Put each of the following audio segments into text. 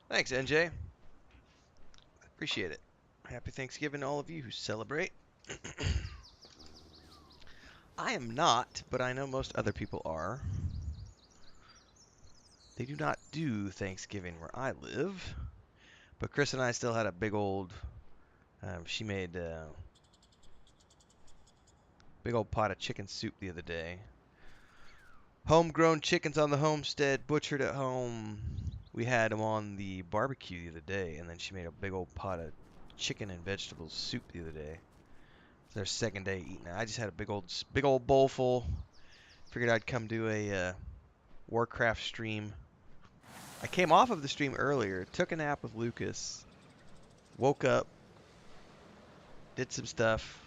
Thanks, NJ. Appreciate it. Happy Thanksgiving to all of you who celebrate. I am not, but I know most other people are. They do not do Thanksgiving where I live. But Chris and I still had a big old, she made a big old pot of chicken soup the other day. Homegrown chickens on the homestead, butchered at home. We had them on the barbecue the other day, and then she made a big old pot of chicken and vegetable soup the other day. It's their second day eating it. I just had a big old bowl full. Figured I'd come do a Warcraft stream. I came off of the stream earlier, took a nap with Lucas, woke up, did some stuff,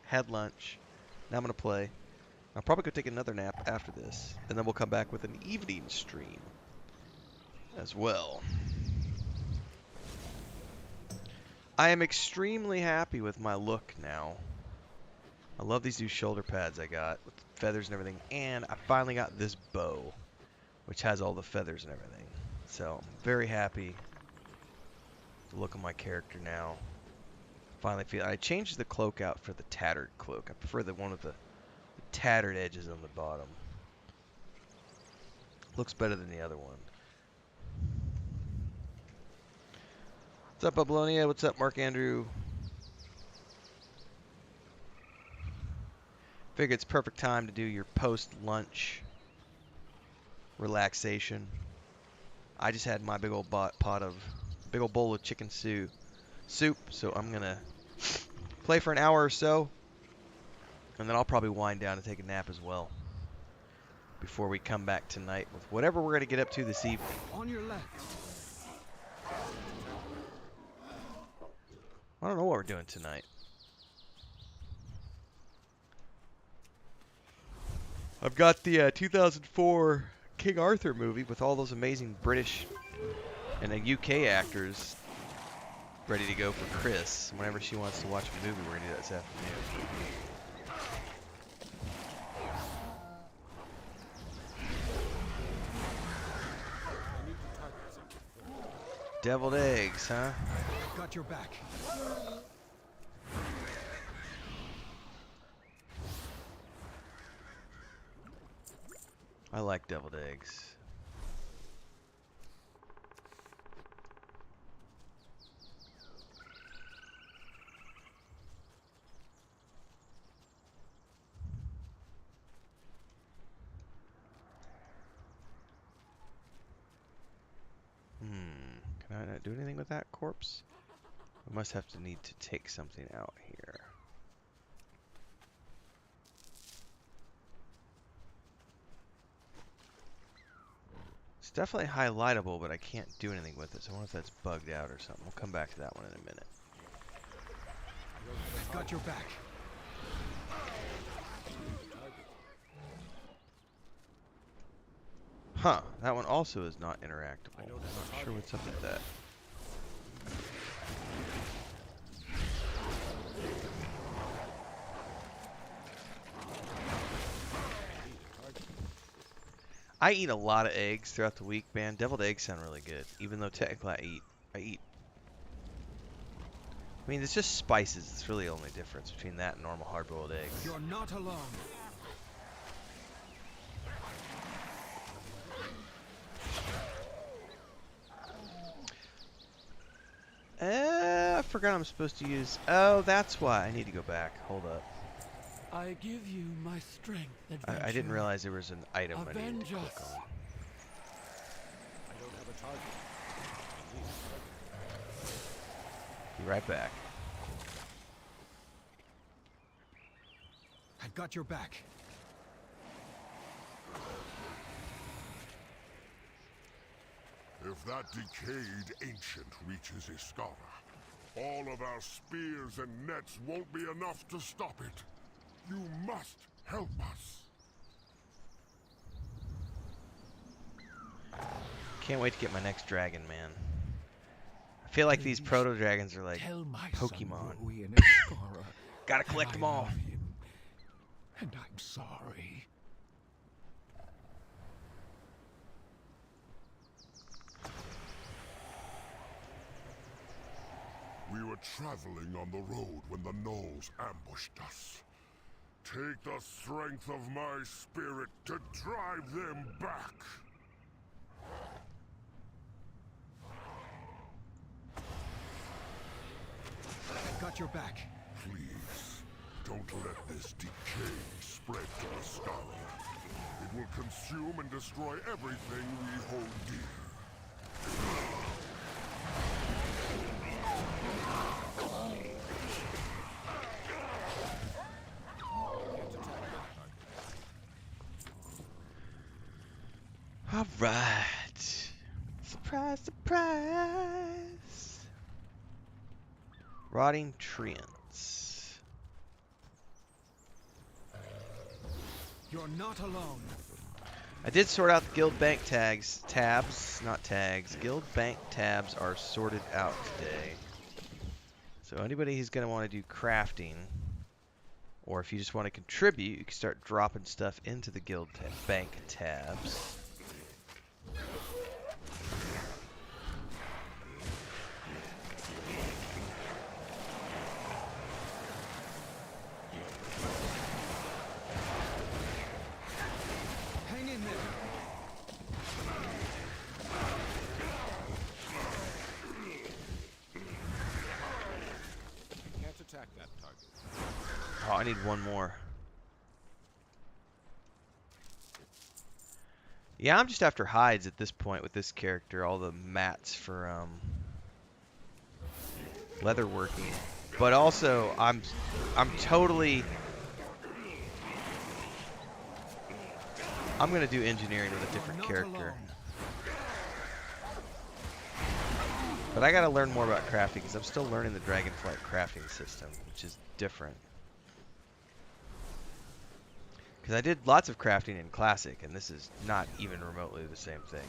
had lunch. Now I'm gonna play. I'll probably go take another nap after this, and then we'll come back with an evening stream as well. I am extremely happy with my look now. I love these new shoulder pads I got with feathers and everything, and I finally got this bow, which has all the feathers and everything. So I'm very happy with the look of my character now. Finally feel. I changed the cloak out for the tattered cloak. I prefer the one with the tattered edges on the bottom. Looks better than the other one. What's up, Ablonia? What's up, Mark Andrew? Figure it's perfect time to do your post-lunch relaxation. I just had my big old big old bowl of chicken soup. So I'm gonna play for an hour or so, and then I'll probably wind down and take a nap as well before we come back tonight with whatever we're gonna get up to this evening. On your left. I don't know what we're doing tonight. I've got the 2004 King Arthur movie with all those amazing British and UK actors ready to go for Chris. Whenever she wants to watch a movie, we're going to do that this afternoon. Deviled eggs, huh? Got your back. I like deviled eggs. Can I not do anything with that corpse? I must have to need to take something out here. It's definitely highlightable, but I can't do anything with it, so I wonder if that's bugged out or something. We'll come back to that one in a minute. Got your back. Huh, that one also is not interactable. I'm not sure what's up with that. I eat a lot of eggs throughout the week, man. Deviled eggs sound really good, even though technically I eat. I mean, it's just spices. It's really the only difference between that and normal hard-boiled eggs. You're not alone. I forgot I'm supposed to use. Oh, that's why I need to go back. Hold up. I give you my strength. I didn't realize there was an item I needed to click us. on. I don't have a target. Be right back. I've got your back. If that decayed ancient reaches Iskara, all of our spears and nets won't be enough to stop it. You must help us. Can't wait to get my next dragon, man. I feel like these proto dragons are like Pokemon. Gotta collect them all. And I'm sorry. traveling on the road when the gnolls ambushed us. Take the strength of my spirit to drive them back. I've got your back. Please, don't let this decay spread to the Scholar. It will consume and destroy everything we hold dear. All right. Surprise, surprise. Rotting treants. You're not alone. I did sort out the guild bank tabs, not tags. Guild bank tabs are sorted out today. So anybody who's going to want to do crafting, or if you just want to contribute, you can start dropping stuff into the guild bank tabs. Hang in there. Can't attack that target. Oh, I need one more. Yeah, I'm just after hides at this point with this character. All the mats for leather working, but also I'm totally. I'm gonna do engineering with a different character. But I gotta learn more about crafting because I'm still learning the Dragonflight crafting system, which is different. Because I did lots of crafting in Classic, and this is not even remotely the same thing.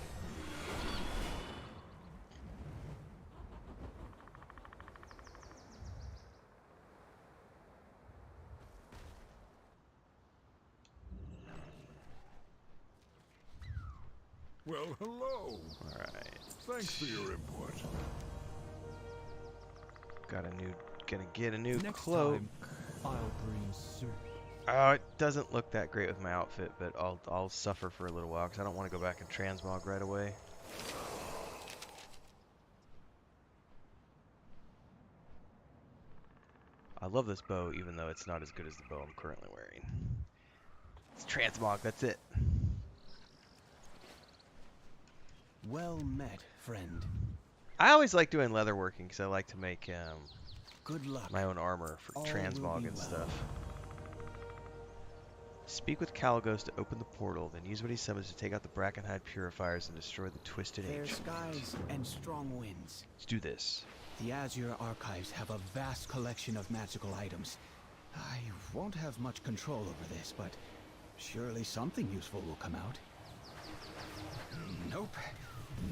Well, hello. All right. Thanks for your input. Gonna get a new Next cloak. time, I'll bring soup. Oh, it doesn't look that great with my outfit, but I'll suffer for a little while because I don't want to go back and transmog right away. I love this bow, even though it's not as good as the bow I'm currently wearing. It's transmog, that's it. Well met, friend. I always like doing leather working because I like to make Good luck. my own armor for All will transmog be and well. stuff. Speak with Caligos to open the portal, then use what he summons to take out the Brackenhide purifiers and destroy the Twisted Fair Ancient. skies and strong winds. Let's do this. The Azure Archives have a vast collection of magical items. I won't have much control over this, but surely something useful will come out. Nope,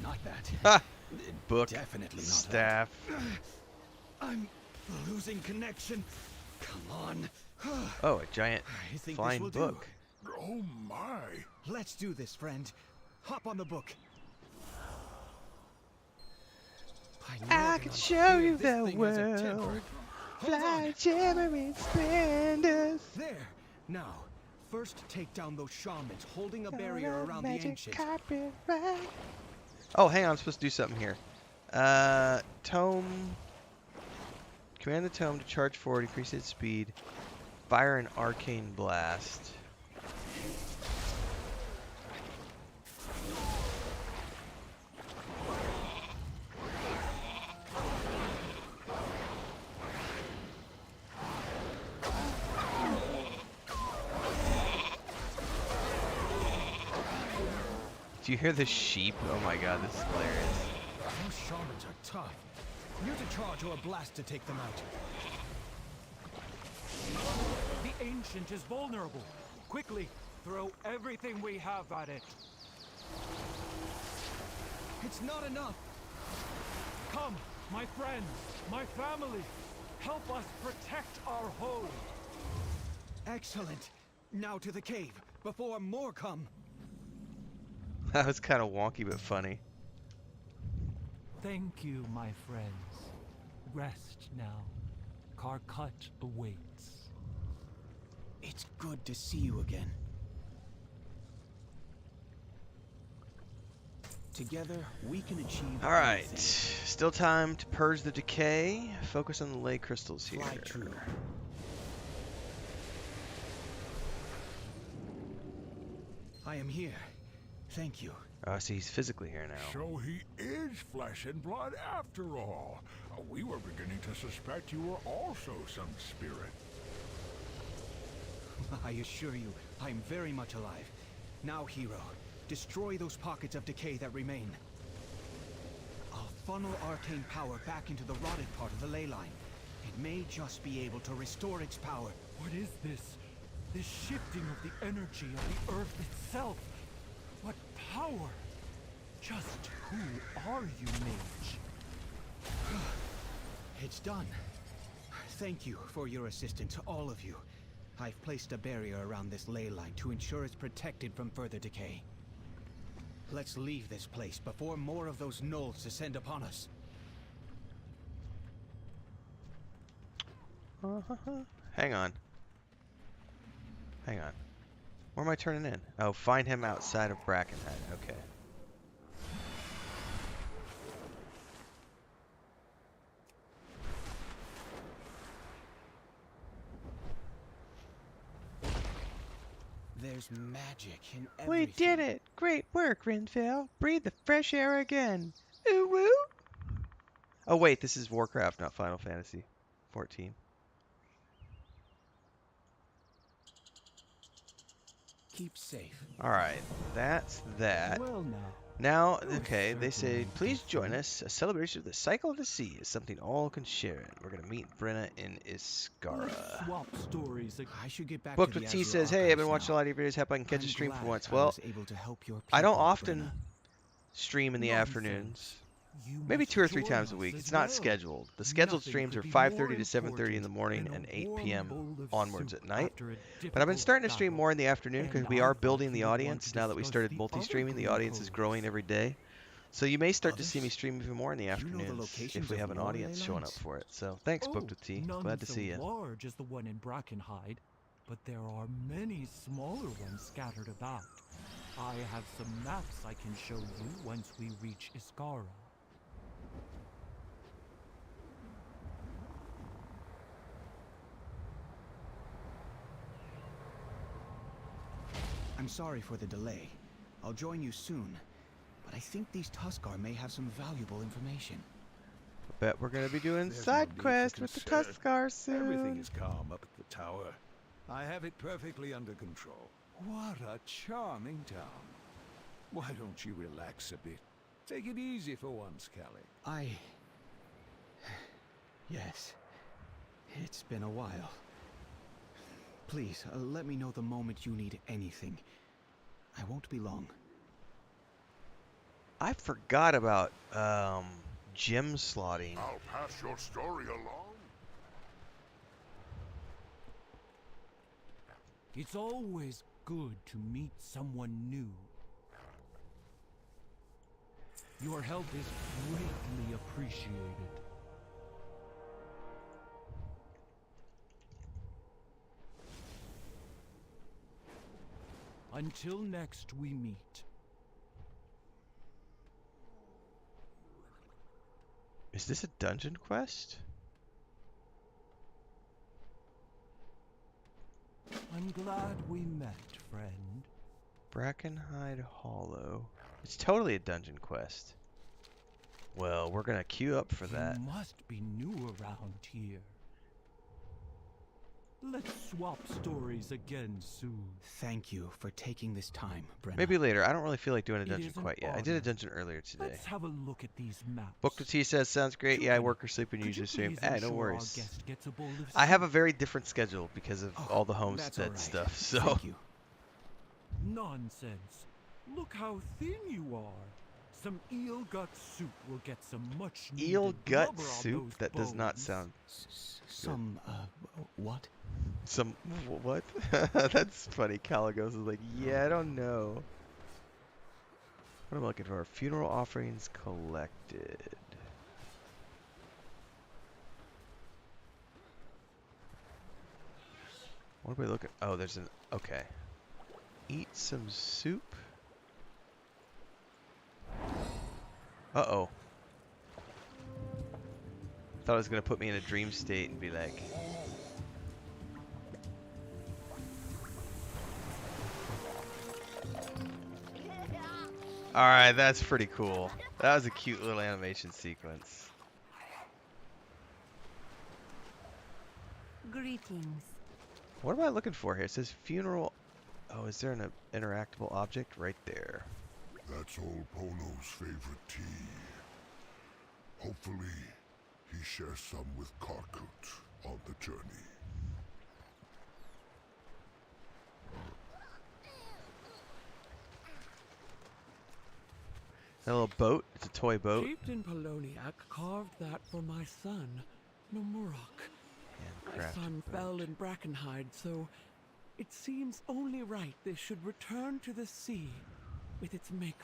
not that. Ha! Book, Definitely not staff. that. I'm losing connection. Come on. Oh, a giant I think flying this will book. do. Oh my. Let's do this, friend. Hop on the book. I can show you the world. Fly shimmering splendors. There. Now, first take down those shamans holding a barrier around the ancient. Oh, hang on, I'm supposed to do something here. Tome. Command the tome to charge forward, increase its speed. Fire an arcane blast. Do you hear the sheep? Oh my god, this is hilarious. Those shamans are tough. Use a charge or a blast to take them out. The Ancient is vulnerable. Quickly, throw everything we have at it. It's not enough. Come, my friends, my family. Help us protect our home. Excellent. Now to the cave, before more come. That was kind of wonky but funny. Thank you, my friends. Rest now. Karkut awaits. It's good to see you again. Together, we can achieve Alright. anything. Still time to purge the decay. Focus on the ley crystals here. Fly true. I am here. Thank you. Oh, see, he's physically here now. So he is flesh and blood after all. We were beginning to suspect you were also some spirit. I assure you, I am very much alive. Now, hero, destroy those pockets of decay that remain. I'll funnel arcane power back into the rotted part of the ley line. It may just be able to restore its power. What is this? This shifting of the energy of the earth itself? What power? Just who are you, mage? It's done. Thank you for your assistance, all of you. I've placed a barrier around this ley line to ensure it's protected from further decay. Let's leave this place before more of those gnolls descend upon us. Hang on. Hang on. Where am I turning in? Oh, find him outside of Brackenhead. Okay. There's magic in everything. We did it! Great work, Renfail. Breathe the fresh air again. Ooh woo! Oh wait, this is Warcraft, not Final Fantasy 14. Keep safe. Alright, that's that. Well now. Now, okay, they say, please join us. A celebration of the cycle of the sea is something all can share in. We're going to meet Brenna in Iskara. Let's swap stories. I should get back Booked to the with T Azeroth says, hey, I've been archives watching a now. lot of your videos. Hope I can catch a I'm stream for glad once. I Well, was able to help your I don't people, often Brenna. stream in the Nonsense. afternoons. You Maybe must 2 or 3 join times a us week. as It's not well. scheduled. The scheduled Nothing streams could are be 5:30 more to 7:30 in the important morning than and a 8 warm p.m. bowl of onwards soup at night. after a But I've been difficult starting to stream battle. more in the afternoon because And we I are thought building the you would want audience to now that we discuss started the multi-streaming. other The audience is growing glucose. every day. So you may start to see me Others? stream even more in the You know the afternoons locations if we of have an more audience ley showing up lines? for it. So thanks, Oh, Booked with T. none Glad to so see you. large as the one in Brackenhide, but there are many smaller ones scattered about. I have some maps I can show you once we reach Iskara. I'm sorry for the delay. I'll join you soon. But I think these Tuskar may have some valuable information. Bet we're gonna be doing There's no side need for quest with the concern. Tuskar soon. Everything is calm up at the tower. I have it perfectly under control. What a charming town. Why don't you relax a bit? Take it easy for once, Callie. Yes. It's been a while. Please, let me know the moment you need anything. I won't be long. I forgot about gem slotting. I'll pass your story along. It's always good to meet someone new. Your help is greatly appreciated. Until next we meet. Is this a dungeon quest? I'm glad we met, friend. Brackenhide Hollow. It's totally a dungeon quest. Well, we're gonna queue up for that. You must be new around here. Let's swap stories again soon. Thank you for taking this time, Brenna. Maybe later. I don't really feel like doing a It dungeon is an quite yet. I did a honor. dungeon earlier today. Let's have a look at these maps. Book to T says, sounds great. Yeah, I Children, work or sleep and could you usually stream. please No ensure our worries. guest gets a bowl of I have a soup? very different schedule because of Oh, all the that's homestead all right. stuff. So Thank you. Nonsense. Look how thin you are. Some eel gut soup will get some much needed eel gut blubber on soup? those That does not bones. sound Some, what? some what? That's funny. Caligos is like, yeah, I don't know. What am I looking for? Funeral offerings collected. What are we looking? Oh, there's an. Okay. Eat some soup. Uh-oh. Thought it was gonna put me in a dream state and be like. Alright, that's pretty cool. That was a cute little animation sequence. Greetings. What am I looking for here? It says funeral. Oh, is there an interactable object? Right there. That's old Pono's favorite tea. Hopefully, he shares some with Karkut on the journey. That little boat? It's a toy boat. Chieftain Poloniak carved that for my son, Nomurok. My son fell in Brackenhide, so it seems only right they should return to the sea with its maker.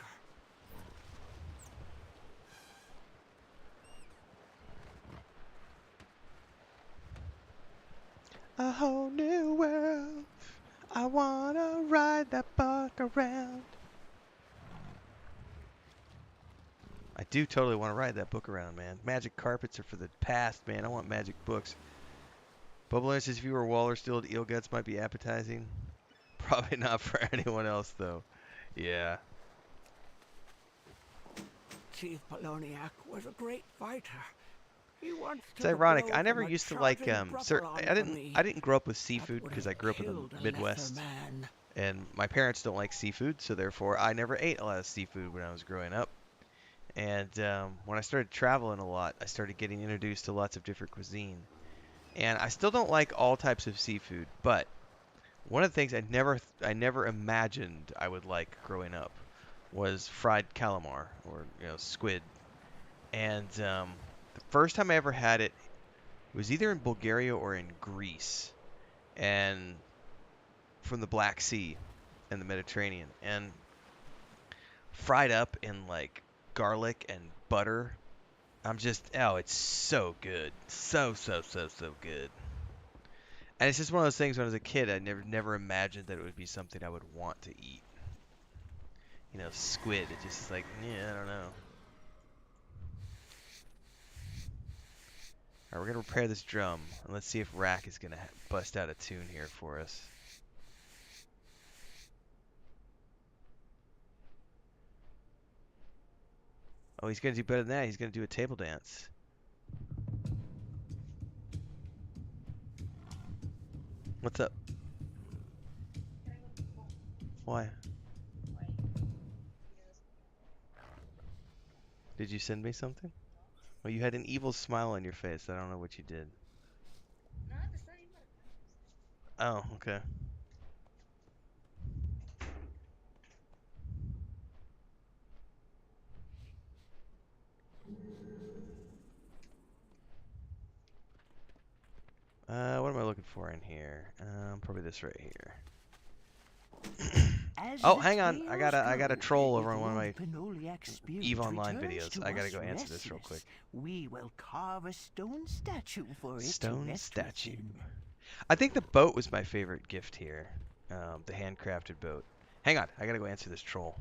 A whole new world. I wanna ride that buck around. I do totally want to ride that book around, man. Magic carpets are for the past, man. I want magic books. Bubbler says if you were Waller stilled, eel guts might be appetizing. Probably not for anyone else, though. Yeah. Chief Poloniak was a great fighter. He once It's ironic. I never used to like I didn't grow up with seafood because I grew up in the Midwest. And my parents don't like seafood, so therefore I never ate a lot of seafood when I was growing up. And when I started traveling a lot, I started getting introduced to lots of different cuisine. And I still don't like all types of seafood, but one of the things I never imagined I would like growing up was fried calamar or squid. And the first time I ever had it was either in Bulgaria or in Greece, and from the Black Sea and the Mediterranean, and fried up in like garlic and butter. It's so good. So good. And it's just one of those things when I was a kid, I never imagined that it would be something I would want to eat. Squid, it just is like, yeah, I don't know. Alright, we're going to repair this drum, and let's see if Rack is going to bust out a tune here for us. Oh, he's going to do better than that. He's going to do a table dance. What's up? Why? Did you send me something? Well, you had an evil smile on your face. I don't know what you did. Oh, okay. What am I looking for in here? Probably this right here. Oh, hang on. I got a troll over on one of my EVE Online videos. I gotta go answer this real quick. We will carve a stone statue for it. Stone statue. I think the boat was my favorite gift here. The handcrafted boat. Hang on. I gotta go answer this troll.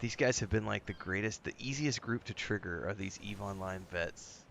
These guys have been like the greatest, the easiest group to trigger are these EVE Online vets.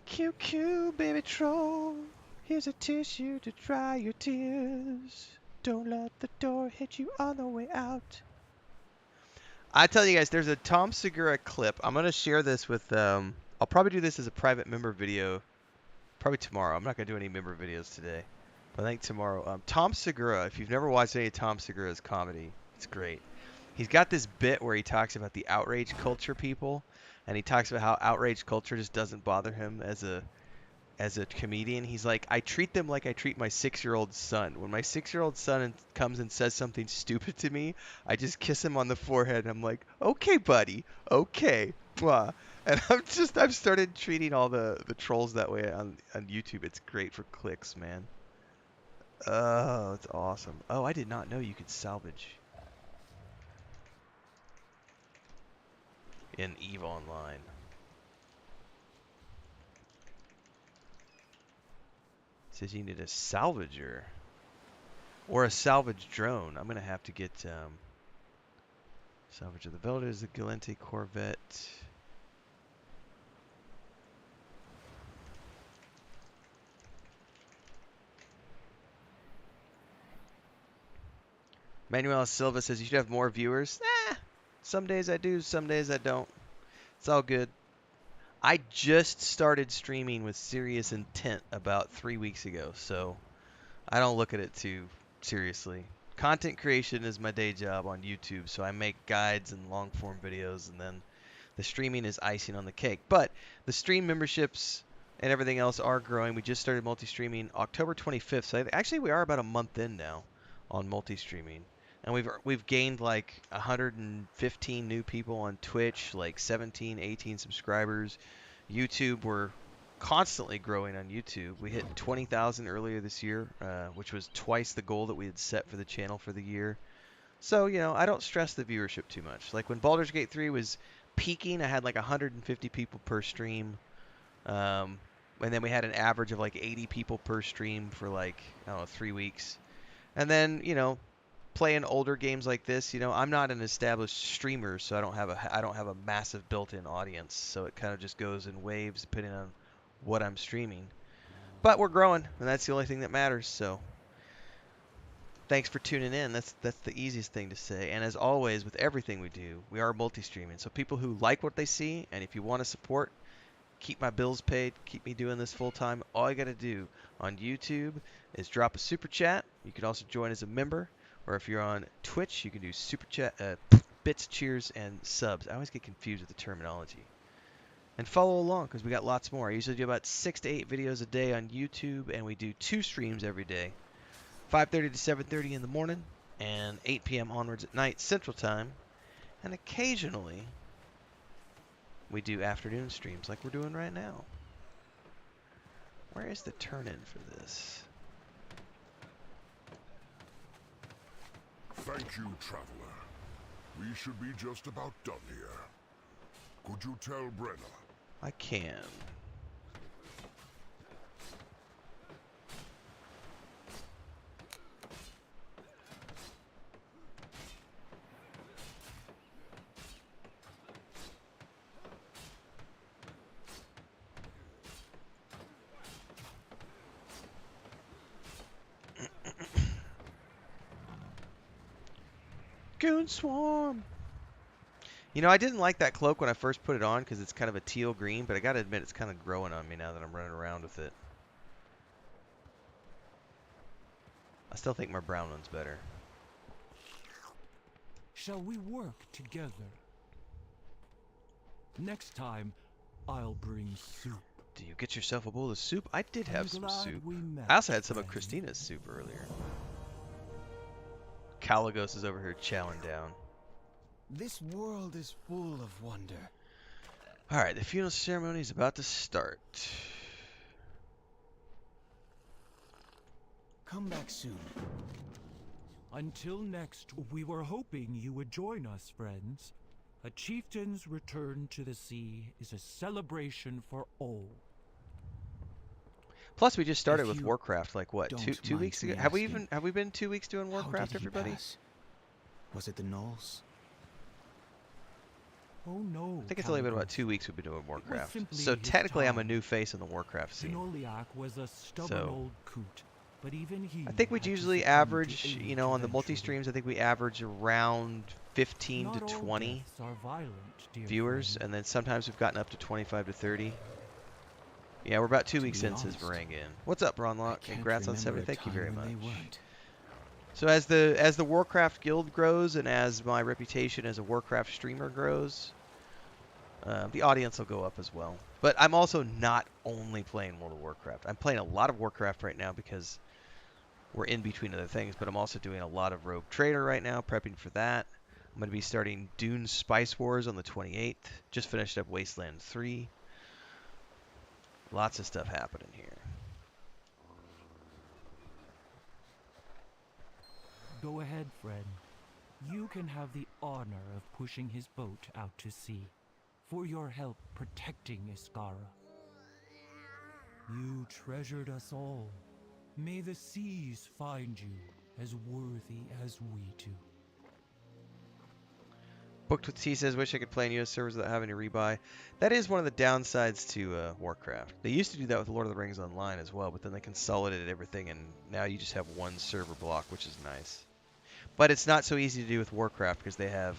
QQ, baby troll. Here's a tissue to dry your tears. Don't let the door hit you on the way out. I tell you guys, there's a Tom Segura clip. I'm gonna share this with. I'll probably do this as a private member video. Probably tomorrow. I'm not gonna do any member videos today, but I think tomorrow. Tom Segura. If you've never watched any of Tom Segura's comedy, it's great. He's got this bit where he talks about the outrage culture people, and he talks about how outrage culture just doesn't bother him as a comedian. He's like, I treat them like I treat my 6-year-old son. When my 6-year-old son comes and says something stupid to me, I just kiss him on the forehead and I'm like, okay, buddy, okay. Mwah. And I've started treating all the trolls that way on YouTube. It's great for clicks, man. Oh, it's awesome. Oh, I did not know you could salvage in EVE Online. It says you need a salvager or a salvage drone. I'm gonna have to get salvage of the Velders, the Galente Corvette. Manuel Silva says you should have more viewers. Some days I do, some days I don't. It's all good. I just started streaming with serious intent about 3 weeks ago, so I don't look at it too seriously. Content creation is my day job on YouTube, so I make guides and long form videos, and then the streaming is icing on the cake. But the stream memberships and everything else are growing. We just started multi-streaming October 25th, so actually we are about a month in now on multi-streaming. And we've gained like 115 new people on Twitch, like 17, 18 subscribers. YouTube, we're constantly growing on YouTube. We hit 20,000 earlier this year, which was twice the goal that we had set for the channel for the year. So, you know, I don't stress the viewership too much. Like when Baldur's Gate 3 was peaking, I had like 150 people per stream. And then we had an average of like 80 people per stream for like, I don't know, 3 weeks. And then, you know, playing older games like this, you know, I'm not an established streamer, so I don't have a massive built-in audience. So it kind of just goes in waves depending on what I'm streaming. But we're growing, and that's the only thing that matters. So thanks for tuning in. That's the easiest thing to say. And as always, with everything we do, we are multi-streaming. So people who like what they see, and if you want to support, keep my bills paid, keep me doing this full time, all you got to do on YouTube is drop a super chat. You can also join as a member. Or if you're on Twitch, you can do super chat, bits, cheers, and subs. I always get confused with the terminology. And follow along because we got lots more. I usually do about 6 to 8 videos a day on YouTube, and we do 2 streams every day, 5:30 to 7:30 in the morning, and 8 p.m. onwards at night Central Time. And occasionally, we do afternoon streams like we're doing right now. Where is the turn-in for this? Thank you, traveler. We should be just about done here. Could you tell Brenna? I can. Goon Swarm! You know, I didn't like that cloak when I first put it on because it's kind of a teal green, but I gotta admit it's kind of growing on me now that I'm running around with it. I still think my brown one's better. Shall we work together? Next time, I'll bring soup. Do you get yourself a bowl of soup? I did have some soup. Met, I also had some of friend. Christina's soup earlier. Caligos is over here chowing down. This world is full of wonder. Alright, the funeral ceremony is about to start. Come back soon. Until next, we were hoping you would join us, friends. A chieftain's return to the sea is a celebration for all. Plus, we just started If with you Warcraft, like what, two don't weeks mind ago? me Have we been 2 weeks doing How Warcraft, did he everybody? pass? Was it the gnolls? Oh no. I think it's only been about 2 weeks we've been doing Warcraft. So technically I'm a new face in the Warcraft scene. Pinoliak was a stubborn old coot, but even he I think we'd had to usually succumb average, to you age know, on the eventually. multi-streams, I think we average around 15 Not to all 20 deaths are violent, dear viewers, friend. and then sometimes we've gotten up to 25 to 30. Yeah, we're about 2 weeks since his Varangian. What's up, Bronlock? Congrats on 70. Thank you very much. So as the Warcraft guild grows and as my reputation as a Warcraft streamer grows, the audience will go up as well. But I'm also not only playing World of Warcraft. I'm playing a lot of Warcraft right now because we're in between other things, but I'm also doing a lot of Rogue Trader right now, prepping for that. I'm going to be starting Dune Spice Wars on the 28th. Just finished up Wasteland 3. Lots of stuff happening here. Go ahead, friend. You can have the honor of pushing his boat out to sea, for your help protecting Iskara. You treasured us all. May the seas find you as worthy as we do. Booked with T says, wish I could play on US servers without having to rebuy. That is one of the downsides to Warcraft. They used to do that with Lord of the Rings Online as well, but then they consolidated everything, and now you just have one server block, which is nice. But it's not so easy to do with Warcraft because they have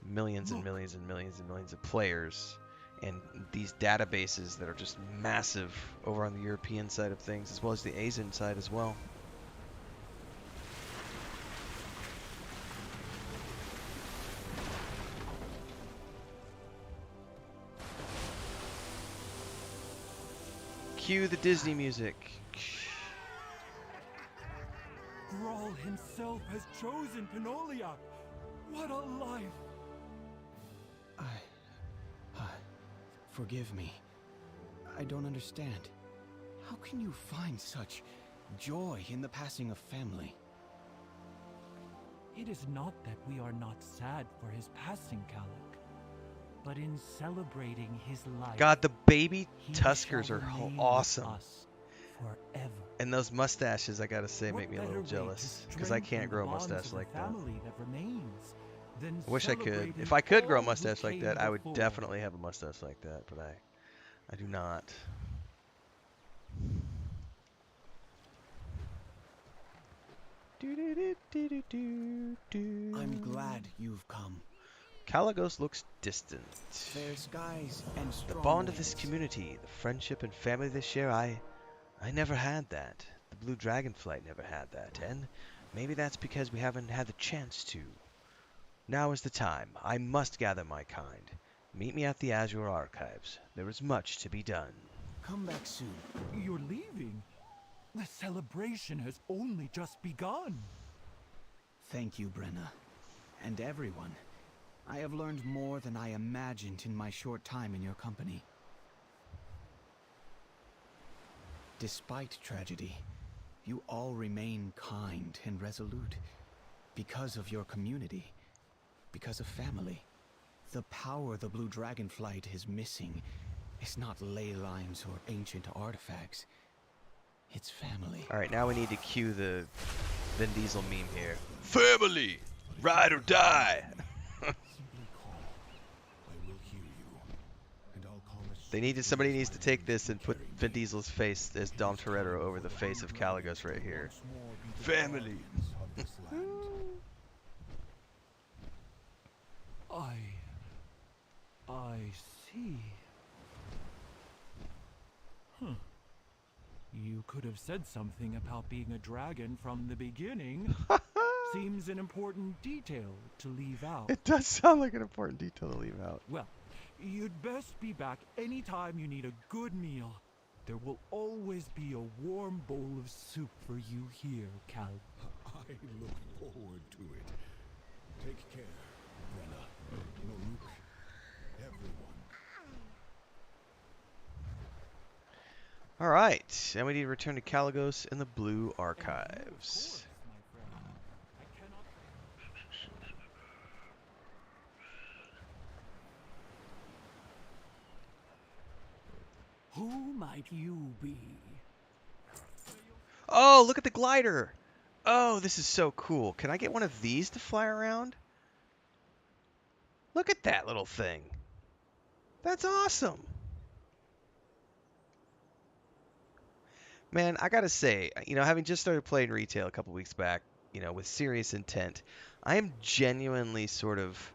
millions and millions and millions and millions of players, and these databases that are just massive over on the European side of things, as well as the Asian side as well. Cue the Disney music. Grawl himself has chosen Pinoliak. What a life! Forgive me. I don't understand. How can you find such joy in the passing of family? It is not that we are not sad for his passing, Kalik, but in celebrating his life. God, the baby he Tuskers shall are remain with awesome. us forever. And those mustaches, I gotta say, What make me a better little way jealous to because I can't strengthen grow a the bonds mustache of a like that. family that remains than I wish I could. celebrating If I could grow a all who mustache like came that, I would before. definitely have a mustache like that, but I do not. I'm glad you've come. Kalagos looks distant. Fair skies and The strong bond of this winds. community, the friendship and family they share, I never had that. The Blue Dragonflight never had that, and maybe that's because we haven't had the chance to. Now is the time. I must gather my kind. Meet me at the Azure Archives. There is much to be done. Come back soon. You're leaving. The celebration has only just begun. Thank you, Brenna. And everyone. I have learned more than I imagined in my short time in your company. Despite tragedy, you all remain kind and resolute. Because of your community. Because of family. The power the Blue Dragonflight is missing is not ley lines or ancient artifacts. It's family. Alright, now we need to cue the Vin Diesel meme here. Family! Ride or die! Somebody needs to take this and put Vin Diesel's face as Dom Toretto over the face of Kalagos right here. Family! I see. You could have said something about being a dragon from the beginning. Seems an important detail to leave out. It does sound like an important detail to leave out. Well, you'd best be back anytime you need a good meal. There will always be a warm bowl of soup for you here, Cal. I look forward to it. Take care, Brenna, Maruk, everyone. Alright, and we need to return to Kalagos in the Blue Archives. Who might you be? Oh, look at the glider! Oh, this is so cool. Can I get one of these to fly around? Look at that little thing. That's awesome. Man, I gotta say, having just started playing retail a couple weeks back, with serious intent, I am genuinely sort of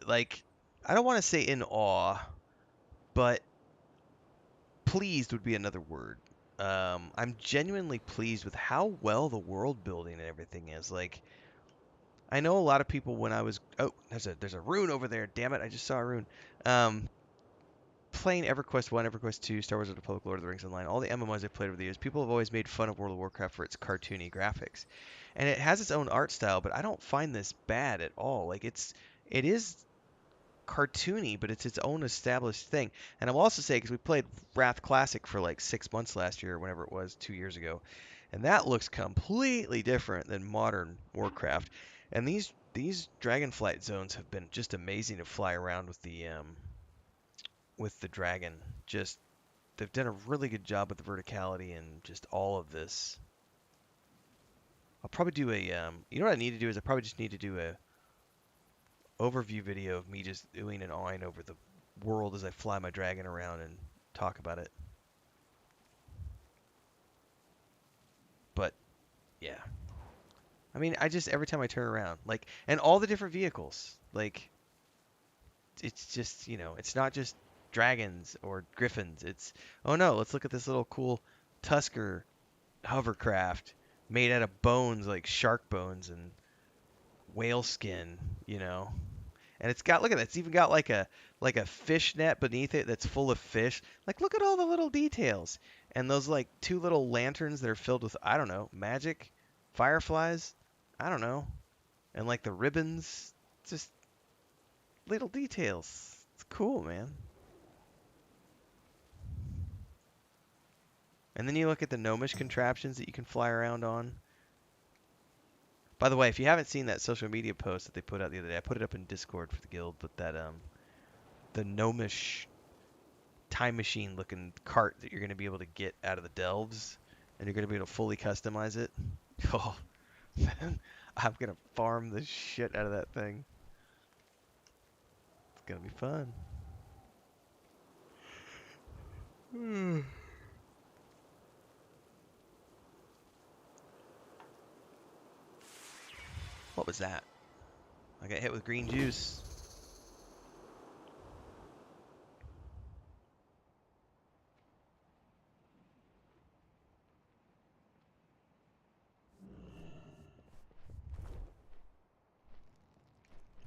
like, I don't want to say in awe, but pleased would be another word. I'm genuinely pleased with how well the world building and everything is. Like, I know a lot of people when I was, oh, there's a rune over there. Damn it, I just saw a rune. Playing EverQuest 1, EverQuest 2, Star Wars: The Republic, Lord of the Rings Online, all the MMOs I've played over the years, people have always made fun of World of Warcraft for its cartoony graphics. And it has its own art style, but I don't find this bad at all. Like, it is cartoony, but it's its own established thing. And I'll also say, because we played Wrath Classic for like 6 months last year, or whenever it was, 2 years ago, and that looks completely different than modern Warcraft. And these Dragonflight zones have been just amazing to fly around with the dragon. Just, they've done a really good job with the verticality and just all of this. I'll probably do a, you know what I need to do is I probably just need to do a overview video of me just doing and awing over the world as I fly my dragon around and talk about it. But, yeah. I mean, every time I turn around, like, and all the different vehicles, like, it's just, it's not just dragons or griffins. It's, oh no, let's look at this little cool Tusker hovercraft made out of bones, like shark bones and whale skin, And it's got, look at that, it's even got like a fish net beneath it that's full of fish. Like, look at all the little details. And those like 2 little lanterns that are filled with, I don't know, magic, fireflies, I don't know. And like the ribbons, just little details. It's cool, man. And then you look at the gnomish contraptions that you can fly around on. By the way, if you haven't seen that social media post that they put out the other day, I put it up in Discord for the guild, but that the gnomish time machine looking cart that you're going to be able to get out of the delves, and you're going to be able to fully customize it. Oh, man, I'm going to farm the shit out of that thing. It's going to be fun. What was that? I got hit with green juice.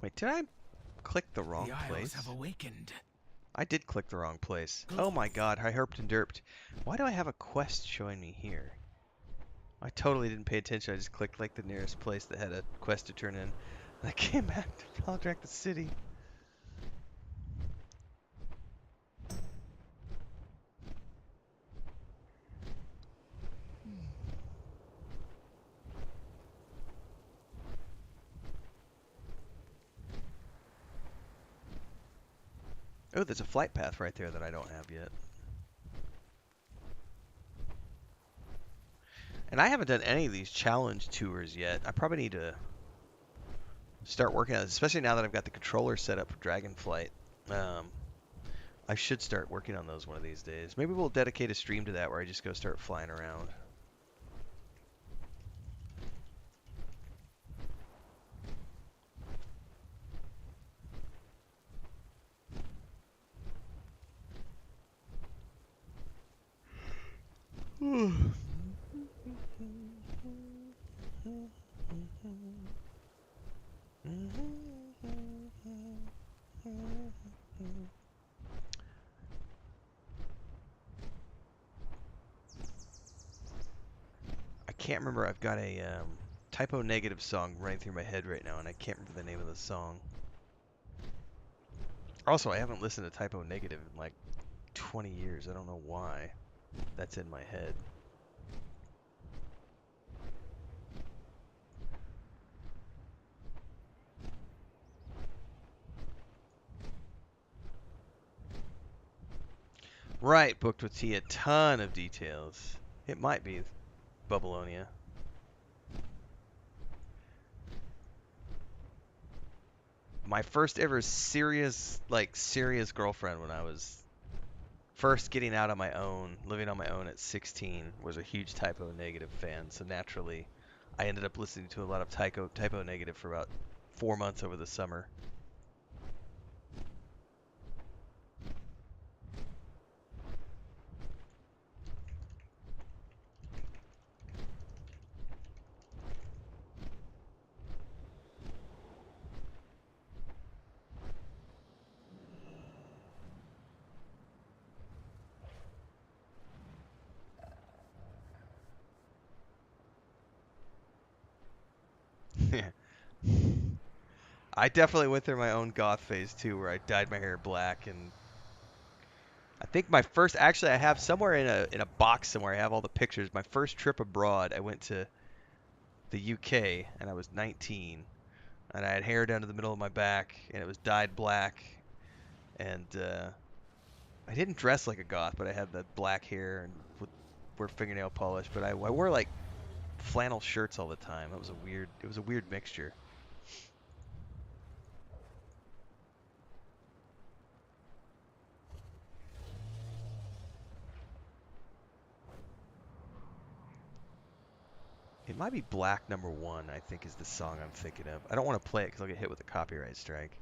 Wait, did I click the wrong place? The Isles have awakened. I did click the wrong place. Oh my god, I herped and derped. Why do I have a quest showing me here? I totally didn't pay attention. I just clicked like the nearest place that had a quest to turn in. And I came back to Valdrack the city. Oh, there's a flight path right there that I don't have yet. And I haven't done any of these challenge tours yet. I probably need to start working on it, especially now that I've got the controller set up for Dragonflight. I should start working on those one of these days. Maybe we'll dedicate a stream to that where I just go start flying around. I can't remember. I've got a typo negative song running through my head right now, and I can't remember the name of the song. Also, I haven't listened to typo negative in like 20 years. I don't know why. That's in my head. Right, booked with T, a ton of details. It might be Babylonia. my first ever serious girlfriend when I was first getting out on my own, living on my own at 16, was a huge Typo Negative fan. So naturally, I ended up listening to a lot of Typo Negative for about 4 months over the summer. I definitely went through my own goth phase too, where I dyed my hair black, and I think my first, actually, I have somewhere in a box somewhere, I have all the pictures. My first trip abroad, I went to the UK, and I was 19, and I had hair down to the middle of my back, and it was dyed black, and I didn't dress like a goth, but I had the black hair and would wear fingernail polish, but I wore like flannel shirts all the time. It was a weird mixture. It might be Black Number One, I think, is the song I'm thinking of. I don't want to play it because I'll get hit with a copyright strike.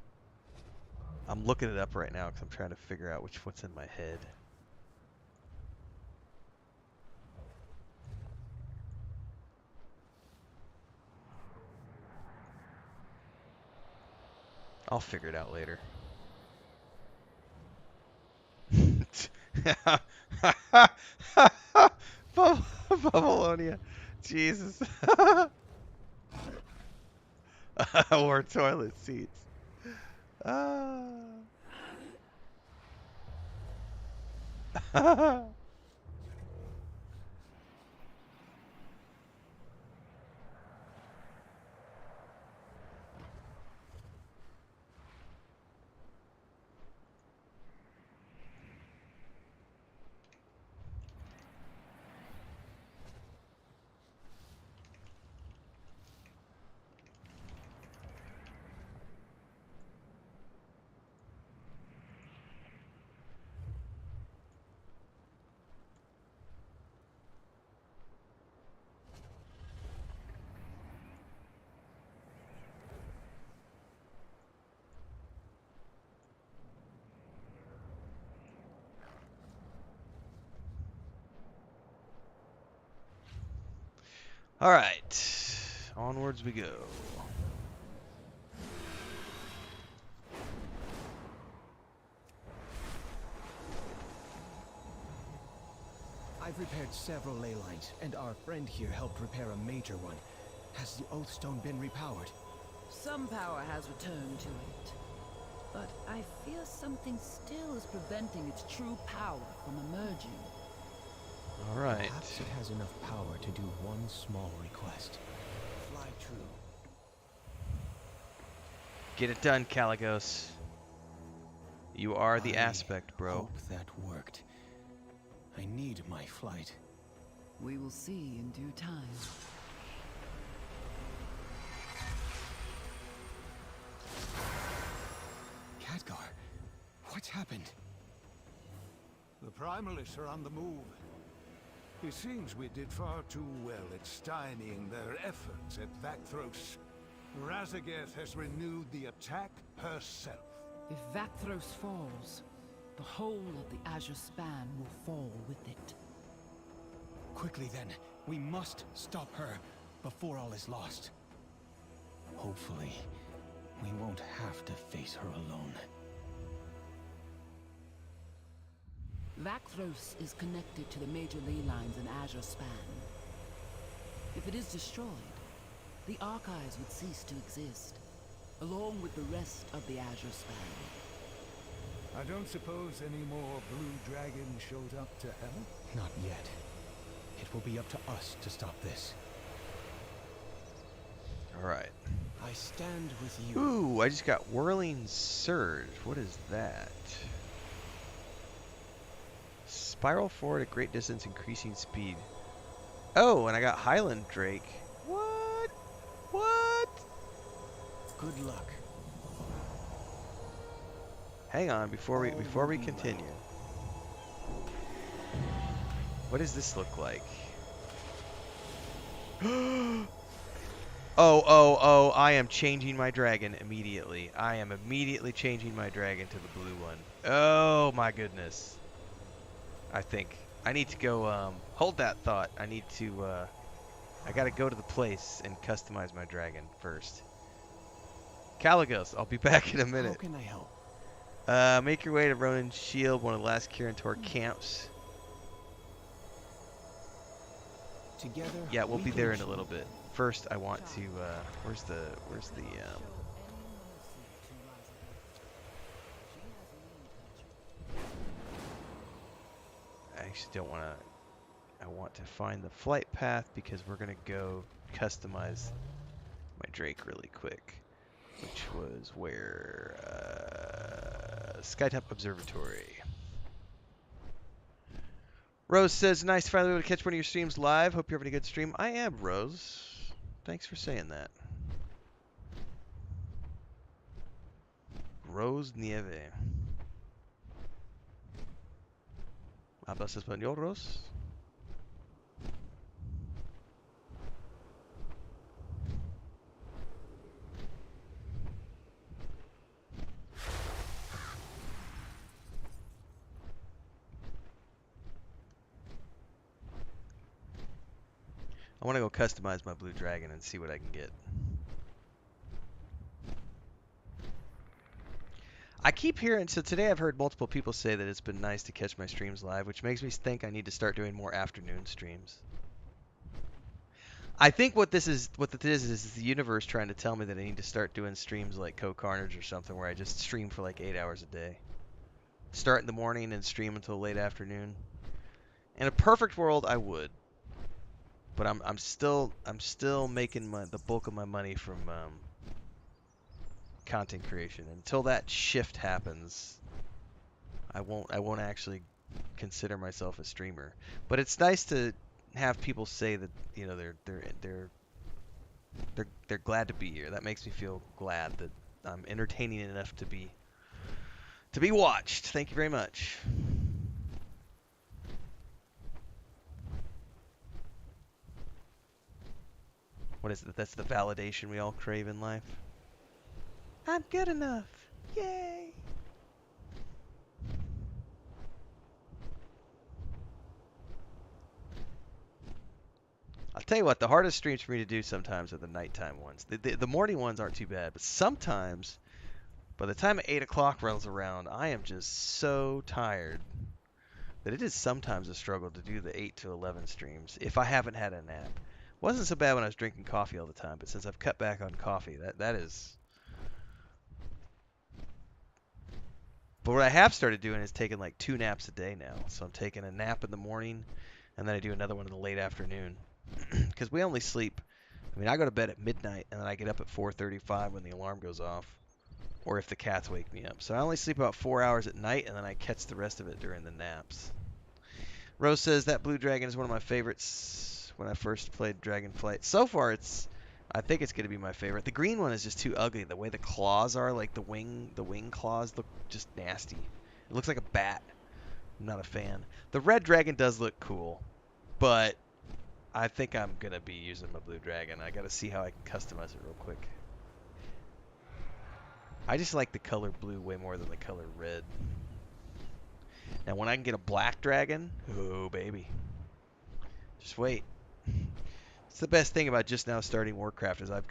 I'm looking it up right now because I'm trying to figure out what's in my head. I'll figure it out later. Babylonia. Jesus. Or toilet seats. All right, onwards we go. I've repaired several ley lines, and our friend here helped repair a major one. Has the Oathstone been repowered? Some power has returned to it, but I fear something still is preventing its true power from emerging. All right. Perhaps it has enough power to do one small request. Fly true. Get it done, Caligos. You are the aspect, bro. Hope that worked. I need my flight. We will see in due time. Khadgar, what's happened? The Primalists are on the move. It seems we did far too well at stymieing their efforts at Vakthros. Razageth has renewed the attack herself. If Vakthros falls, the whole of the Azure Span will fall with it. Quickly then, we must stop her before all is lost. Hopefully, we won't have to face her alone. Vakthros is connected to the major ley lines in Azure Span. If it is destroyed, the archives would cease to exist, along with the rest of the Azure Span. I don't suppose any more blue dragons showed up to help? Not yet. It will be up to us to stop this. All right. I stand with you. Ooh, I just got Whirling Surge. What is that? Spiral forward at great distance, increasing speed. Oh, and I got Highland Drake. What? What? Good luck. Hang on, before we continue. What does this look like? Oh, I am changing my dragon immediately. I am immediately changing my dragon to the blue one. Oh my goodness. I think I need to go, hold that thought. I need to, I gotta go to the place and customize my dragon first. Caligos, I'll be back in a minute. How can I help? Make your way to Ronin's Shield, one of the last Kirin camps. Together, Yeah, we'll we be can there in a achieve. little bit. First, I want to, where's the, I actually don't want to, I want to find the flight path because we're going to go customize my Drake really quick. Which was where, Skytop Observatory. Rose says, nice to finally be able to catch one of your streams live. Hope you're having a good stream. I am, Rose. Thanks for saying that. Rose Nieve. ¿Hablas español, Rose? I want to go customize my blue dragon and see what I can get. I keep hearing, so today I've heard multiple people say that it's been nice to catch my streams live, which makes me think I need to start doing more afternoon streams. I think what it is the universe trying to tell me that I need to start doing streams like Co-Carnage or something where I just stream for like 8 hours a day. Start in the morning and stream until late afternoon. In a perfect world, I would. But I'm still making the bulk of my money from content creation. Until that shift happens, I won't actually consider myself a streamer. But it's nice to have people say that, you know, they're glad to be here. That makes me feel glad that I'm entertaining enough to be watched. Thank you very much. What is it? That's the validation we all crave in life. I'm good enough. Yay! I'll tell you what, the hardest streams for me to do sometimes are the nighttime ones. The morning ones aren't too bad, but sometimes, by the time 8 o'clock rolls around, I am just so tired that it is sometimes a struggle to do the 8 to 11 streams if I haven't had a nap. Wasn't so bad when I was drinking coffee all the time, but since I've cut back on coffee, that is... But what I have started doing is taking like 2 naps a day now. So I'm taking a nap in the morning, and then I do another one in the late afternoon. Because we only sleep... I mean, I go to bed at midnight, and then I get up at 4:35 when the alarm goes off. Or if the cats wake me up. So I only sleep about 4 hours at night, and then I catch the rest of it during the naps. Rose says, that blue dragon is one of my favorites when I first played Dragonflight. So far, I think it's going to be my favorite. The green one is just too ugly. The way the claws are, like the wing claws look just nasty. It looks like a bat. I'm not a fan. The red dragon does look cool, but I think I'm going to be using my blue dragon. I got to see how I can customize it real quick. I just like the color blue way more than the color red. Now, when I can get a black dragon, oh, baby. Just wait. It's the best thing about just now starting Warcraft is I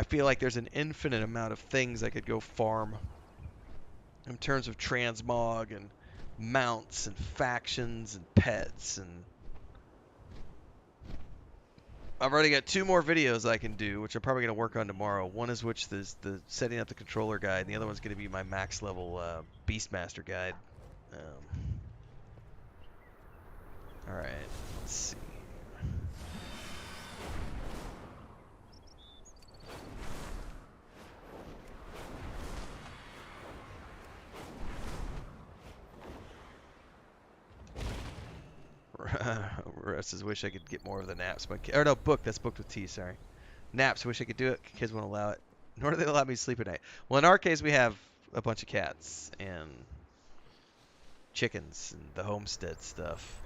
feel like there's an infinite amount of things I could go farm in terms of transmog and mounts and factions and pets, and I've already got 2 more videos I can do, which I'm probably going to work on tomorrow. One is which is the setting up the controller guide, and the other one's going to be my max level Beastmaster guide. Alright, let's see. Russ says, wish I could get more of the naps. Or no, book. That's booked with T, sorry. Naps, wish I could do it. Kids won't allow it. Nor do they allow me to sleep at night. Well, in our case, we have a bunch of cats and chickens and the homestead stuff.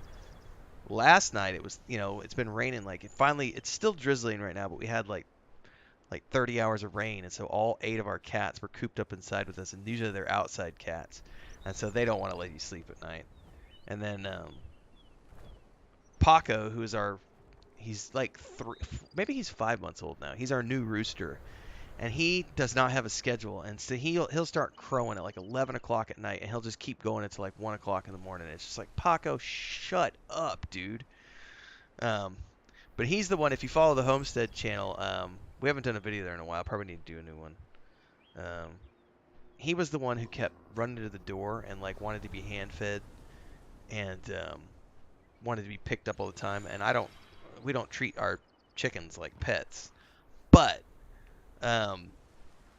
Last night it was, it's been raining like it's still drizzling right now, but we had like 30 hours of rain, and so all 8 of our cats were cooped up inside with us, and usually they're outside cats, and so they don't want to let you sleep at night. And then Paco, he's like maybe he's 5 months old now. He's our new rooster, and he does not have a schedule, and so he'll start crowing at like 11 o'clock at night, and he'll just keep going until like 1 o'clock in the morning. It's just like, Paco, shut up, dude. But he's the one, if you follow the Homestead channel, we haven't done a video there in a while, probably need to do a new one. He was the one who kept running to the door and like wanted to be hand fed and wanted to be picked up all the time. And we don't treat our chickens like pets, but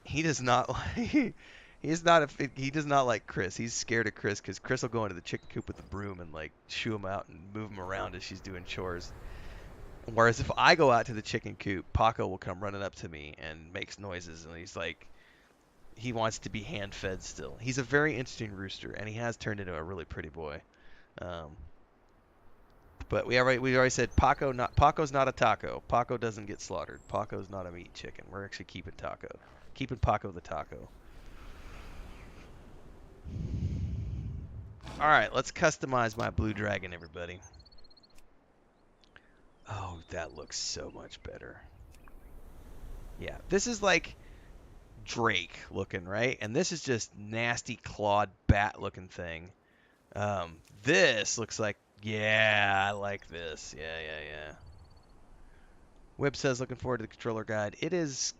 he does not like he does not like Chris. He's scared of Chris because Chris will go into the chicken coop with the broom and like shoo him out and move him around as she's doing chores. Whereas if I go out to the chicken coop, Paco will come running up to me and makes noises, and he's like, he wants to be hand fed still. He's a very interesting rooster, and he has turned into a really pretty boy. But we already said Paco's not a taco. Paco doesn't get slaughtered. Paco's not a meat chicken. We're actually keeping Paco the taco. All right, let's customize my blue dragon, everybody. Oh, that looks so much better. Yeah, this is like Drake looking, right? And this is just nasty clawed bat looking thing. This looks like, yeah, I like this. Yeah. Wib says, looking forward to the controller guide. It is,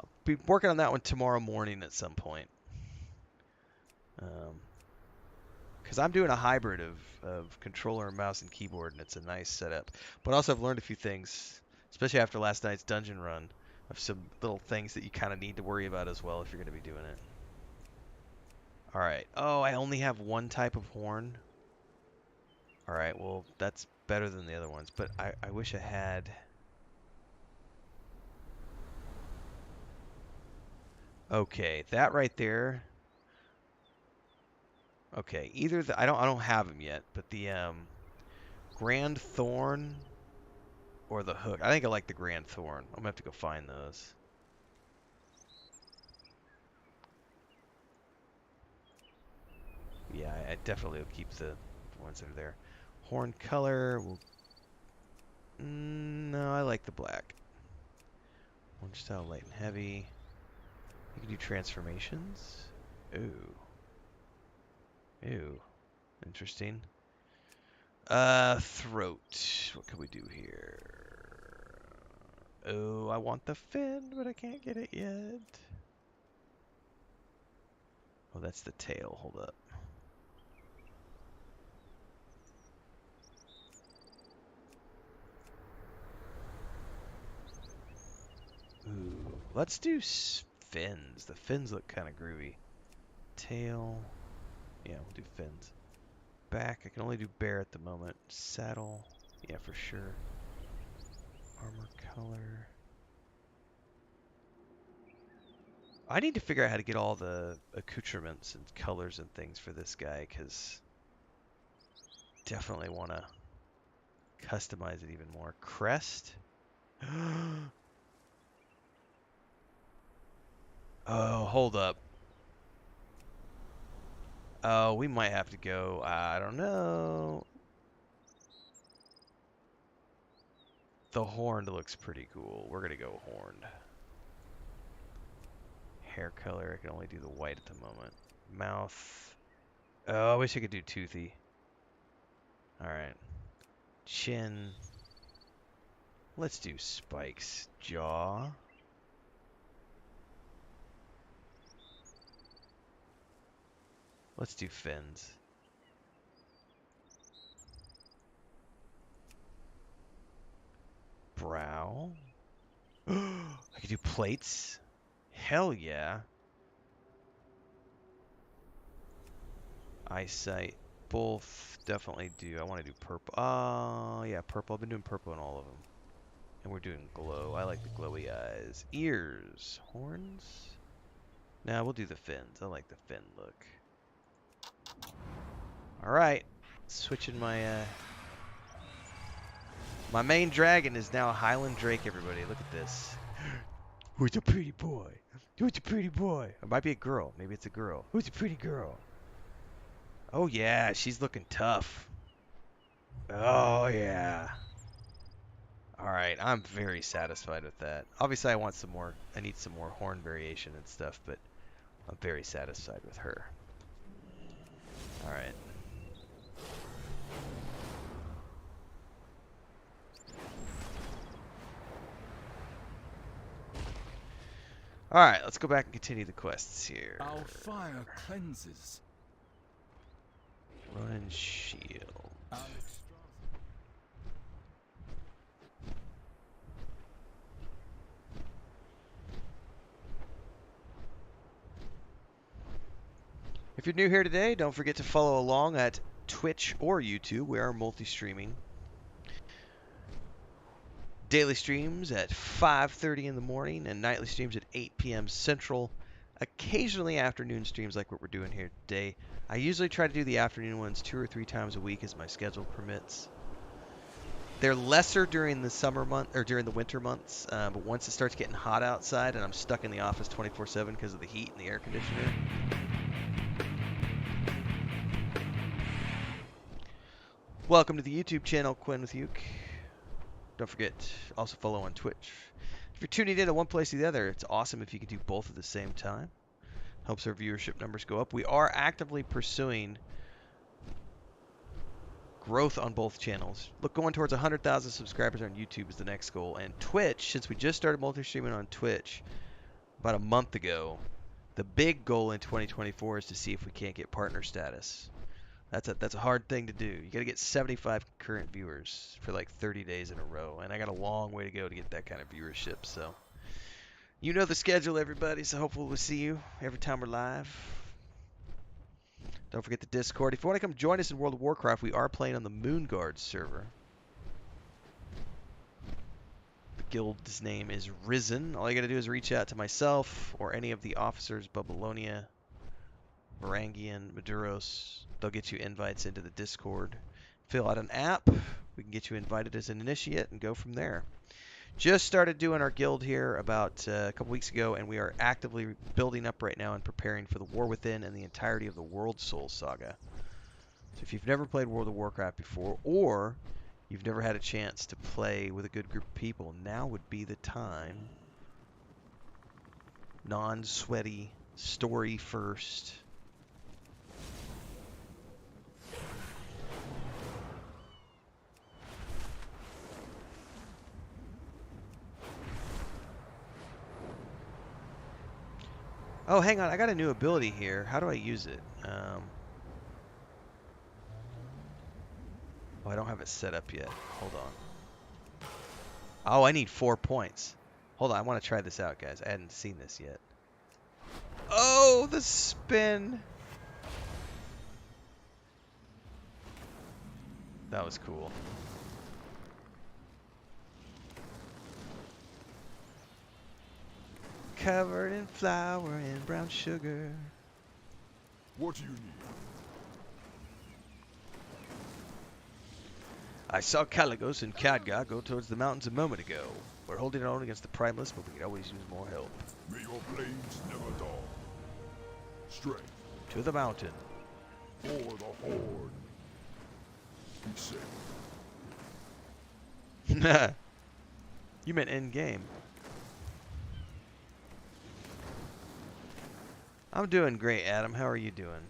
I'll be working on that one tomorrow morning at some point. Because I'm doing a hybrid of controller and mouse and keyboard, and it's a nice setup. But also I've learned a few things, especially after last night's dungeon run, of some little things that you kind of need to worry about as well if you're going to be doing it. Alright. Oh, I only have one type of horn. Alright, well, that's better than the other ones, but I wish I had... Okay, that right there... Okay, either I don't have them yet, but the Grand Thorn or the Hook. I think I like the Grand Thorn. I'm gonna have to go find those. Yeah, I definitely will keep the ones that are there. Horn color will. No, I like the black. One style, light and heavy. You can do transformations. Ooh. Ew. Interesting. Throat. What can we do here? Oh, I want the fin, but I can't get it yet. Oh, that's the tail. Hold up. Ooh, let's do fins. The fins look kind of groovy. Tail. Yeah, we'll do fins. Back, I can only do bear at the moment. Saddle, yeah, for sure. Armor color. I need to figure out how to get all the accoutrements and colors and things for this guy, because definitely want to customize it even more. Crest. Oh, hold up. Oh, we might have to go. I don't know. The horned looks pretty cool. We're going to go horned. Hair color. I can only do the white at the moment. Mouth. Oh, I wish I could do toothy. Alright. Chin. Let's do spikes. Jaw. Let's do fins. Brow. I could do plates. Hell yeah. Eyesight. Both definitely do. I want to do purple. Yeah, purple. I've been doing purple in all of them. And we're doing glow. I like the glowy eyes. Ears. Horns. Now we'll do the fins. I like the fin look. All right, switching my my main dragon is now a Highland Drake. Everybody, look at this. Who's a pretty boy? Who's a pretty boy? It might be a girl. Maybe it's a girl. Who's a pretty girl? Oh yeah, she's looking tough. Oh yeah. All right, I'm very satisfied with that. Obviously, I want some more. I need some more horn variation and stuff, but I'm very satisfied with her. All right. All right, let's go back and continue the quests here. Our fire cleanses. Run shield. If you're new here today, don't forget to follow along at Twitch or YouTube. We are multi-streaming. Daily streams at 5:30 in the morning and nightly streams at 8 p.m. Central. Occasionally afternoon streams like what we're doing here today. I usually try to do the afternoon ones 2 or 3 times a week as my schedule permits. They're lesser during the summer month or during the winter months, but once it starts getting hot outside and I'm stuck in the office 24/7 because of the heat and the air conditioner. Welcome to the YouTube channel, Quinn with Uke. Don't forget, also follow on Twitch. If you're tuning in to one place or the other, it's awesome if you can do both at the same time. Helps our viewership numbers go up. We are actively pursuing growth on both channels. Look, going towards 100,000 subscribers on YouTube is the next goal. And Twitch, since we just started multi-streaming on Twitch about a month ago, the big goal in 2024 is to see if we can't get partner status. That's a hard thing to do. You got to get 75 concurrent viewers for like 30 days in a row, and I got a long way to go to get that kind of viewership. So, you know the schedule, everybody. So hopefully we'll see you every time we're live. Don't forget the Discord. If you want to come join us in World of Warcraft, we are playing on the Moonguard server. The guild's name is Risen. All you got to do is reach out to myself or any of the officers, Babylonia, Varangian, Maduros. They'll get you invites into the Discord. Fill out an app. We can get you invited as an initiate and go from there. Just started doing our guild here about a couple weeks ago, and we are actively building up right now and preparing for the War Within and the entirety of the World Soul Saga. So if you've never played World of Warcraft before, or you've never had a chance to play with a good group of people, now would be the time. Non-sweaty, story first. Oh, hang on. I got a new ability here. How do I use it? Oh, I don't have it set up yet. Hold on. Oh, I need 4 points. Hold on. I want to try this out, guys. I hadn't seen this yet. Oh, the spin. That was cool. Covered in flour and brown sugar. What do you need? I saw Caligos and Khadgar go towards the mountains a moment ago. We're holding our own against the Primeless, but we could always use more help. May your blades never dull. Strength To the mountain. for the Horde. Be safe. You meant end game. I'm doing great, Adam. How are you doing?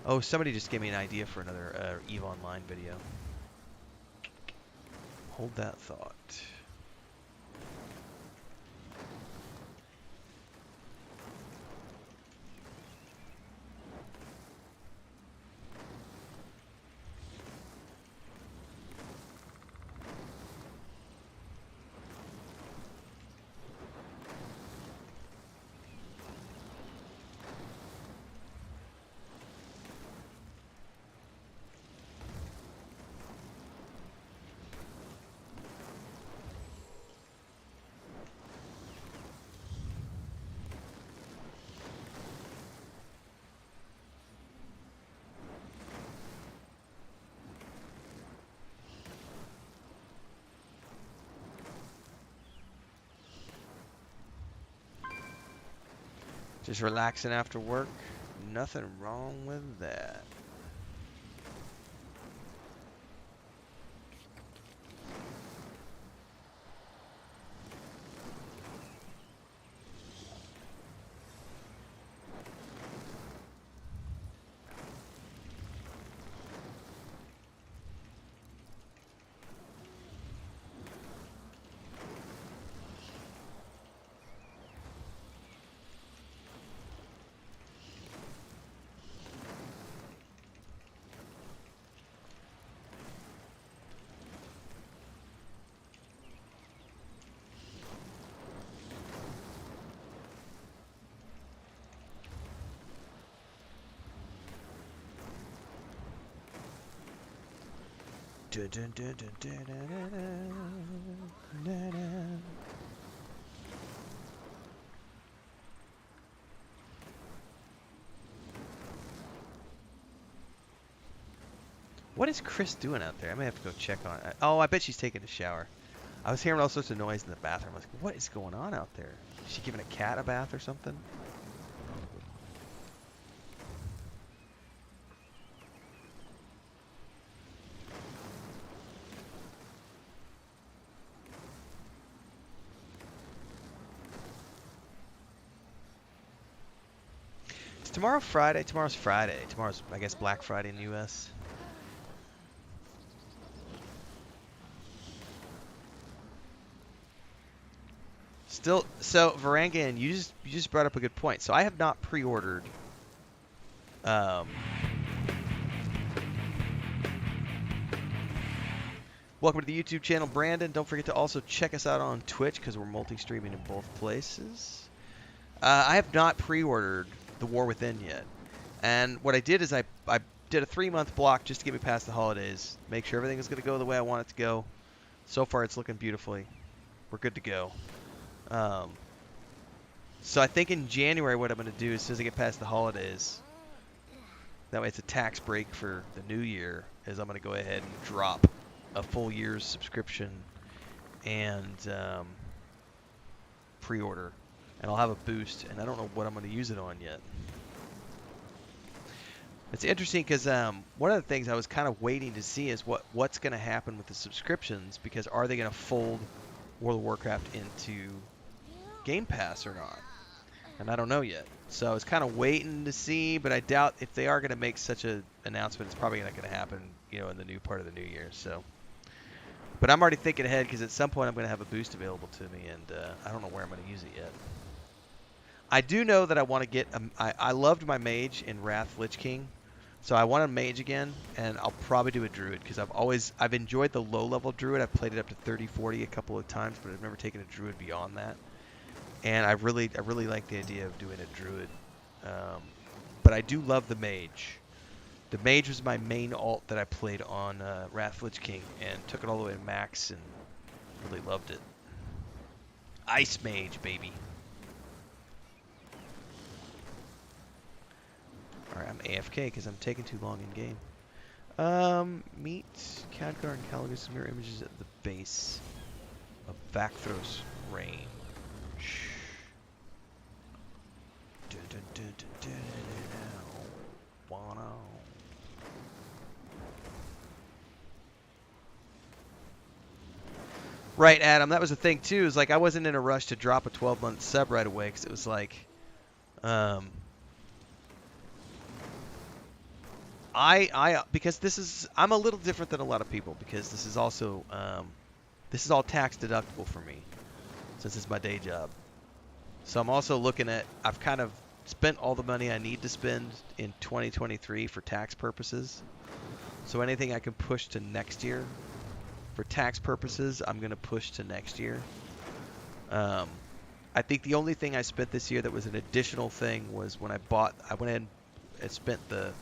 Oh, somebody just gave me an idea for another EVE Online video. Hold that thought. Just relaxing after work. Nothing wrong with that. What is Chris doing out there? I may have to go check on it. Oh, I bet she's taking a shower. I was hearing all sorts of noise in the bathroom. I was like, what is going on out there? Is she giving a cat a bath or something? Is tomorrow Friday? Tomorrow's Friday. Tomorrow's, I guess, Black Friday in the U.S. Still, so Varangian, you just brought up a good point. So I have not pre-ordered. Welcome to the YouTube channel, Brandon. Don't forget to also check us out on Twitch because we're multi-streaming in both places. I have not pre-ordered The War Within yet, and what I did is I did a 3-month block just to get me past the holidays, make sure everything is going to go the way I want it to go. So far, it's looking beautifully. We're good to go. So I think in January what I'm going to do as soon as I get past the holidays, that way it's a tax break for the new year, is I'm going to go ahead and drop a full year's subscription and pre-order, and I'll have a boost, and I don't know what I'm going to use it on yet. It's interesting because one of the things I was kind of waiting to see is what's going to happen with the subscriptions, because are they going to fold World of Warcraft into Game Pass or not? And I don't know yet. So I was kind of waiting to see, but I doubt if they are going to make such an announcement, it's probably not going to happen, you know, in the new part of the new year. So, but I'm already thinking ahead because at some point I'm going to have a boost available to me, and I don't know where I'm going to use it yet. I do know that I want to get I loved my mage in Wrath Lich King, so I want a mage again, and I'll probably do a druid because I've enjoyed the low level druid. I've played it up to 30-40 a couple of times, but I've never taken a druid beyond that. And I really like the idea of doing a druid, but I do love the mage. The mage was my main alt that I played on Wrath Lich King, and took it all the way to max, and really loved it. Ice mage, baby. Alright, I'm AFK because I'm taking too long in game. Meet Khadgar and Caligus mirror images at the base of Vakthros range. Right, Adam, that was the thing too, is like I wasn't in a rush to drop a 12-month sub right away, because it was like because I'm a little different than a lot of people, because this is also this is all tax deductible for me since it's my day job. So I'm also looking at, I've kind of spent all the money I need to spend in 2023 for tax purposes. So anything I can push to next year for tax purposes, I'm going to push to next year. I think the only thing I spent this year that was an additional thing was when I went ahead and spent the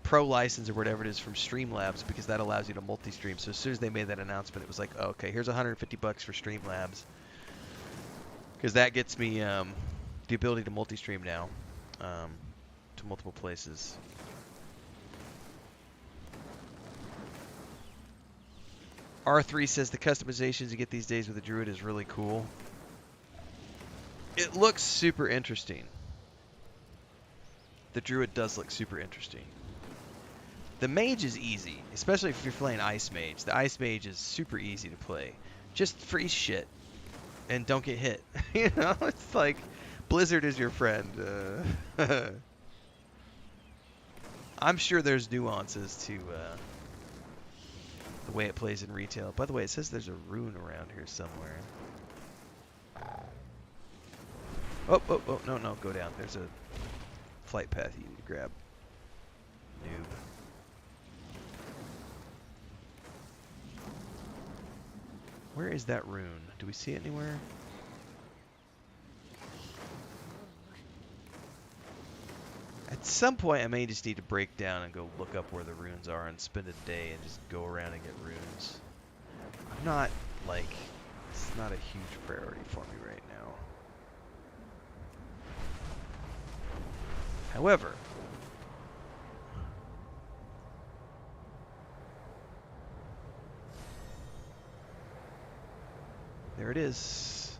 pro license or whatever it is from Streamlabs, because that allows you to multi-stream. So as soon as they made that announcement, it was like, oh, okay, here's $150 for Streamlabs, because that gets me the ability to multi-stream now to multiple places. R3 says the customizations you get these days with the druid is really cool. It looks super interesting. the druid does look super interesting. The mage is easy, especially if you're playing ice mage. The ice mage is super easy to play. Just freeze shit and don't get hit. You know, it's like Blizzard is your friend. I'm sure there's nuances to the way it plays in retail. By the way, it says there's a rune around here somewhere. Oh, no, go down. There's a flight path you need to grab. Noob. Where is that rune? Do we see it anywhere? At some point, I may just need to break down and go look up where the runes are and spend a day and just go around and get runes. I'm not, like, it's not a huge priority for me right now. However, there it is.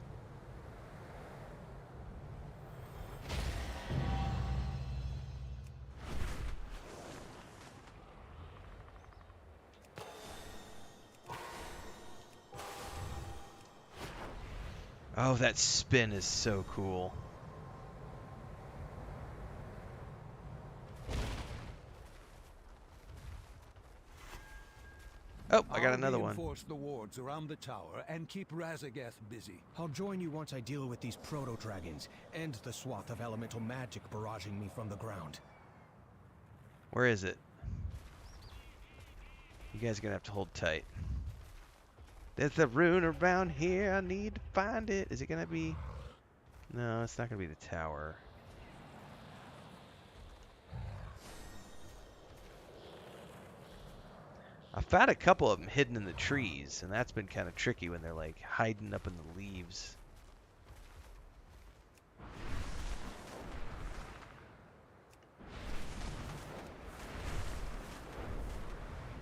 Oh, that spin is so cool. Oh, I got another one. Reinforce the wards around the tower and keep Razageth busy. I'll join you once I deal with these proto-dragons and the swath of elemental magic barraging me from the ground. Where is it? You guys are gonna have to hold tight. There's a rune around here. I need to find it. Is it gonna be? No, it's not gonna be the tower. I found a couple of them hidden in the trees, and that's been kind of tricky when they're like hiding up in the leaves.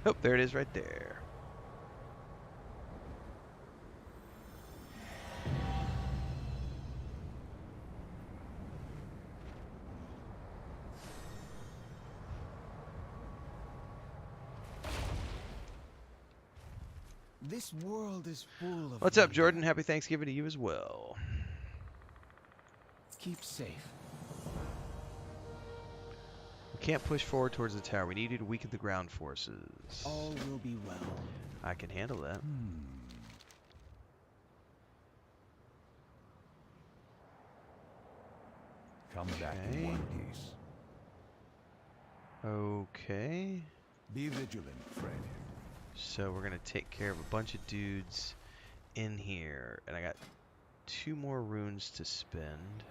Oh, there it is right there. This world is full of... What's up, Jordan? Happy Thanksgiving to you as well. Keep safe. We can't push forward towards the tower. We need you to weaken the ground forces. All will be well. I can handle that. Come back in one piece. Okay. Be vigilant, friend. So we're going to take care of a bunch of dudes in here. And I got 2 more runes to spend.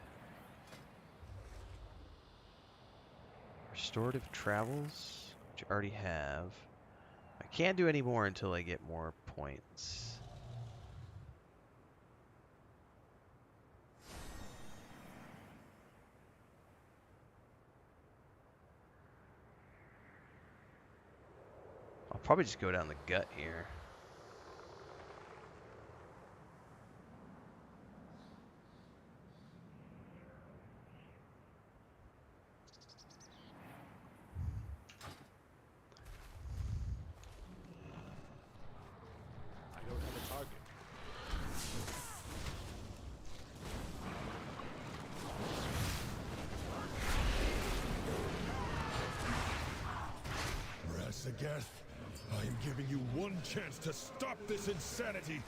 Restorative Travels, which I already have. I can't do any more until I get more points. I'll probably just go down the gut here. I don't have a target. Razageth, I am giving you one chance to stop this insanity.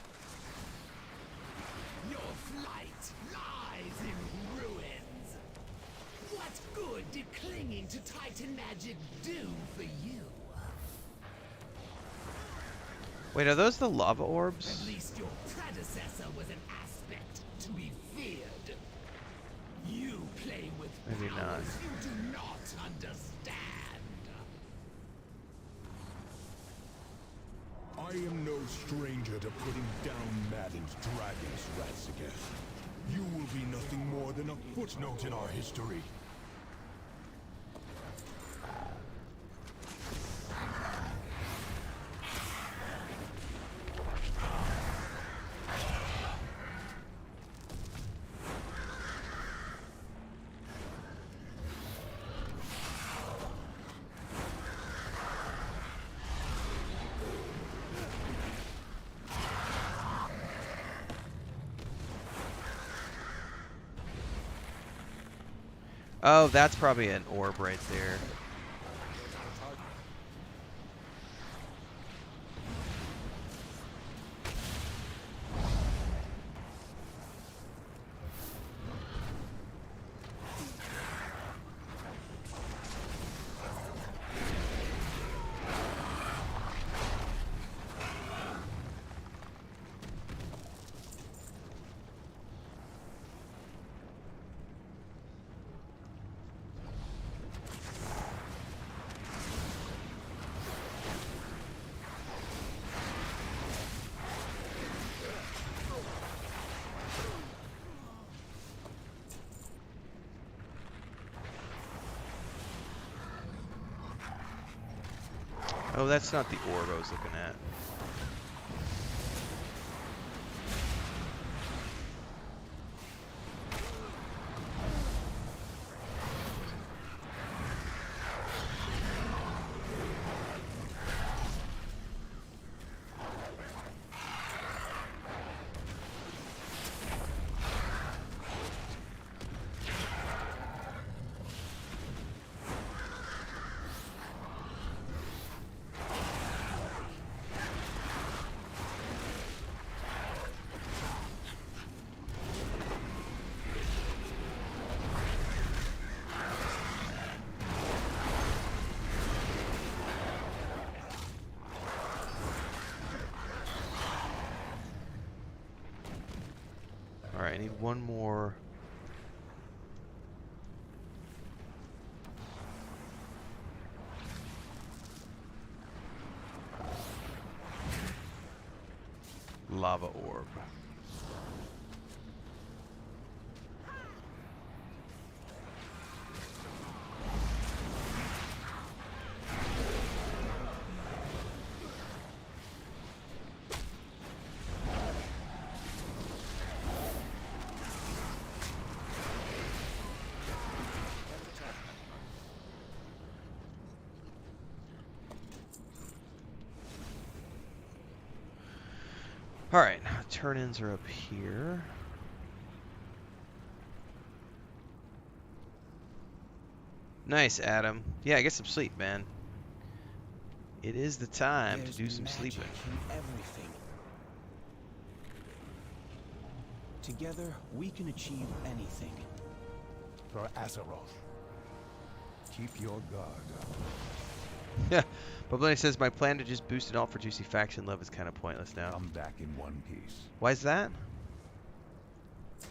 Your flight lies in ruins. What good did clinging to Titan magic do for you? Wait, are those the lava orbs? At least your predecessor was an aspect to be feared. You play with Maybe not. powers you do not understand. I am no stranger to putting down maddened dragons, Razageth. You will be nothing more than a footnote in our history. Oh, that's probably an orb right there. Oh, that's not the orb I was looking at. Alright, I need one more. Lava orb. Alright, turn-ins are up here. Nice, Adam. Yeah, get some sleep, man. It is the time to do some sleeping. In everything. Together, we can achieve anything. For Azeroth, keep your guard up. Yeah, but Blaine says my plan to just boost it all for juicy faction love is kind of pointless now. Come back in one piece. Why is that?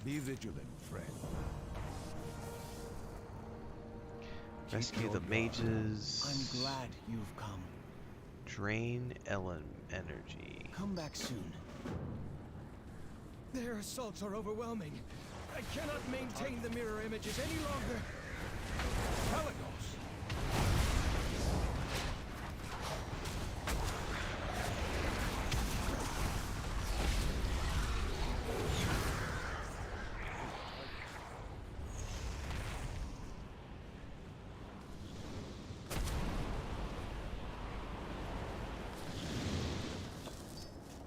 Be vigilant, friend. Rescue the mages. I'm glad you've come. Drain Ellen energy. Come back soon. Their assaults are overwhelming. I cannot maintain the mirror images any longer. Pelagos!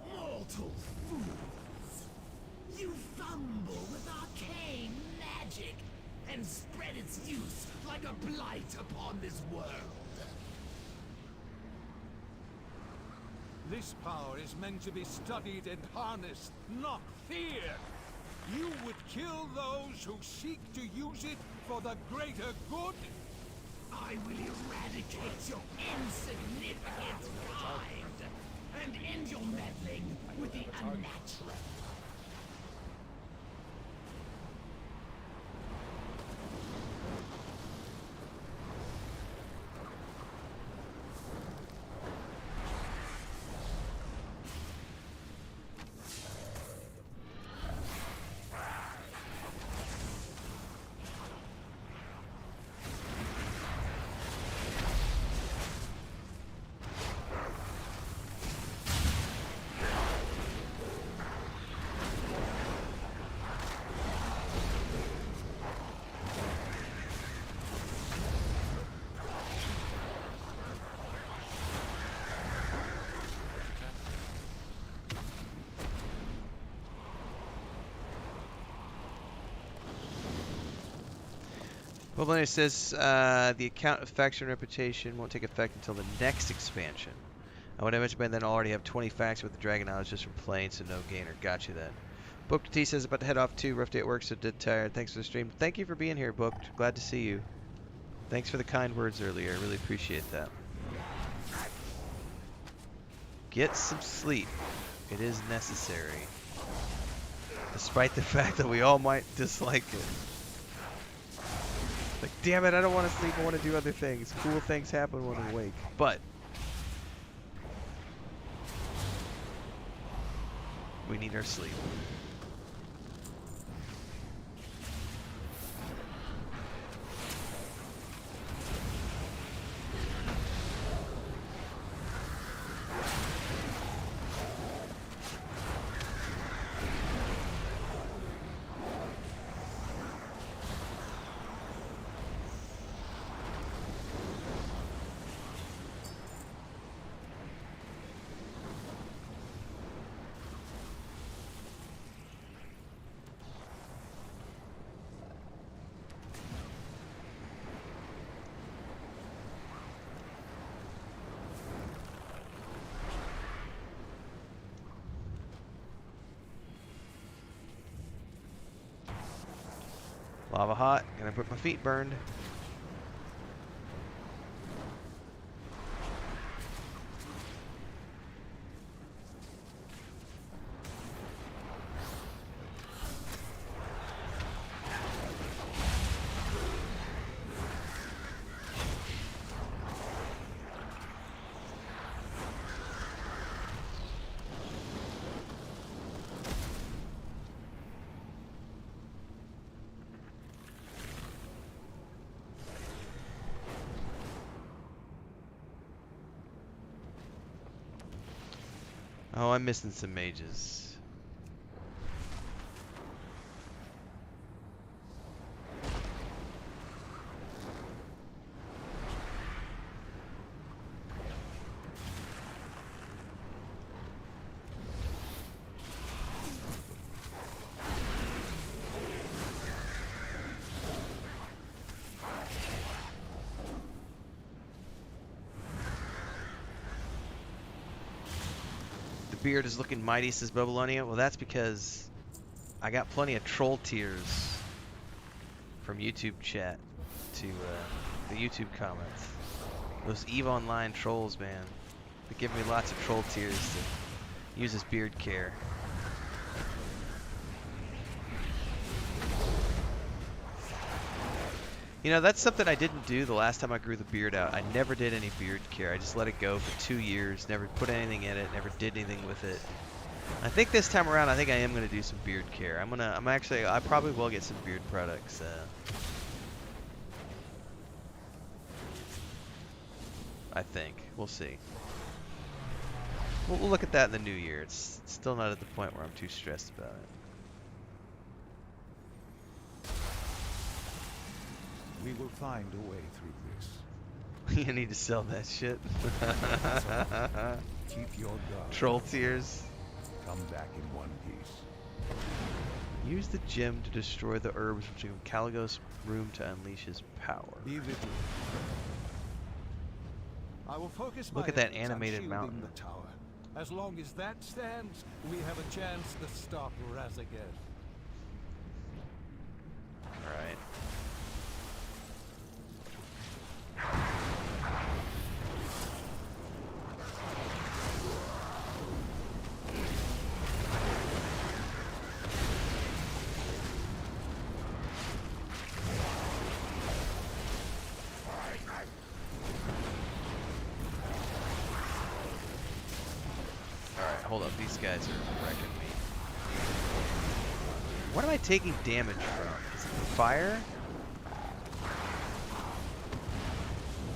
Mortal fools! You fumble with arcane magic and spread its use like a blight upon this world. This power is meant to be studied and harnessed, not feared. You would kill those who seek to use it for the greater good? I will eradicate your insignificant kind and end your meddling with the unnatural. Well, then it says the account effects and reputation won't take effect until the next expansion. I would imagine by then I'll already have 20 facts with the Dragon Knowledge just from playing, so no gainer. Got you then. Booked T says about to head off too. Rough day at work, so dead tired. Thanks for the stream. Thank you for being here, Booked. Glad to see you. Thanks for the kind words earlier. I really appreciate that. Get some sleep. It is necessary. Despite the fact that we all might dislike it. Like, damn it, I don't want to sleep. I want to do other things. Cool things happen when I'm awake. But we need our sleep. Lava hot. Gonna put my feet burned. Oh, I'm missing some mages. Beard is looking mighty, says Babylonia. Well, that's because I got plenty of troll tears from YouTube chat to the YouTube comments. Those EVE Online trolls, man. They give me lots of troll tears to use as beard care. You know, that's something I didn't do the last time I grew the beard out. I never did any beard care. I just let it go for 2 years, never put anything in it, never did anything with it. I think this time around, I think I am going to do some beard care. I probably will get some beard products. I think. We'll see. We'll look at that in the new year. It's still not at the point where I'm too stressed about it. We will find a way through this. You need to sell that shit. Keep your guard. Troll tears. Come back in one piece. Use the gem to destroy the herbs, which give Caligos room to unleash his power. Be with me. I will focus Look my at that efforts on animated shielding mountain. the tower. As long as that stands, we have a chance to stop Razageth. Alright. Hold up, these guys are wrecking me. What am I taking damage from? Is it the fire?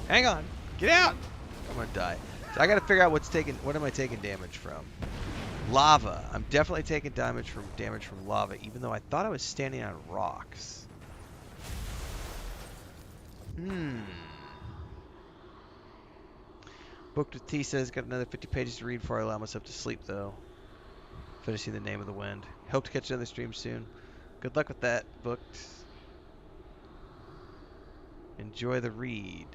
Hang on! Get out! I'm gonna die. So I gotta figure out what am I taking damage from? Lava. I'm definitely taking damage from lava, even though I thought I was standing on rocks. Booked with T says, got another 50 pages to read before I allow myself to sleep, though. Finishing the Name of the Wind. Hope to catch another stream soon. Good luck with that, Booked. Enjoy the read.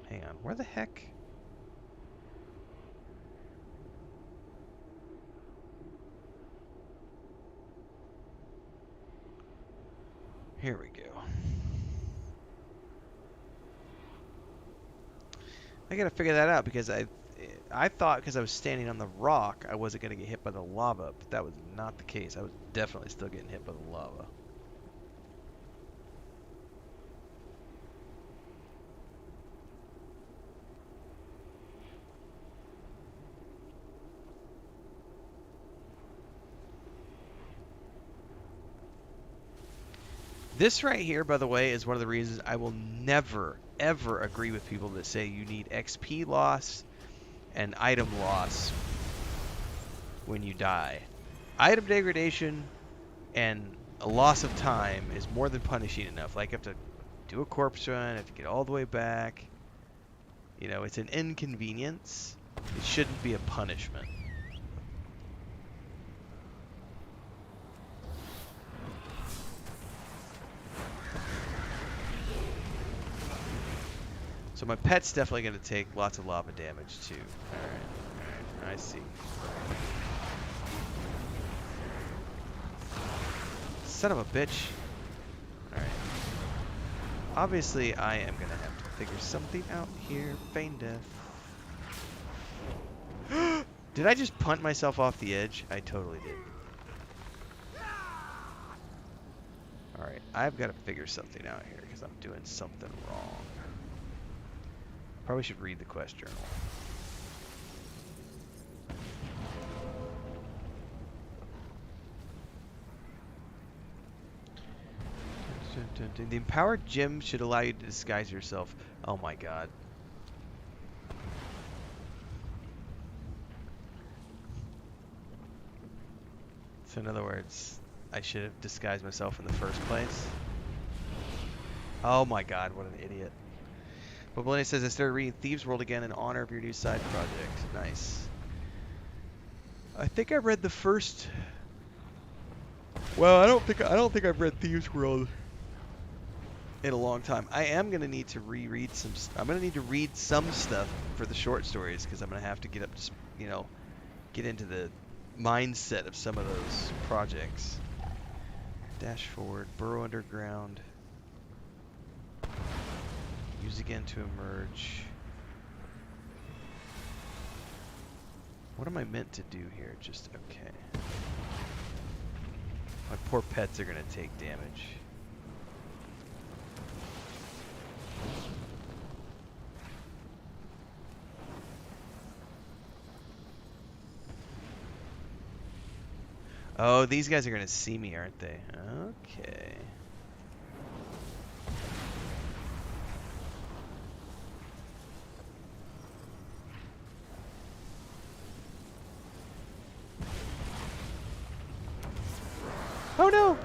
Hang on, where the heck? Here we go. I gotta figure that out because I thought because I was standing on the rock I wasn't gonna get hit by the lava, but that was not the case. I was definitely still getting hit by the lava. This right here, by the way, is one of the reasons I will never, ever agree with people that say you need XP loss and item loss when you die. Item degradation and a loss of time is more than punishing enough. Like, I have to do a corpse run, I have to get all the way back. You know, it's an inconvenience. It shouldn't be a punishment. So my pet's definitely going to take lots of lava damage too. Alright, I see. Son of a bitch. Alright. Obviously I am going to have to figure something out here. Feign death. Did I just punt myself off the edge? I totally did. Alright, I've got to figure something out here because I'm doing something wrong. Probably should read the quest journal. The empowered gem should allow you to disguise yourself. Oh my god. So in other words, I should have disguised myself in the first place. Oh my god, what an idiot. But Belinda says, I started reading Thieves World again in honor of your new side project. Nice. I think I read the first... Well, I don't think I've read Thieves World in a long time. I am going to need to reread some... I'm going to need to read some stuff for the short stories, because I'm going to have to get up to, you know, get into the mindset of some of those projects. Dash forward, burrow underground. Use again to emerge. What am I meant to do here? Just okay. My poor pets are gonna take damage. Oh, these guys are gonna see me, aren't they? Okay. Oh no!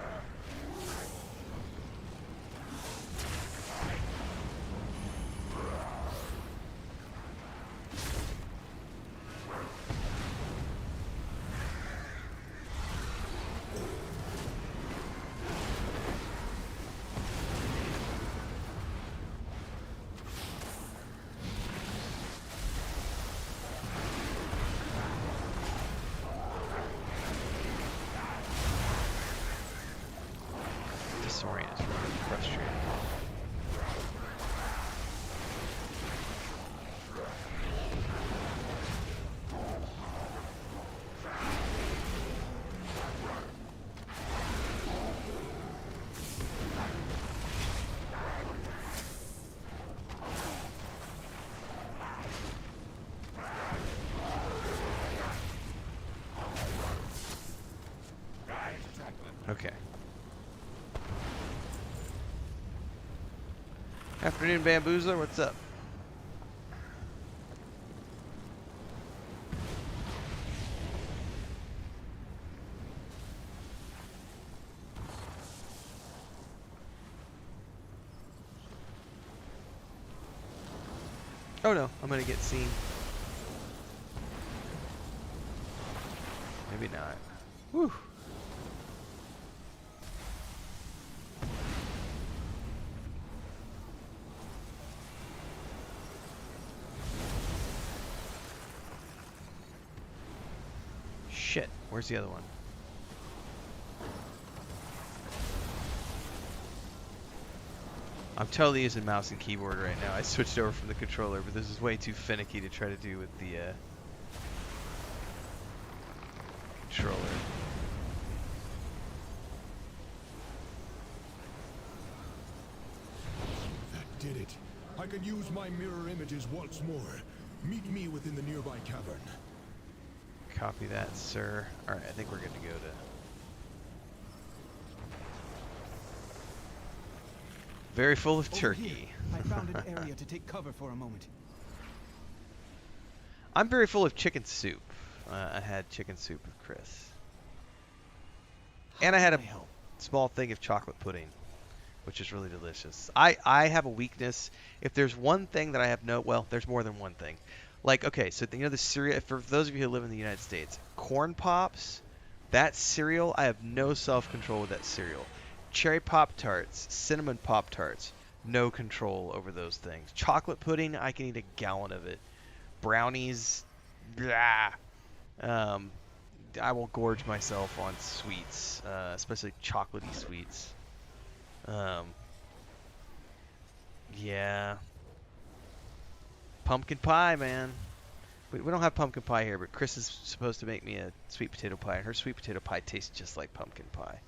Disorient is really frustrating. Okay. Afternoon, Bamboozler. What's up? Oh no, I'm gonna get seen. Maybe not. Whew. Shit, where's the other one? I'm totally using mouse and keyboard right now. I switched over from the controller, but this is way too finicky to try to do with the controller. That did it. I can use my mirror images once more. Meet me within the nearby cavern. Copy that, sir. Alright, I think we're good to go to... Very full of turkey. I found an area to take cover for a moment. I'm very full of chicken soup. I had chicken soup with Chris. And I had a small thing of chocolate pudding, which is really delicious. I have a weakness. If there's one thing that I have well, there's more than one thing. Like, okay, so you know the cereal, for those of you who live in the United States, Corn Pops, that cereal, I have no self-control with that cereal. Cherry Pop-Tarts, Cinnamon Pop-Tarts, no control over those things. Chocolate pudding, I can eat a gallon of it. Brownies, blah. I will gorge myself on sweets, especially chocolatey sweets. Yeah. Pumpkin pie, man. We don't have pumpkin pie here, but Chris is supposed to make me a sweet potato pie, and her sweet potato pie tastes just like pumpkin pie.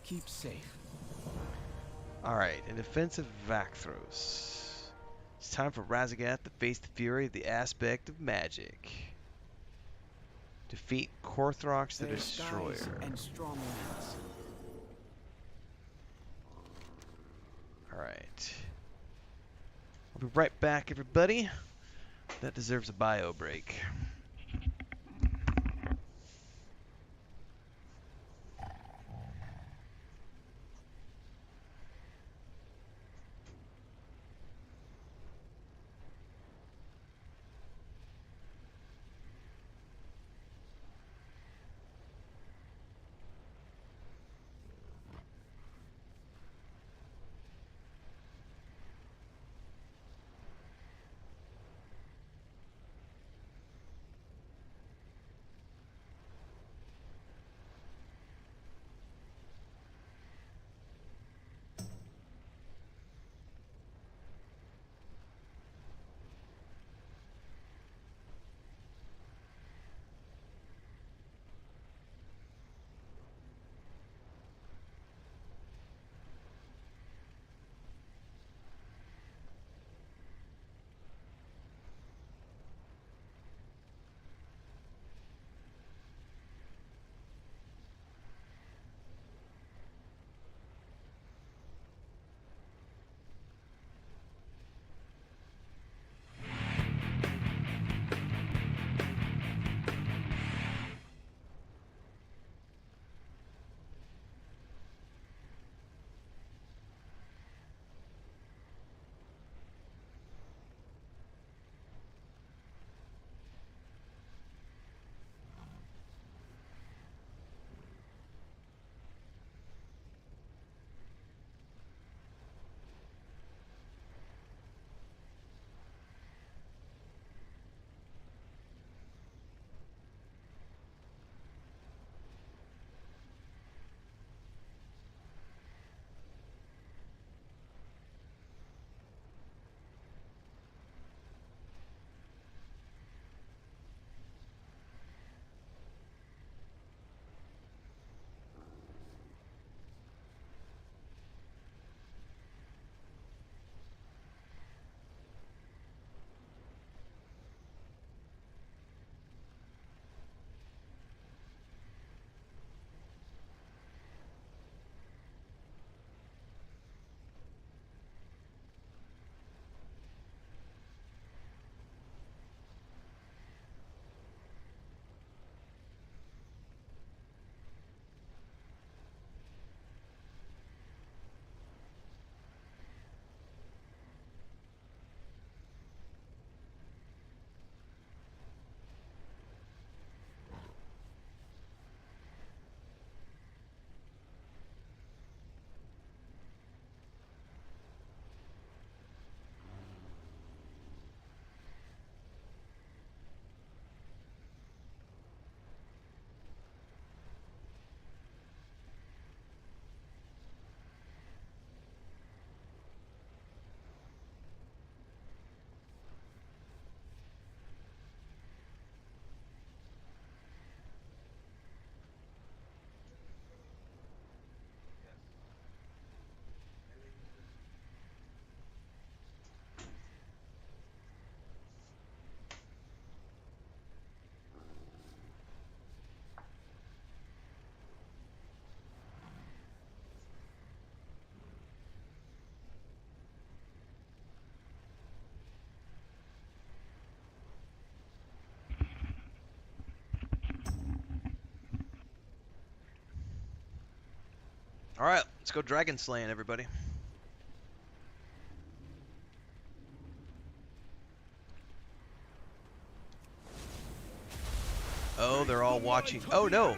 Keep safe. Alright, in defense of Vakthros, it's time for Razagath to face the fury of the aspect of magic. Defeat Korthrox the Destroyer. And strong winds. Alright. I'll be right back, everybody. That deserves a bio break. All right, let's go dragon slaying, everybody. Oh, they're all watching. Oh no,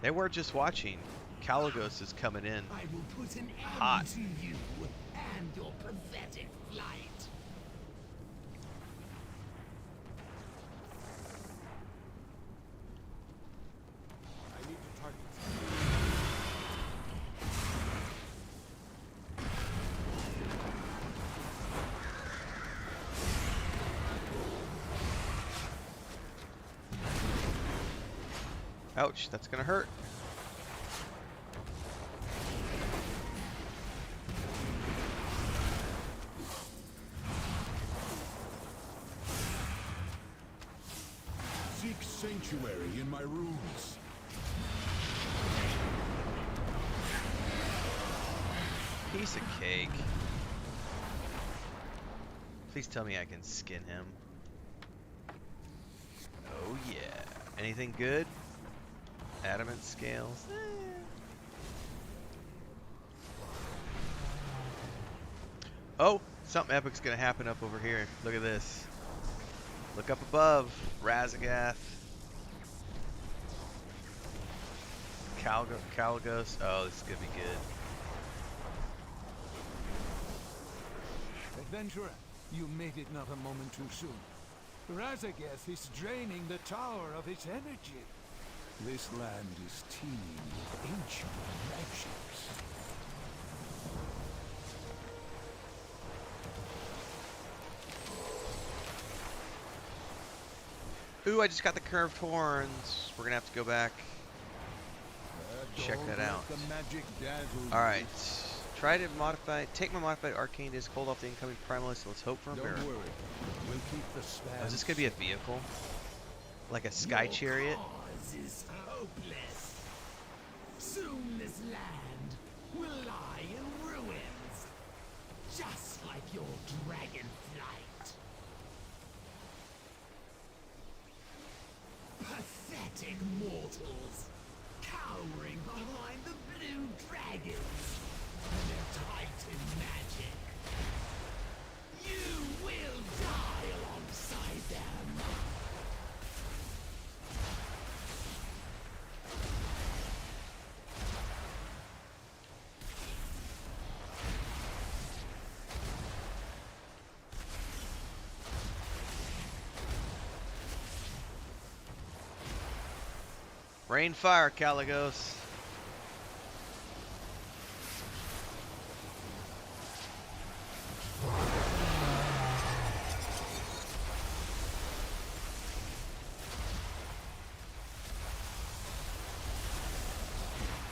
they weren't just watching. Caligos is coming in. I will put an end Hot. to you and your pathetic flight. I need to target. Ouch, that's gonna hurt. Seek sanctuary in my runes. Piece of cake. Please tell me I can skin him. Oh yeah. Anything good? Adamant scales. Oh, something epic's gonna happen up over here. Look at this. Look up above. Razagath. Caligos. Oh, this is gonna be good. Adventurer, you made it not a moment too soon. Razagath is draining the tower of its energy. This land is teeming with ancient magics. Ooh, I just got the curved horns. We're gonna have to go back. Check that out. Alright. Try to modify. Take my modified arcane disc, hold off the incoming primalist. Let's hope for a miracle. We'll keep the span. Oh, is this gonna be a vehicle? Like a sky chariot? Cause is hopeless. Soon this land will lie in ruins, just like your Dragonflight. Pathetic mortals, cowering behind the blue dragons and their titan magic. You will die alongside them. Rain fire, Caligos.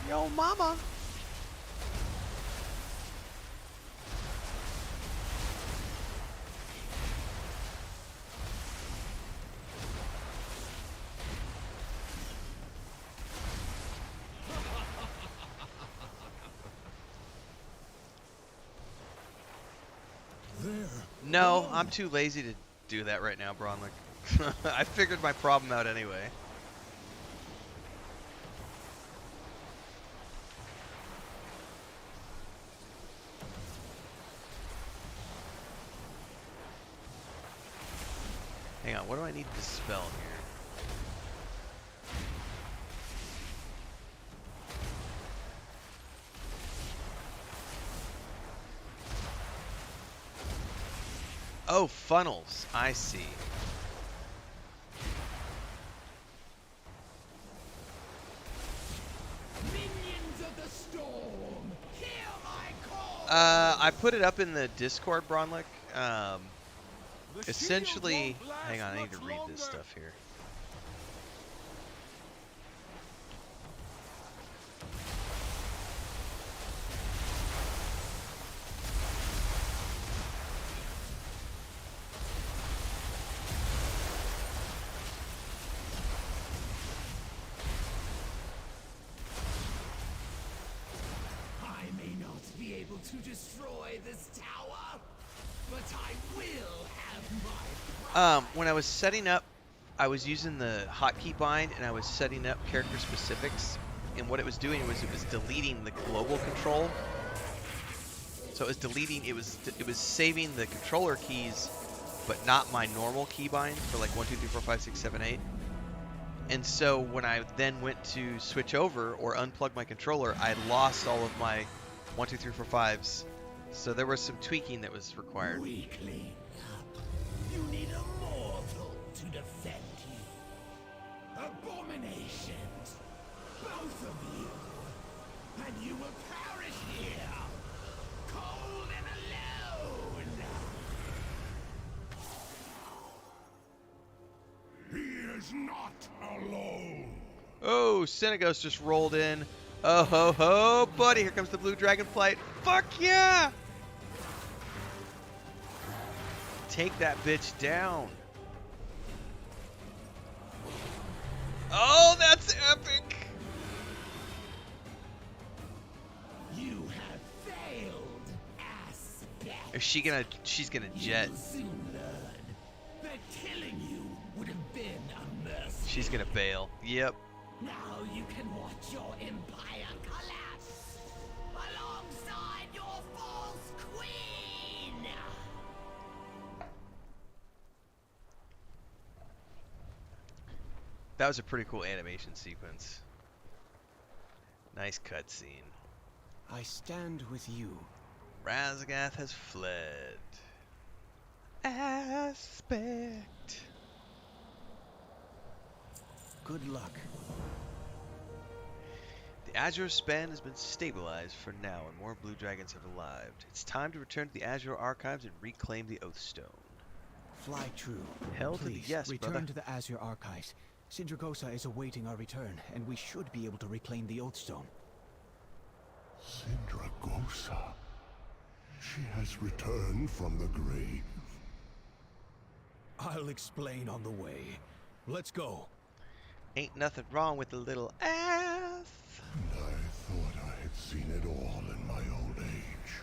Yo, mama. No, I'm too lazy to do that right now, Bronlick. I figured my problem out anyway. Hang on, what do I need to spell here? Oh, funnels. I see. Minions of the storm, hear my call. I put it up in the Discord, Bronlick. Essentially, hang on, I need to read this stuff here. I may not be able to destroy this tower, but I will have my pride. When I was setting up, I was using the hotkey bind and I was setting up character specifics. and what it was doing was it was deleting the global control. So it was deleting, it was saving the controller keys, but not my normal keybind for like 1, 2, 3, 4, 5, 6, 7, 8. And so when I then went to switch over or unplug my controller, I lost all of my 1, 2, 3, 4, 5s. So there was some tweaking that was required. Weakling up. You need a mortal to defend you. Abominations. Both of you. And you will perish here. Cold and alone. He is not alone. Oh, Senegos just rolled in. Oh ho ho, buddy! Here comes the blue Dragonflight. Fuck yeah! Take that bitch down. Oh, that's epic! You have failed, aspect. Is she gonna? She's gonna jet. You'll soon learn that killing you would have been a mercy. She's gonna bail. Yep. Now you can watch your empire collapse alongside your false queen. That was a pretty cool animation sequence. Nice cutscene. I stand with you. Razagath has fled. Aspect. Good luck. The Azure span has been stabilized for now, and more blue dragons have arrived. It's time to return to the Azure archives and reclaim the Oathstone. Fly true. Hell to the Please, yes, return brother. to the Azure archives. Sindragosa is awaiting our return, and we should be able to reclaim the Oathstone. Sindragosa. She has returned from the grave. I'll explain on the way. Let's go. Ain't nothing wrong with a little ass. And I thought I had seen it all in my old age.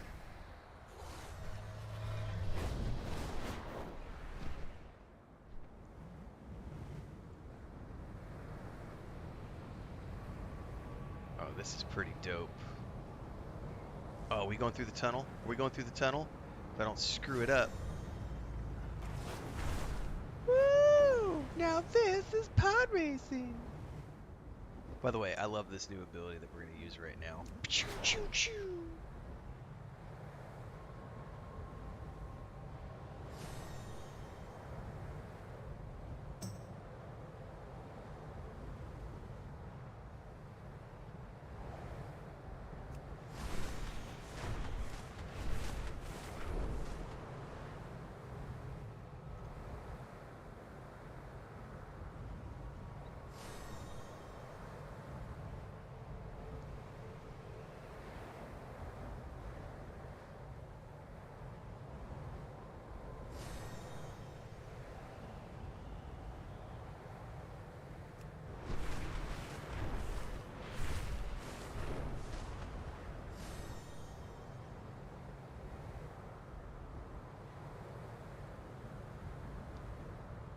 Oh, this is pretty dope. Oh, are we going through the tunnel? Are we going through the tunnel? If I don't screw it up. Woo! Now this is pod racing. By the way, I love this new ability that we're going to use right now. Choo choo choo.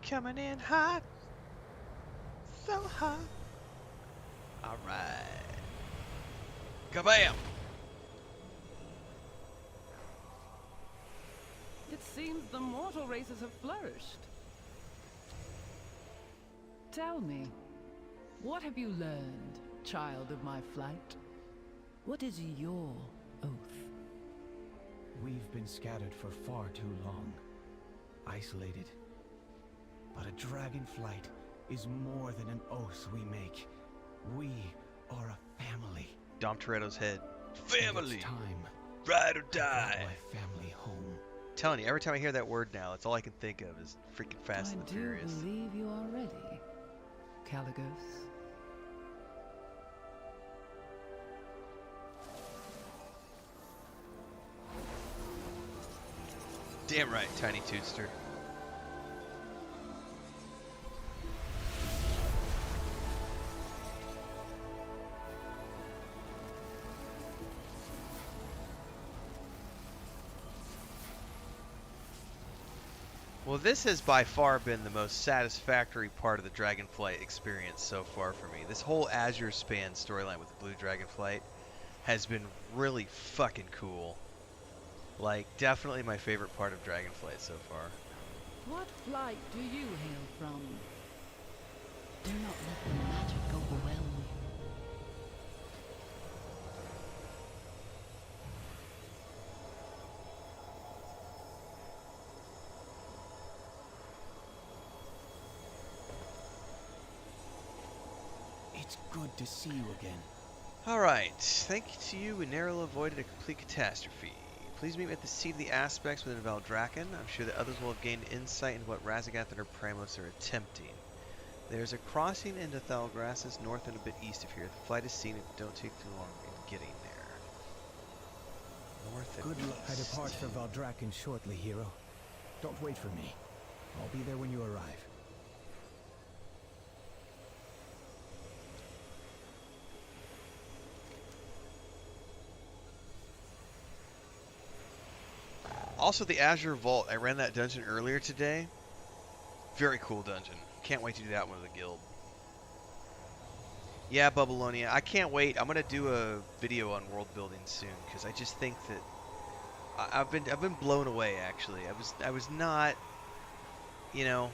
Coming in hot, so hot. All right, kabam! It seems the mortal races have flourished. Tell me, what have you learned, child of my flight? What is your oath? We've been scattered for far too long. Isolated. But a dragonflight is more than an oath we make. We are a family. Dom Toretto's head. Family. It's time. Ride or I brought die. my family home. Telling you, every time I hear that word now, that's all I can think of is freaking Fast and the Furious. I do believe you are ready, Caligos. Damn right, Tiny Toadster. Well, this has by far been the most satisfactory part of the Dragonflight experience so far for me. This whole Azure Span storyline with the Blue Dragonflight has been really fucking cool. Like, definitely my favorite part of Dragonflight so far. What flight do you hail from? Do not let the magic overwhelm you. It's good to see you again. Alright, thank you to you, we narrowly avoided a complete catastrophe. Please meet me at the seat of the aspects within Valdrakken. I'm sure that others will have gained insight into what Razagath and her Pramos are attempting. There's a crossing into Thalgrassus north and a bit east of here. The flight is seen, it don't take too long in getting there. North and Good luck. I depart for Valdrakken shortly, hero. Don't wait for me. I'll be there when you arrive. Also, the Azure Vault. I ran that dungeon earlier today. Very cool dungeon. Can't wait to do that one with the guild. Yeah, Bubbalonia. I can't wait. I'm gonna do a video on world building soon because I just think that I've been blown away. Actually, I was not. You know,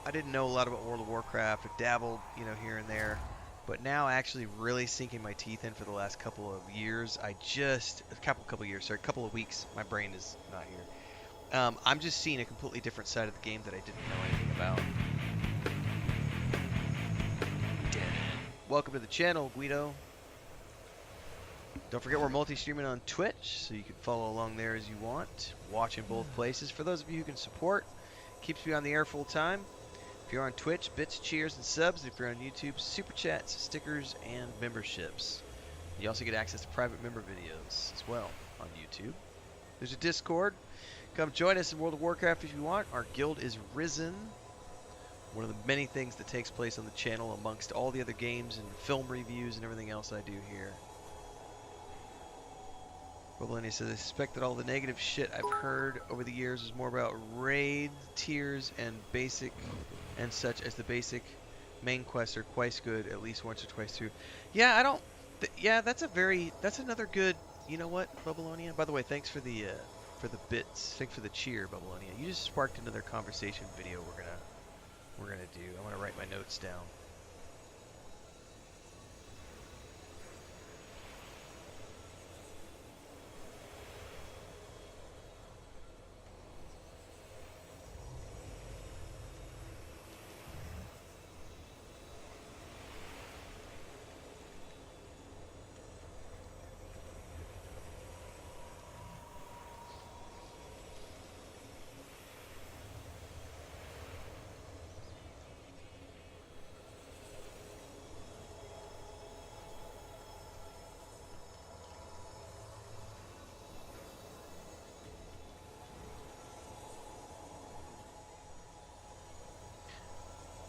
I didn't know a lot about World of Warcraft. I dabbled, you know, here and there. But now actually really sinking my teeth in for the last couple of years. A couple of weeks. My brain is not here. I'm just seeing a completely different side of the game that I didn't know anything about. Welcome to the channel, Guido. Don't forget we're multi-streaming on Twitch, so you can follow along there as you want. Watch in both places. For those of you who can support, keeps me on the air full time. If you're on Twitch, bits, cheers, and subs. If you're on YouTube, super chats, stickers, and memberships. You also get access to private member videos as well on YouTube. There's a Discord. Come join us in World of Warcraft if you want. Our guild is Risen. One of the many things that takes place on the channel amongst all the other games and film reviews and everything else I do here. Roblani says, I suspect that all the negative shit I've heard over the years is more about raid, tiers, and basic and such, as the basic main quests are quite good at least once or twice through. Yeah, I don't... yeah, that's another good... You know what, Bubbalonia? By the way, thanks for the bits. Thanks for the cheer, Bubbalonia. You just sparked another conversation video we're gonna do. I want to write my notes down.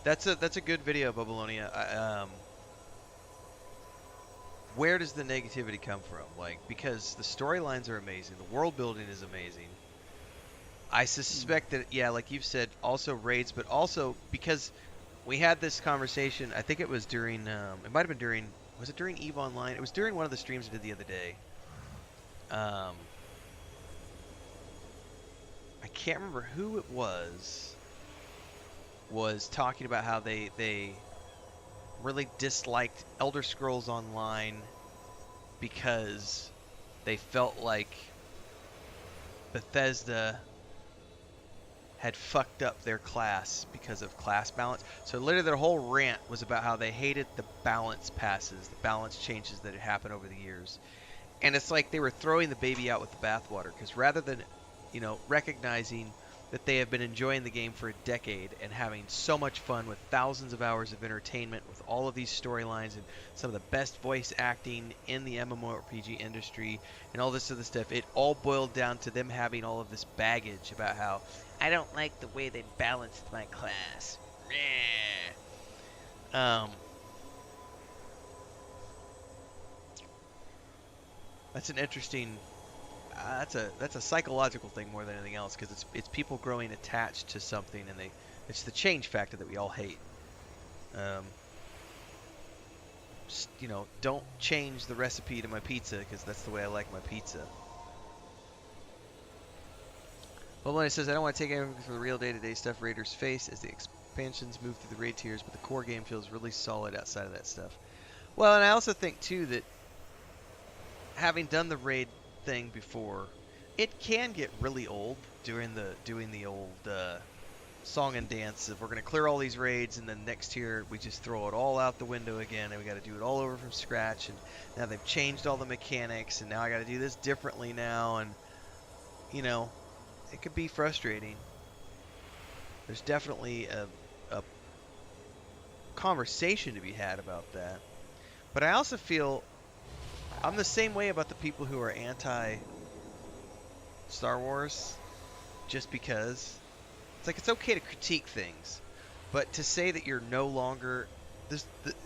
That's a good video, Bubbalonia. Where does the negativity come from? Like, because the storylines are amazing, the world building is amazing. I suspect that, yeah, like you've said, also raids, but also because we had this conversation. I think it was during, it might have been during, was it during EVE Online? It was during one of the streams I did the other day. I can't remember who it was talking about how they really disliked Elder Scrolls Online because they felt like Bethesda had fucked up their class because of class balance. So literally their whole rant was about how they hated the balance passes, the balance changes that had happened over the years. And it's like they were throwing the baby out with the bathwater, because rather than, you know, recognizing that they have been enjoying the game for a decade and having so much fun with thousands of hours of entertainment with all of these storylines and some of the best voice acting in the MMORPG industry and all this other stuff, it all boiled down to them having all of this baggage about how I don't like the way they balanced my class. That's an interesting... that's a psychological thing more than anything else, because it's people growing attached to something, and it's the change factor that we all hate. Just, you know, don't change the recipe to my pizza because that's the way I like my pizza. Well, when it says I don't want to take anything from the real day-to-day stuff Raiders face as the expansions move through the raid tiers, but the core game feels really solid outside of that stuff. Well, and I also think too that having done the raid thing before, it can get really old doing the old song and dance of we're going to clear all these raids, and then next year we just throw it all out the window again, and we got to do it all over from scratch, and now they've changed all the mechanics, and now I got to do this differently now, and you know, it could be frustrating. There's definitely a conversation to be had about that, but I also feel I'm the same way about the people who are anti Star Wars, just because it's like it's okay to critique things, but to say that you're no longer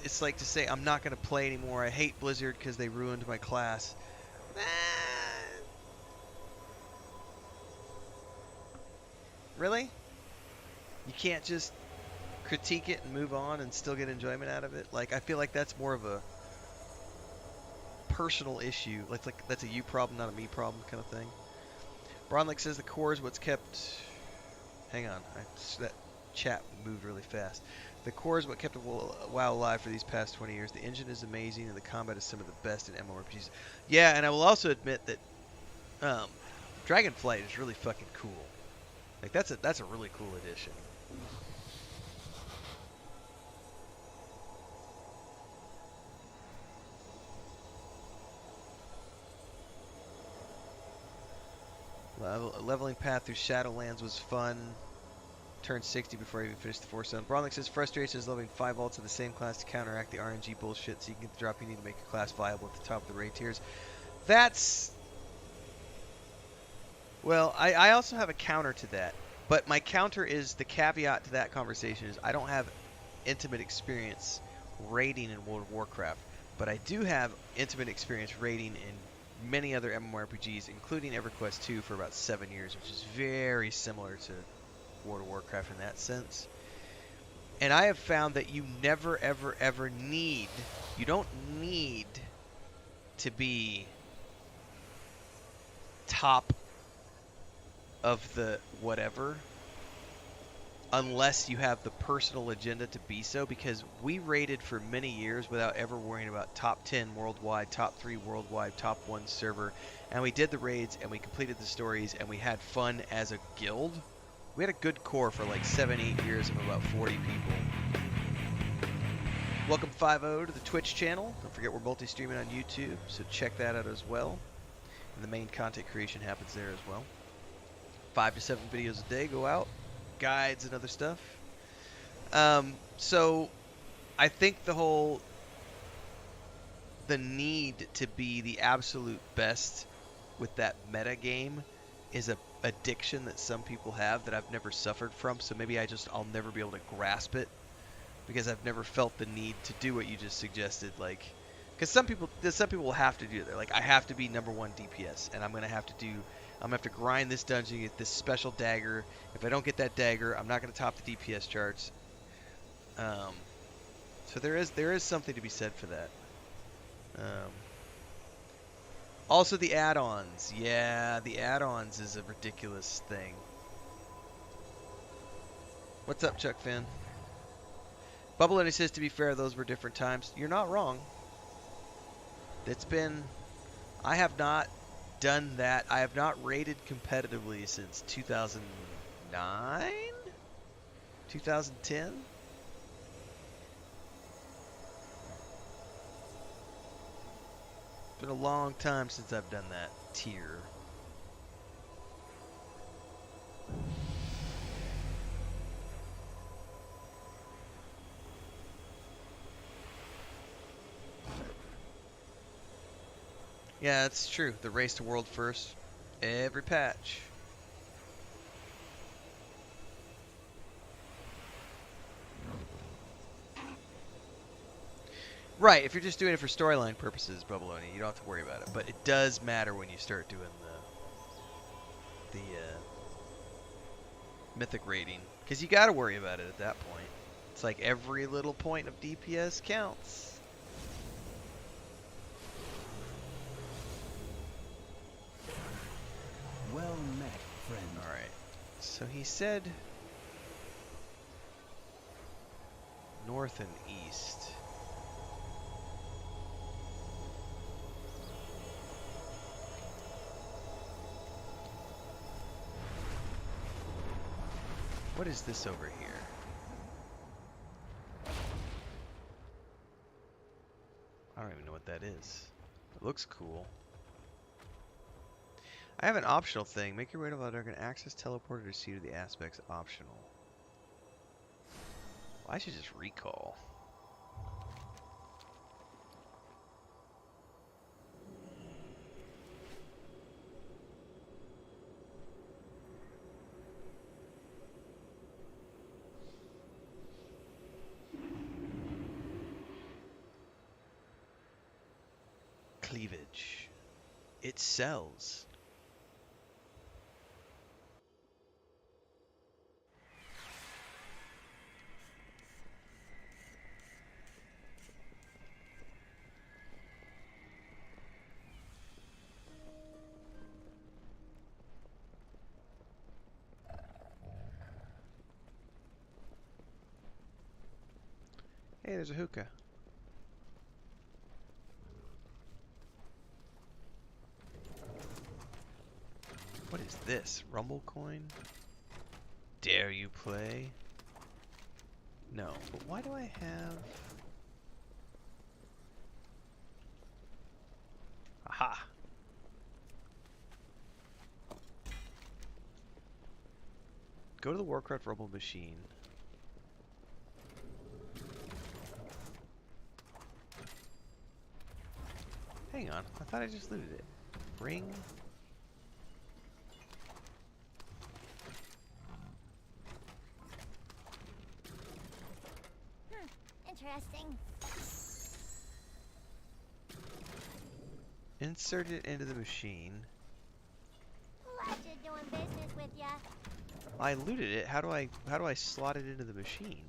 it's like to say I'm not going to play anymore. I hate Blizzard because they ruined my class. Really? You can't just critique it and move on and still get enjoyment out of it? Like, I feel like that's more of a personal issue. Like that's a you problem, not a me problem kind of thing. Bronlick says the core is what's kept... Hang on. That chat moved really fast. The core is what kept WoW alive for these past 20 years. The engine is amazing, and the combat is some of the best in MMORPGs. Yeah, and I will also admit that Dragonflight is really fucking cool. Like, that's a really cool addition. Leveling path through Shadowlands was fun. Turned 60 before I even finished the 4 zone. Bronlick says frustration is leveling 5 alts of the same class to counteract the RNG bullshit so you can get the drop you need to make your class viable at the top of the raid tiers. That's... Well, I also have a counter to that. But my counter is, the caveat to that conversation is I don't have intimate experience raiding in World of Warcraft. But I do have intimate experience raiding in many other MMORPGs, including EverQuest 2 for about 7 years, which is very similar to World of Warcraft in that sense. And I have found that you never, ever, ever need, you don't need to be top of the whatever, unless you have the personal agenda to be so, because we raided for many years without ever worrying about top 10 worldwide, top 3 worldwide, top 1 server, and we did the raids, and we completed the stories, and we had fun as a guild. We had a good core for like 7-8 years of about 40 people. Welcome 5-0 to the Twitch channel. Don't forget we're multi-streaming on YouTube, so check that out as well. And the main content creation happens there as well. 5 to 7 videos a day go out. Guides and other stuff. So I think the need to be the absolute best with that meta game is a addiction that some people have that I've never suffered from, so maybe I'll never be able to grasp it because I've never felt the need to do what you just suggested, like, because some people will have to do it. They're like, I have to be #1 DPS, and I'm gonna have to grind this dungeon, get this special dagger. If I don't get that dagger, I'm not gonna top the DPS charts. So there is something to be said for that. Also the add-ons. Yeah, the add-ons is a ridiculous thing. What's up, Chuck Finn? Bubble Lenny says, to be fair, those were different times. You're not wrong. I have not done that. I have not raided competitively since 2009? 2010? It's been a long time since I've done that tier. Yeah, it's true. The race to world first. Every patch. Right, if you're just doing it for storyline purposes, Bubbaloni, you don't have to worry about it. But it does matter when you start doing the mythic rating, because you got to worry about it at that point. It's like every little point of DPS counts. Well met, friend. Alright, so he said north and east. What is this over here? I don't even know what that is. It looks cool. I have an optional thing. Make your way to Valdargan. Access teleporter to see to the aspects optional. Well, I should just recall. Cleavage. It sells. Hey, there's a hookah. What is this? Rumble coin? Dare you play? No, but why do I have... Aha! Go to the Warcraft Rumble machine. Hang on, I thought I just looted it. Bring... Interesting. Insert it into the machine. Pleasure doing business with ya. I looted it. How do I slot it into the machine?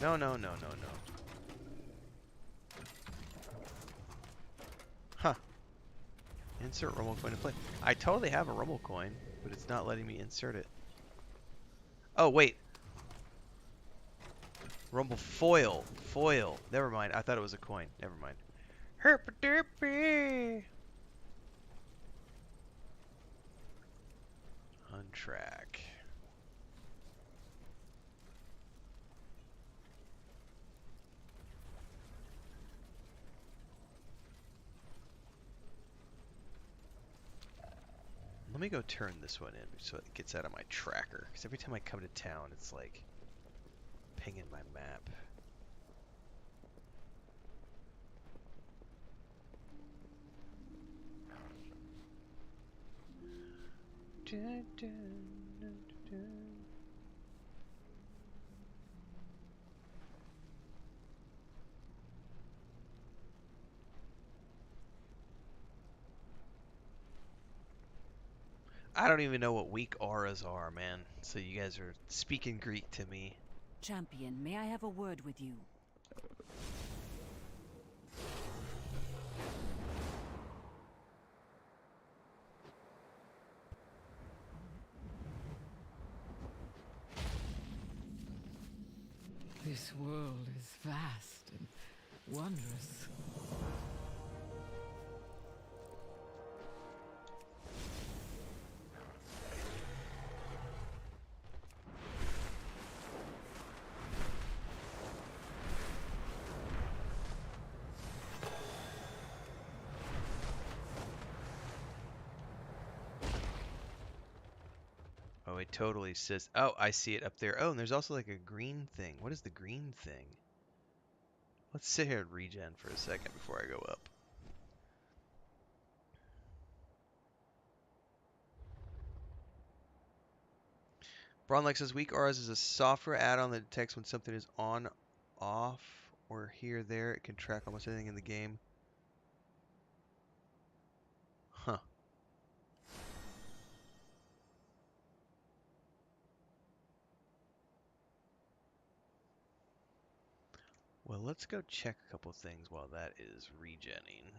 No. Huh. Insert Rumble coin to play. I totally have a Rumble coin, but it's not letting me insert it. Oh, wait. Rumble foil. Foil. Never mind. I thought it was a coin. Never mind. Herp-a-derpy. Untrack. Let me go turn this one in so it gets out of my tracker. Because every time I come to town, it's like pinging my map. Dun, dun, dun, dun. I don't even know what weak auras are, man. So you guys are speaking Greek to me. Champion, may I have a word with you? This world is vast and wondrous. Oh, it totally says... Oh, I see it up there. Oh, and there's also like a green thing. What is the green thing? Let's sit here and regen for a second before I go up. Bronlex says weak auras is a software add-on that detects when something is on, off, or here, there. It can track almost anything in the game. Huh. Well, let's go check a couple things while that is regenning.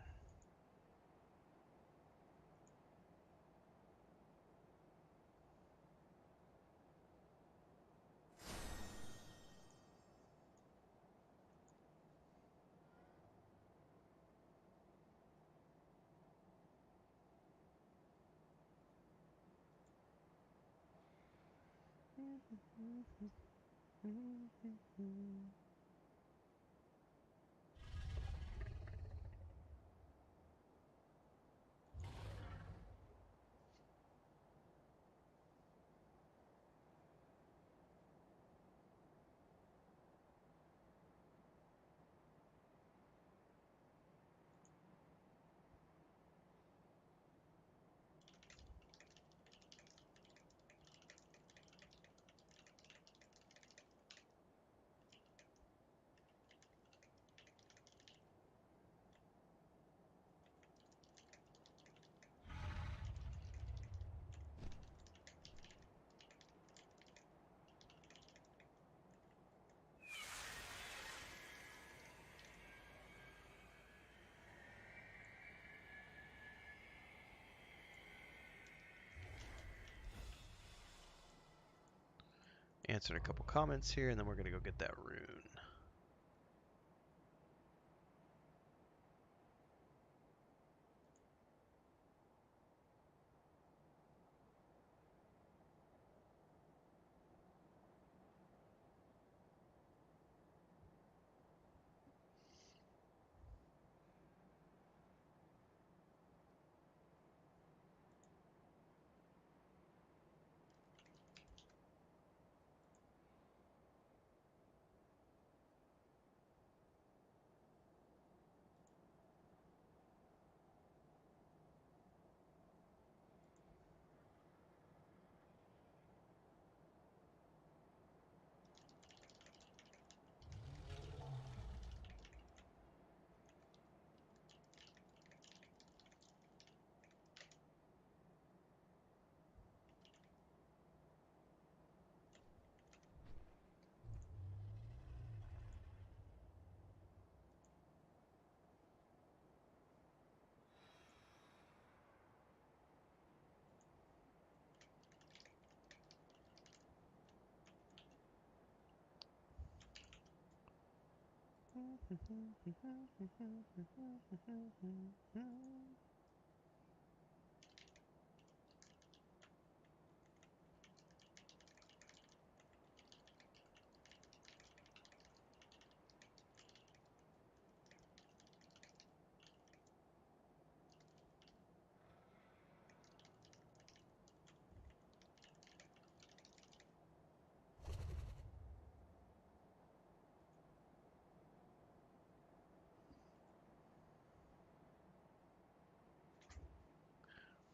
Answered a couple comments here, and then we're going to go get that rune.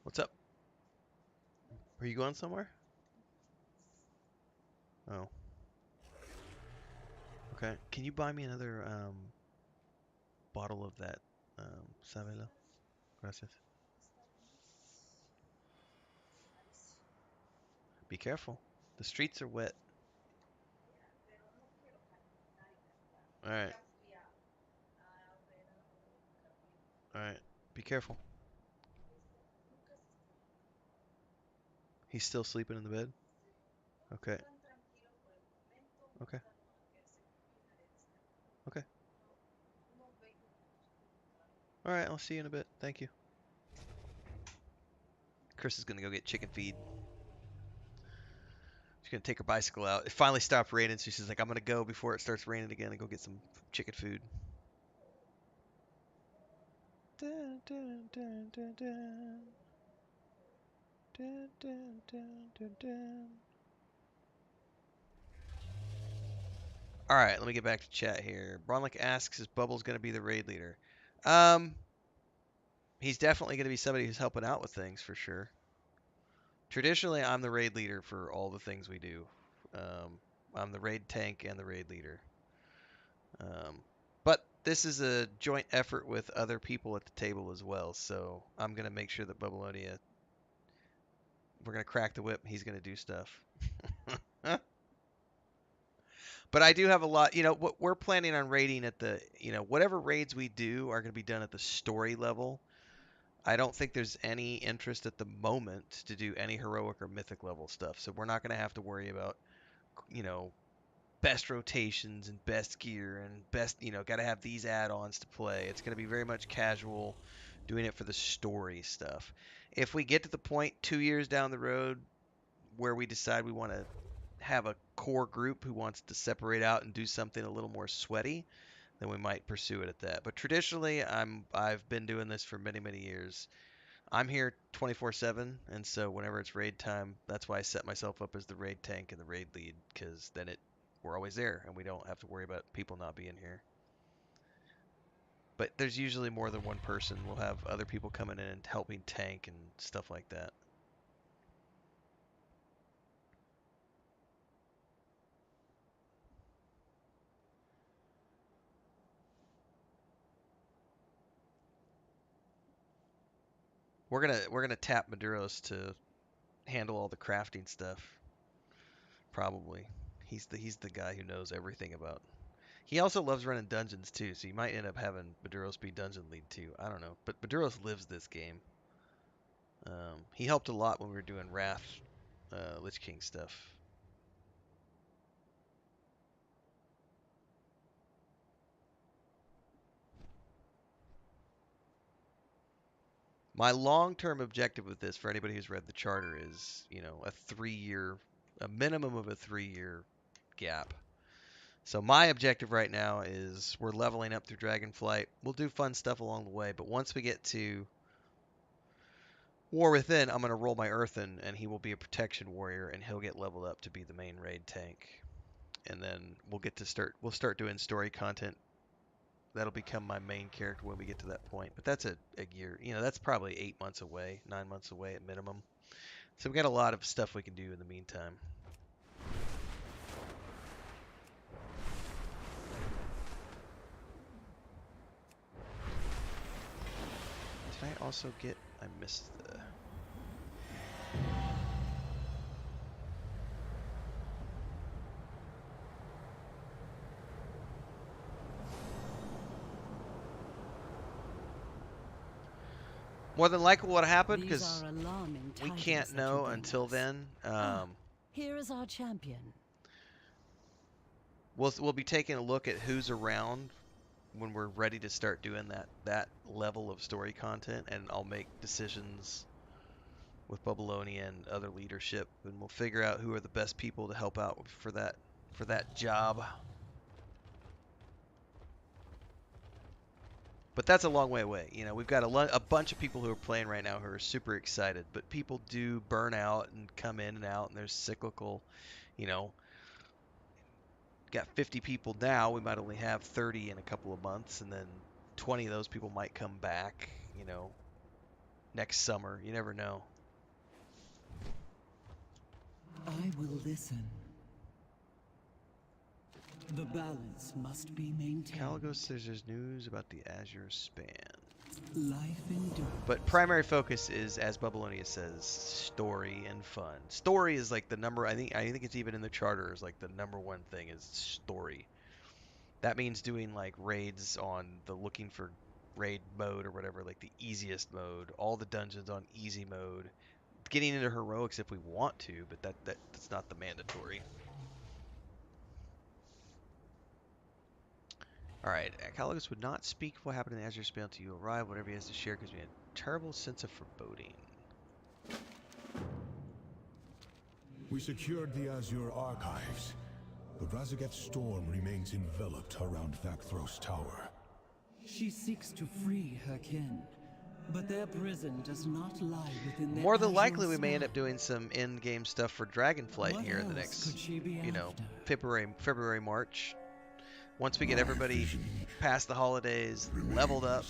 What's up? Are you going somewhere? Oh. Okay. Can you buy me another bottle of that Sabelo? Gracias. Be careful. The streets are wet. Alright. Alright. Be careful. He's still sleeping in the bed? Okay. Okay. Okay. Alright, I'll see you in a bit. Thank you. Chris is gonna go get chicken feed. She's gonna take her bicycle out. It finally stopped raining, so she's like, I'm gonna go before it starts raining again and go get some chicken food. Dun, dun, dun, dun, dun. Dun, dun, dun, dun, dun. Alright, let me get back to chat here. Bronlick asks, is Bubbles gonna be the raid leader? He's definitely gonna be somebody who's helping out with things for sure. Traditionally, I'm the raid leader for all the things we do. I'm the raid tank and the raid leader. But this is a joint effort with other people at the table as well, so I'm going to make sure that Bubbleonia, we're going to crack the whip, he's going to do stuff. But I do have a lot, you know, what we're planning on raiding at the, you know, whatever raids we do are going to be done at the story level. I don't think there's any interest at the moment to do any heroic or mythic level stuff. So we're not going to have to worry about, you know, best rotations and best gear and best, you know, got to have these add-ons to play. It's going to be very much casual, doing it for the story stuff. If we get to the point 2 years down the road where we decide we want to have a core group who wants to separate out and do something a little more sweaty, then we might pursue it at that. But traditionally, I've been doing this for many, many years. I'm here 24/7, and so whenever it's raid time, that's why I set myself up as the raid tank and the raid lead, because then we're always there and we don't have to worry about people not being here. But there's usually more than one person. We'll have other people coming in and helping tank and stuff like that. We're gonna tap Maduros to handle all the crafting stuff. Probably. He's the guy who knows everything about. He also loves running dungeons too, so you might end up having Maduros be dungeon lead too. I don't know, but Maduros lives this game. He helped a lot when we were doing Wrath, Lich King stuff. My long-term objective with this, for anybody who's read the charter, is, you know, a minimum of a 3-year gap. So my objective right now is we're leveling up through Dragonflight. We'll do fun stuff along the way, but once we get to War Within, I'm going to roll my Earthen, and he will be a protection warrior, and he'll get leveled up to be the main raid tank. And then we'll start doing story content. That'll become my main character when we get to that point. But that's a year, you know, that's probably 8 months away, 9 months away at minimum. So we got a lot of stuff we can do in the meantime. Did I also get... I missed the... More than likely what happened, because we can't know until then. Here is our champion. We'll be taking a look at who's around when we're ready to start doing that level of story content, and I'll make decisions with Babylonia and other leadership, and we'll figure out who are the best people to help out for that job. But that's a long way away. You know, we've got a bunch of people who are playing right now who are super excited, but people do burn out and come in and out, and there's cyclical, you know, got 50 people now, we might only have 30 in a couple of months, and then 20 of those people might come back, you know, next summer. You never know. I will listen. The balance must be maintained. Caligo says there's news about the Azure Span. Life endures. But primary focus is, as Babylonia says, story and fun. Story is like the number, I think it's even in the charter, is like the #1 thing is story. That means doing like raids on the looking for raid mode or whatever, like the easiest mode, all the dungeons on easy mode. Getting into heroics if we want to, but that's not the mandatory. Alright, Caligus would not speak of what happened in the Azure Span until you arrive. Whatever he has to share gives me a terrible sense of foreboding. We secured the Azure archives, but Razageth's storm remains enveloped around Vakthros Tower. She seeks to free her kin, but their prison does not lie within the More than Azure likely, we may Sky. end up doing some end-game stuff for Dragonflight What here in the else next, could she be you know, after? February, March. Once we get everybody past the holidays, leveled up,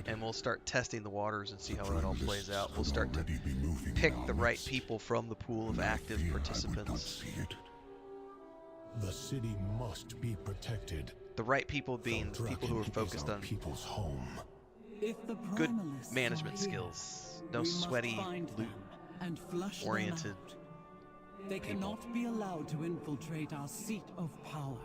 and we'll start testing the waters and see how that all plays out. We'll start to pick the right people from the pool of active participants. The city must be protected. The right people being the people who are focused on people's home. If the good primalists management are here, skills. No we must sweaty, find them and flush them loot-oriented out. They cannot be allowed to infiltrate our seat of power.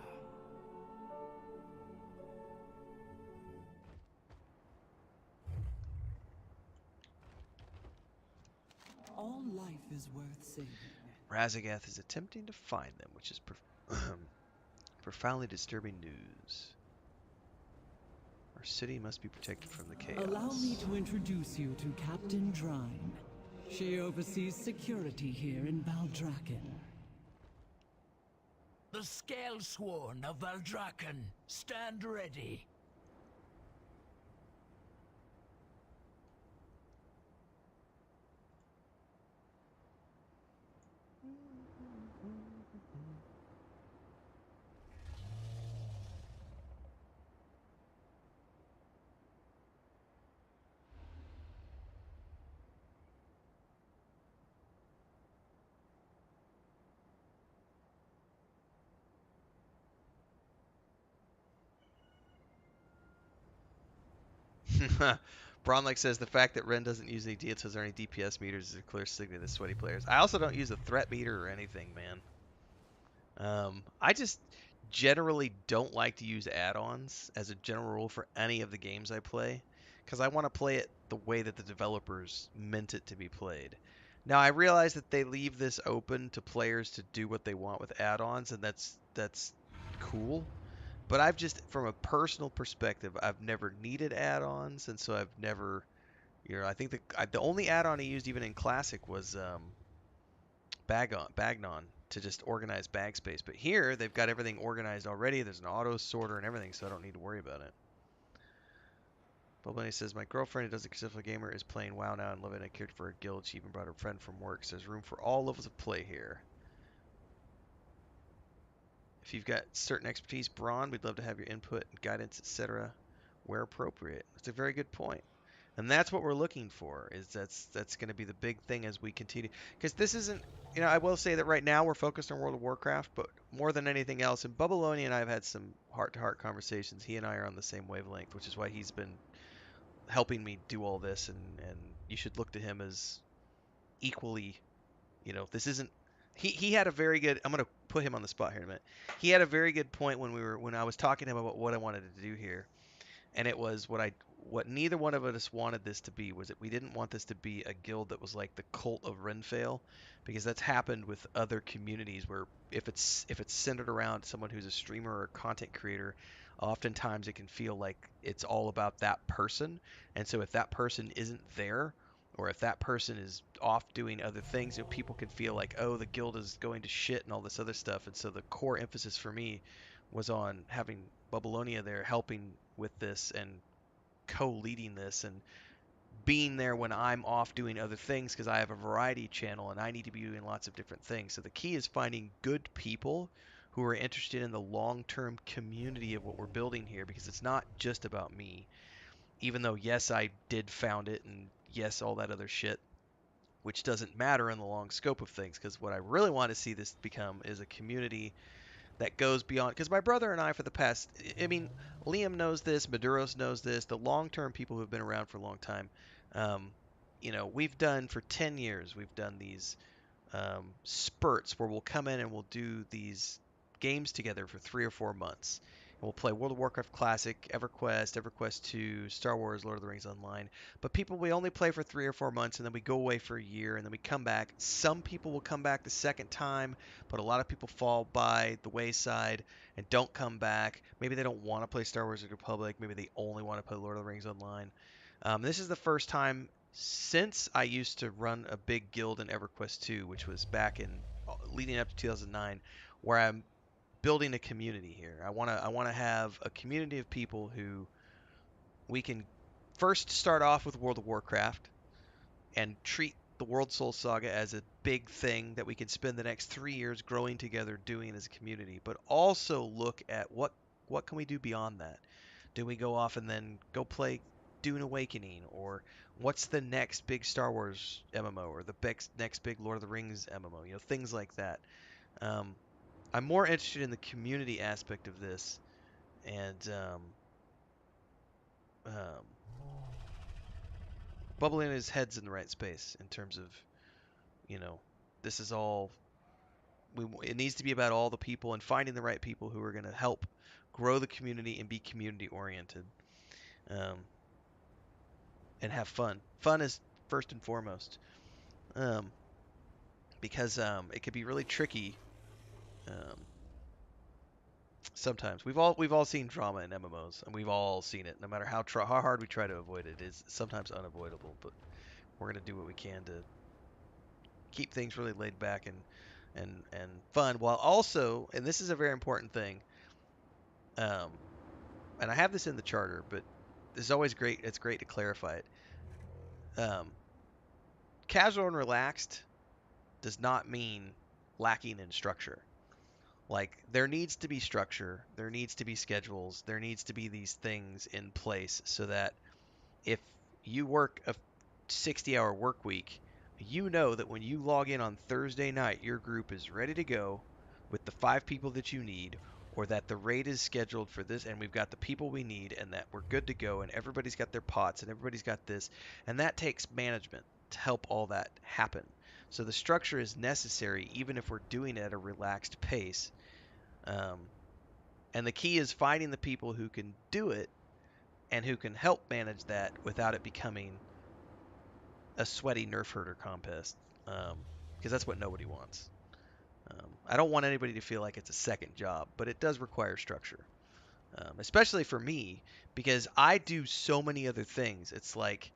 is worth saving. Razagath is attempting to find them, which is profoundly disturbing news. Our city must be protected from the chaos. Allow me to introduce you to Captain Drine. She oversees security here in Valdrakken. The Scalesworn of Valdrakken, stand ready. Bronlike says the fact that Ren doesn't use any details or any DPS meters is a clear signal to sweaty players. I also don't use a threat meter or anything, man. I just generally don't like to use add-ons as a general rule for any of the games I play, because I want to play it the way that the developers meant it to be played. Now I realize that they leave this open to players to do what they want with add-ons, and that's cool. But I've just, from a personal perspective, I've never needed add-ons, and so I've never, I think the only add-on I used even in Classic was Bagnon to just organize bag space. But here they've got everything organized already. There's an auto sorter and everything, so I don't need to worry about it. Bubblini says my girlfriend, who does a successful gamer, is playing WoW now and living a character for a guild. She even brought her friend from work. So there's room for all levels of play here. If you've got certain expertise, Braun, we'd love to have your input and guidance, etc., where appropriate. That's a very good point. And that's what we're looking for, is that's going to be the big thing as we continue. Because this isn't, I will say that right now we're focused on World of Warcraft, but more than anything else, and Bubbaloni and I have had some heart-to-heart conversations. He and I are on the same wavelength, which is why he's been helping me do all this, and you should look to him as equally, this isn't, he had a very good, I'm going to put him on the spot here in a minute. He had a very good point when I was talking to him about what I wanted to do here. And it was what neither one of us wanted this to be, was that we didn't want this to be a guild that was like the cult of Renfail, because that's happened with other communities where if it's centered around someone who's a streamer or a content creator, oftentimes it can feel like it's all about that person. And so if that person isn't there, or if that person is off doing other things, people can feel like, oh, the guild is going to shit and all this other stuff. And so the core emphasis for me was on having Bubalonia there helping with this and co-leading this and being there when I'm off doing other things, because I have a variety channel and I need to be doing lots of different things. So the key is finding good people who are interested in the long-term community of what we're building here, because it's not just about me. Even though, yes, I did found it, and yes, all that other shit, which doesn't matter in the long scope of things, because what I really want to see this become is a community that goes beyond, because my brother and I, for the past, Liam knows this, Maduros knows this, the long-term people who have been around for a long time, we've done for 10 years, we've done these spurts where we'll come in and we'll do these games together for 3 or 4 months. And we'll play World of Warcraft Classic, EverQuest, EverQuest 2, Star Wars, Lord of the Rings Online. But we only play for 3 or 4 months, and then we go away for a year, and then we come back. Some people will come back the second time, but a lot of people fall by the wayside and don't come back. Maybe they don't want to play Star Wars: The Republic. Maybe they only want to play Lord of the Rings Online. This is the first time since I used to run a big guild in EverQuest 2, which was back in leading up to 2009, where I'm building a community here. I want to have a community of people who we can first start off with World of Warcraft and treat the World Soul Saga as a big thing that we can spend the next 3 years growing together doing as a community, but also look at what can we do beyond that. Do we go off and then go play Dune Awakening, or what's the next big Star Wars MMO, or the next big Lord of the Rings MMO, things like that. I'm more interested in the community aspect of this, and bubbling his head's in the right space in terms of, this is all, it needs to be about all the people and finding the right people who are going to help grow the community and be community oriented, and have fun. Fun is first and foremost. because it can be really tricky. Um, Sometimes we've all seen drama in MMOs, and we've all seen it. No matter how hard we try to avoid it, it's sometimes unavoidable. But we're gonna do what we can to keep things really laid back and fun, while also, and this is a very important thing, um, and I have this in the charter, but this is always great. It's great to clarify it. Um, Casual and relaxed does not mean lacking in structure. Like, there needs to be structure, there needs to be schedules, there needs to be these things in place so that if you work a 60-hour work week, you know that when you log in on Thursday night, your group is ready to go with the 5 people that you need, or that the raid is scheduled for this and we've got the people we need and that we're good to go and everybody's got their pots and everybody's got this. And that takes management to help all that happen. So the structure is necessary even if we're doing it at a relaxed pace. And the key is finding the people who can do it and who can help manage that without it becoming a sweaty nerf herder contest, because that's what nobody wants. I don't want anybody to feel like it's a second job, but it does require structure, especially for me, because I do so many other things. It's like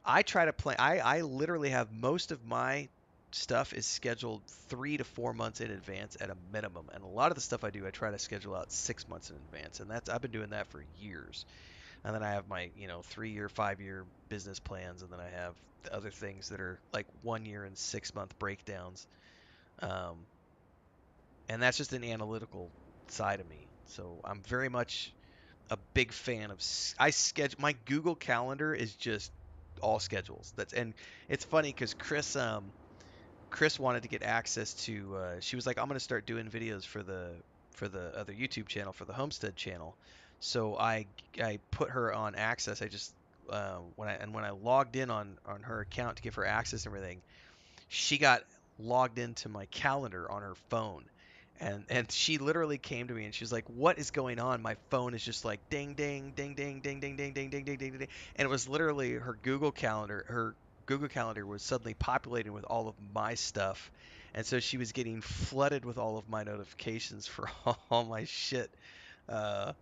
I try to plan. I literally have most of my stuff is scheduled 3 to 4 months in advance at a minimum, and a lot of the stuff I do I try to schedule out 6 months in advance, and that's I've been doing that for years. And then I have my 3-year, 5-year business plans, and then I have the other things that are like 1 year and 6 month breakdowns, um, and that's just an analytical side of me. So I'm very much a big fan of I schedule my Google Calendar is just all schedules. And it's funny because Chris wanted to get access to. She was like, "I'm gonna start doing videos for the other YouTube channel, for the Homestead channel." So I put her on access. I just when I logged in on her account to give her access and everything, she got logged into my calendar on her phone. And she literally came to me and she was like, "What is going on? My phone is just like ding ding ding ding ding ding ding ding ding ding ding ding." And it was literally her Google Calendar. Her Google Calendar was suddenly populated with all of my stuff. And so she was getting flooded with all of my notifications for all my shit. Uh,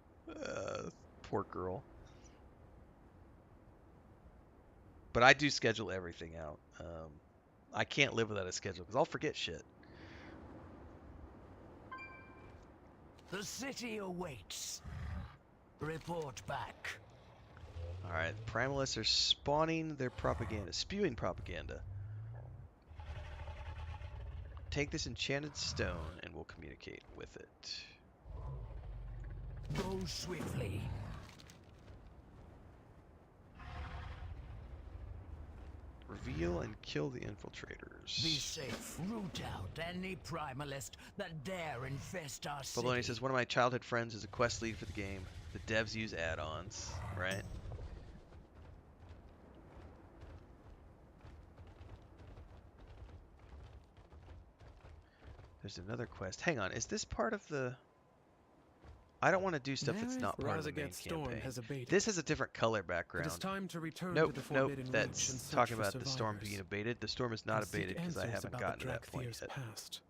Poor girl. But I do schedule everything out. I can't live without a schedule because I'll forget shit. The city awaits. Report back. Alright, Primalists are spawning their propaganda, spewing propaganda. Take this enchanted stone and we'll communicate with it. Go swiftly. Reveal and kill the infiltrators. Be safe. Root out any primalist that dare infest our city. Bologna says, one of my childhood friends is a quest lead for the game. The devs use add-ons, right? There's another quest. Hang on, is this part of the... I don't want to do stuff that's not part of the main campaign. This has a different color background. It is time to return nope, to the nope, Forbidden that's Reach and talking search for about the storm survivors. being abated. The storm is not abated because I haven't gotten to that point yet. Past.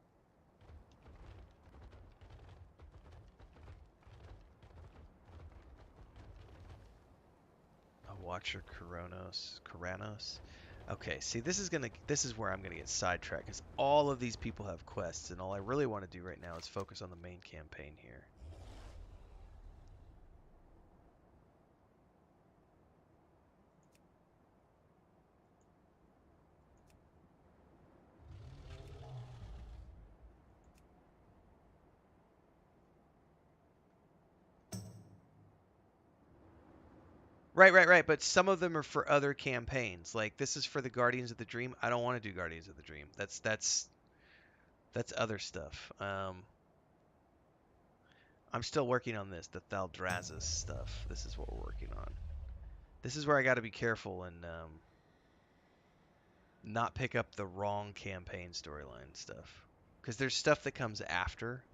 A Watcher Karanos. Okay, see, this is where I'm gonna get sidetracked because all of these people have quests, and all I really want to do right now is focus on the main campaign here. Right. But some of them are for other campaigns. Like this is for the Guardians of the Dream. I don't want to do Guardians of the Dream. That's other stuff. I'm still working on this, the Thaldrazzus stuff. This is what we're working on. This is where I got to be careful and not pick up the wrong campaign storyline stuff. Because there's stuff that comes after.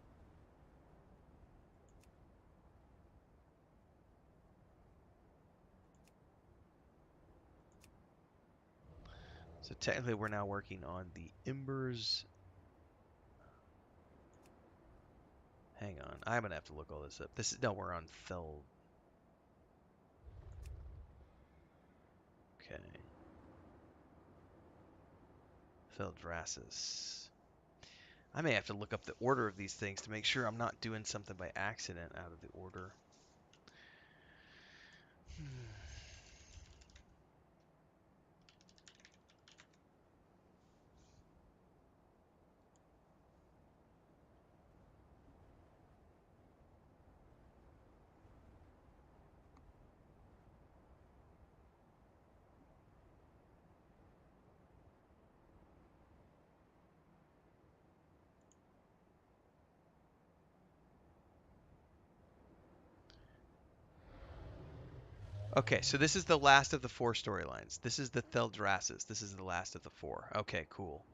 So technically we're now working on the Embers. Hang on, I'm gonna have to look all this up. This is, no, we're on Feld. Okay. Feldrassus. I may have to look up the order of these things to make sure I'm not doing something by accident out of the order. Okay, so this is the last of the 4 storylines. This is the Feldrassus. This is the last of the 4. Okay, cool.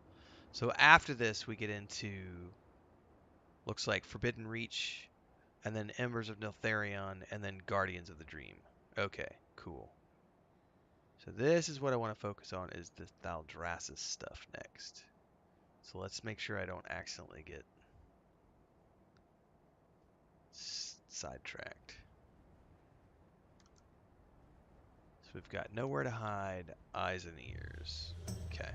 So after this, we get into, looks like Forbidden Reach, and then Embers of Neltharion, and then Guardians of the Dream. Okay, cool. So this is what I want to focus on, is the Feldrassus stuff next. So let's make sure I don't accidentally get sidetracked. So we've got Nowhere to Hide, Eyes and Ears. Okay.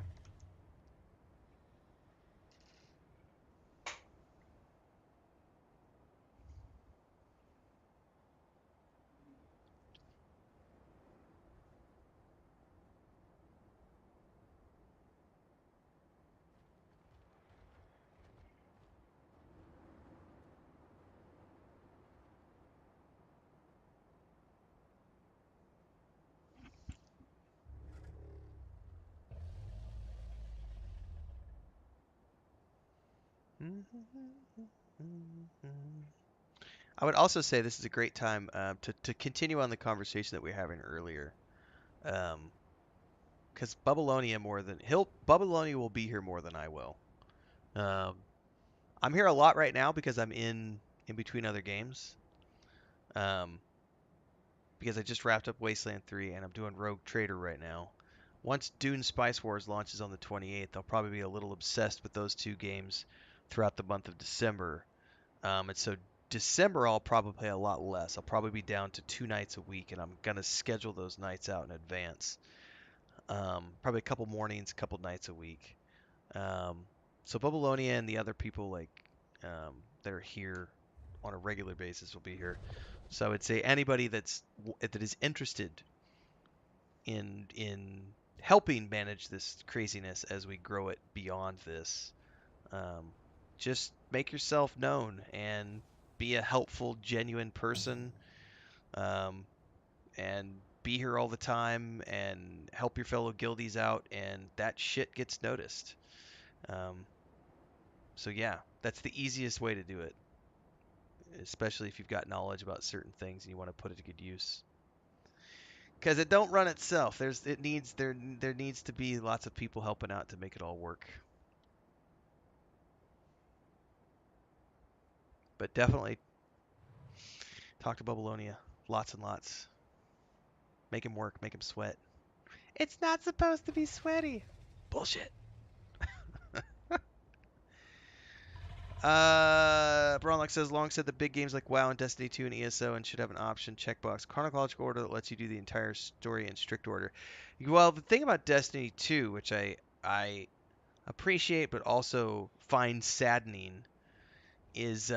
I would also say this is a great time to continue on the conversation that we were having earlier. Because Babylonia Babylonia will be here more than I will. I'm here a lot right now because I'm in between other games. Because I just wrapped up Wasteland 3 and I'm doing Rogue Trader right now. Once Dune Spice Wars launches on the 28th, I'll probably be a little obsessed with those 2 games throughout the month of December. And so December I'll probably play a lot less. I'll probably be down to 2 nights a week, and I'm going to schedule those nights out in advance. Probably a couple mornings, a couple nights a week. So Babylonia and the other people that are here on a regular basis will be here. So I would say anybody that is interested in helping manage this craziness as we grow it beyond this, just make yourself known and be a helpful, genuine person, and be here all the time and help your fellow guildies out, and that shit gets noticed. So yeah, that's the easiest way to do it, especially if you've got knowledge about certain things and you want to put it to good use. Because it don't run itself. There needs to be lots of people helping out to make it all work. But definitely talk to Babylonia. Lots and lots. Make him work. Make him sweat. It's not supposed to be sweaty. Bullshit. Bronlock says, Long said the big games like WoW and Destiny 2 and ESO and should have an option checkbox chronological order that lets you do the entire story in strict order. Well, the thing about Destiny 2, which I appreciate but also find saddening, is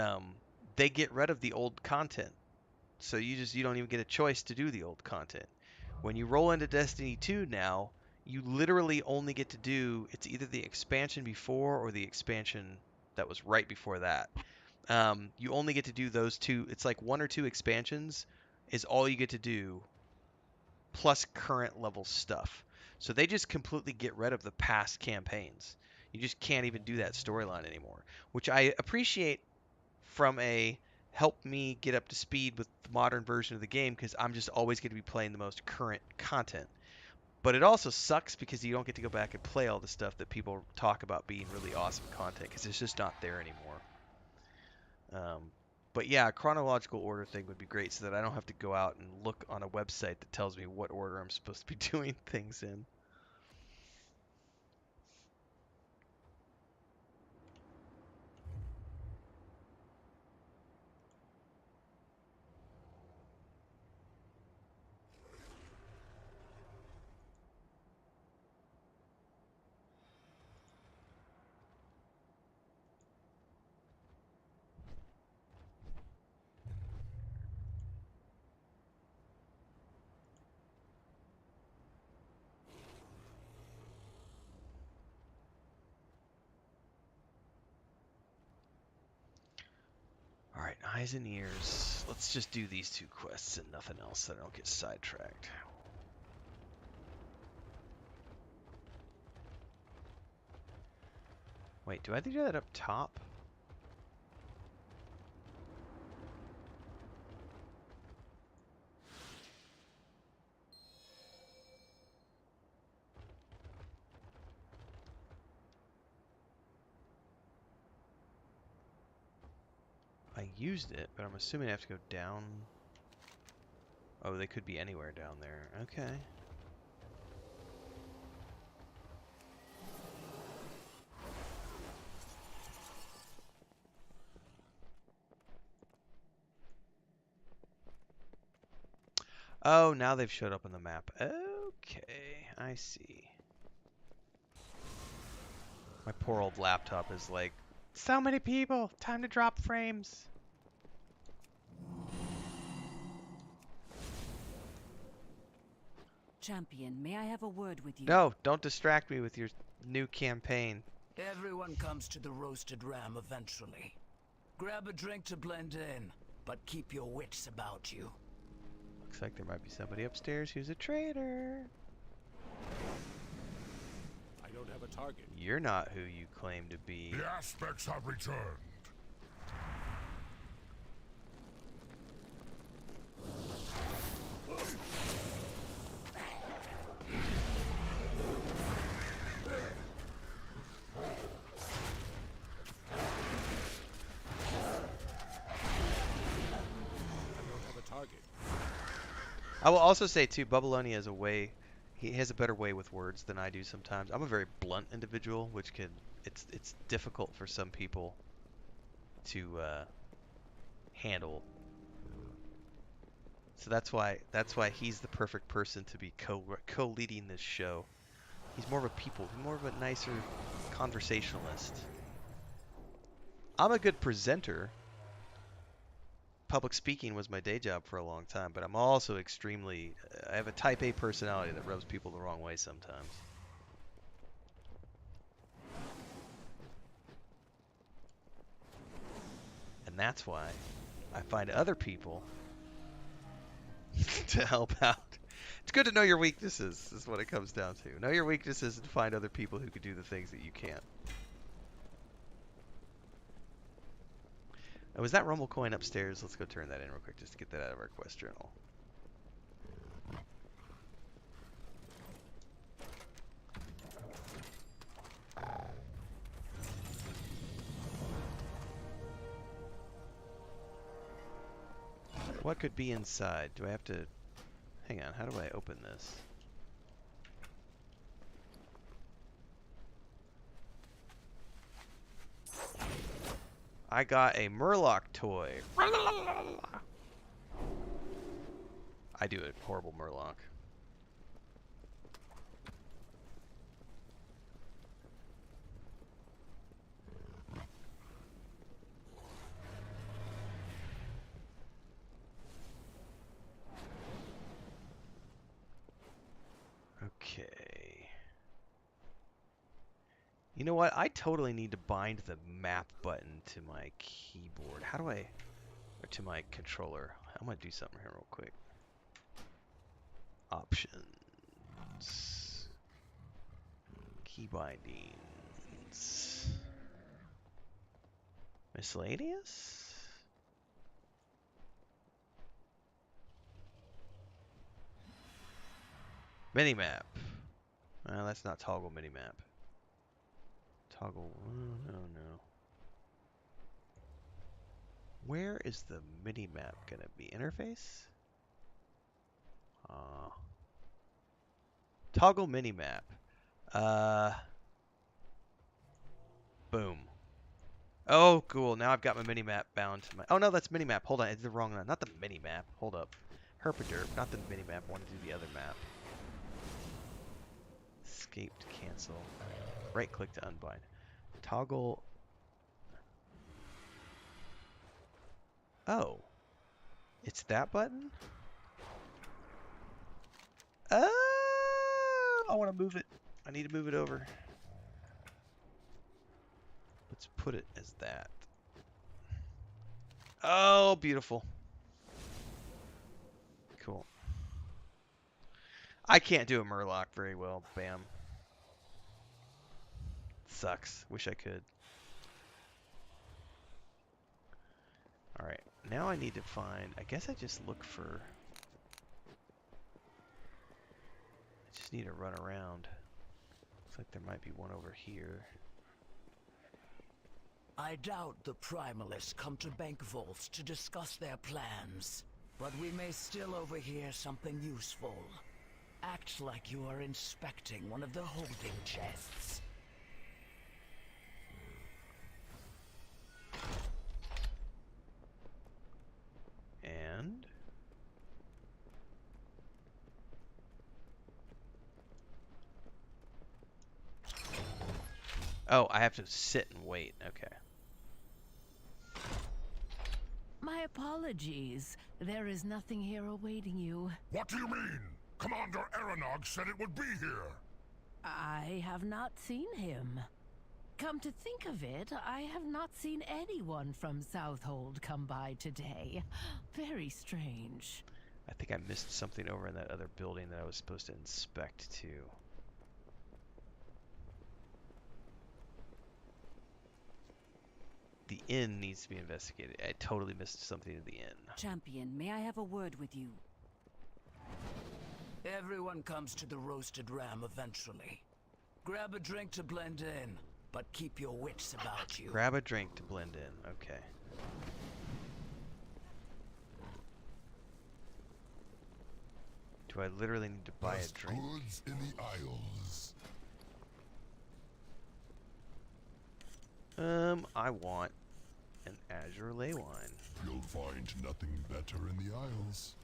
they get rid of the old content. So you don't even get a choice to do the old content. When you roll into Destiny 2 now, you literally only get to do, it's either the expansion before or the expansion that was right before that. You only get to do those 2. It's like 1 or 2 expansions is all you get to do, plus current level stuff. So they just completely get rid of the past campaigns. You just can't even do that storyline anymore, which I appreciate from a help me get up to speed with the modern version of the game, because I'm just always going to be playing the most current content. But it also sucks because you don't get to go back and play all the stuff that people talk about being really awesome content, because it's just not there anymore. But yeah, a chronological order thing would be great so that I don't have to go out and look on a website that tells me what order I'm supposed to be doing things in. eyes and ears. Let's just do these 2 quests and nothing else so I don't get sidetracked. Wait, do I have to do that up top? I used it, but I'm assuming I have to go down. Oh, they could be anywhere down there. Okay. Oh, now they've showed up on the map. Okay, I see. My poor old laptop is like, so many people, time to drop frames. Champion, may I have a word with you? No, don't distract me with your new campaign. Everyone comes to the roasted ram eventually. Grab a drink to blend in, but keep your wits about you. Looks like there might be somebody upstairs who's a traitor. I don't have a target. You're not who you claim to be. The aspects have returned. I will also say too, Bubbalonia has a way. He has a better way with words than I do sometimes. I'm a very blunt individual, which can it's difficult for some people to handle. So that's why he's the perfect person to be co-leading this show. He's more of a nicer conversationalist. I'm a good presenter. Public speaking was my day job for a long time, but I'm also extremely... I have a type A personality that rubs people the wrong way sometimes. And that's why I find other people to help out. It's good to know your weaknesses, is what it comes down to. Know your weaknesses and find other people who can do the things that you can't. Oh, was that Rumble coin upstairs? Let's go turn that in real quick just to get that out of our quest journal. What could be inside? Do I have to... Hang on, how do I open this? I got a Murloc toy. I do a horrible Murloc. Okay. You know what? I totally need to bind the map button to my keyboard. How do I... Or to my controller. I'm going to do something here real quick. Options. Key bindings. Miscellaneous? Minimap. Well, that's not toggle minimap. Toggle. Oh, no. Where is the minimap gonna be? Interface? Toggle minimap. Boom. Oh, cool. Now I've got my minimap bound to my... Oh, no, that's minimap. Hold on. It's the wrong one. Not the minimap. Hold up. Herpaderp. Not the minimap. I want to do the other map. Escape to cancel. Right click to unbind. Toggle. Oh. It's that button? Oh! I want to move it. I need to move it over. Let's put it as that. Oh, beautiful. Cool. I can't do a Murloc very well. Bam. Sucks. Wish I could. Alright. Now I need to find... I guess I just look for... I just need to run around. Looks like there might be one over here. I doubt the Primalists come to Bank Vaults to discuss their plans, but we may still overhear something useful. Act like you are inspecting one of the holding chests. And... oh, I have to sit and wait. Okay. My apologies. There is nothing here awaiting you. What do you mean? Commander Aranog said it would be here. I have not seen him. Come to think of it, I have not seen anyone from Southhold come by today. Very strange. I think I missed something over in that other building that I was supposed to inspect too. The inn needs to be investigated. I totally missed something in the inn. Champion, may I have a word with you? Everyone comes to the roasted ram eventually. Grab a drink to blend in, but keep your wits about you. Grab a drink to blend in. Okay. Do I literally need to buy a drink? Goods in the Isles. I want an Azure Ley wine. You'll find nothing better in the Isles.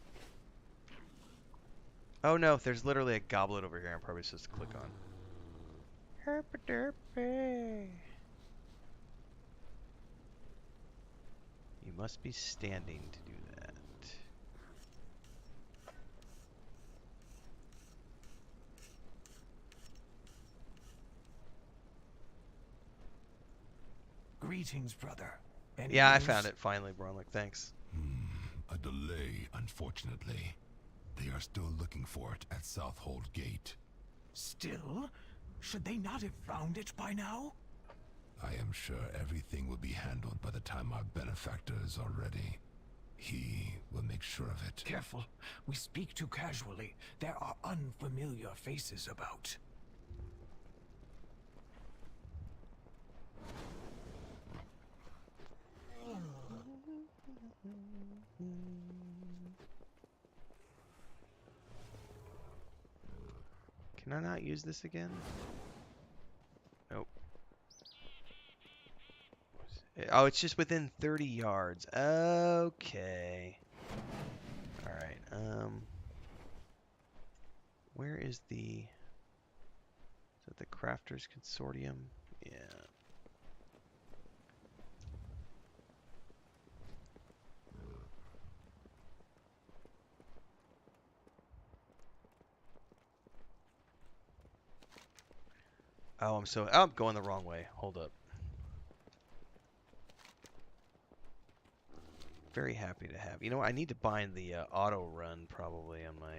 Oh no, there's literally a goblet over here I'm probably supposed to click on. Herpaderpy. You must be standing to do that. Greetings, brother. Any Yeah, I news? found it finally, Bronlick. Thanks. A delay, unfortunately. They are still looking for it at Southhold Gate. Still? Should they not have found it by now? I am sure everything will be handled by the time our benefactor is already. He will make sure of it. Careful. We speak too casually. There are unfamiliar faces about. Can I not use this again? Nope. Oh, it's just within 30 yards. Okay. Alright, where is the... Is that the Crafters Consortium? Yeah. Oh, I'm going the wrong way. Hold up. Very happy to have. You know what? I need to bind the auto run probably on my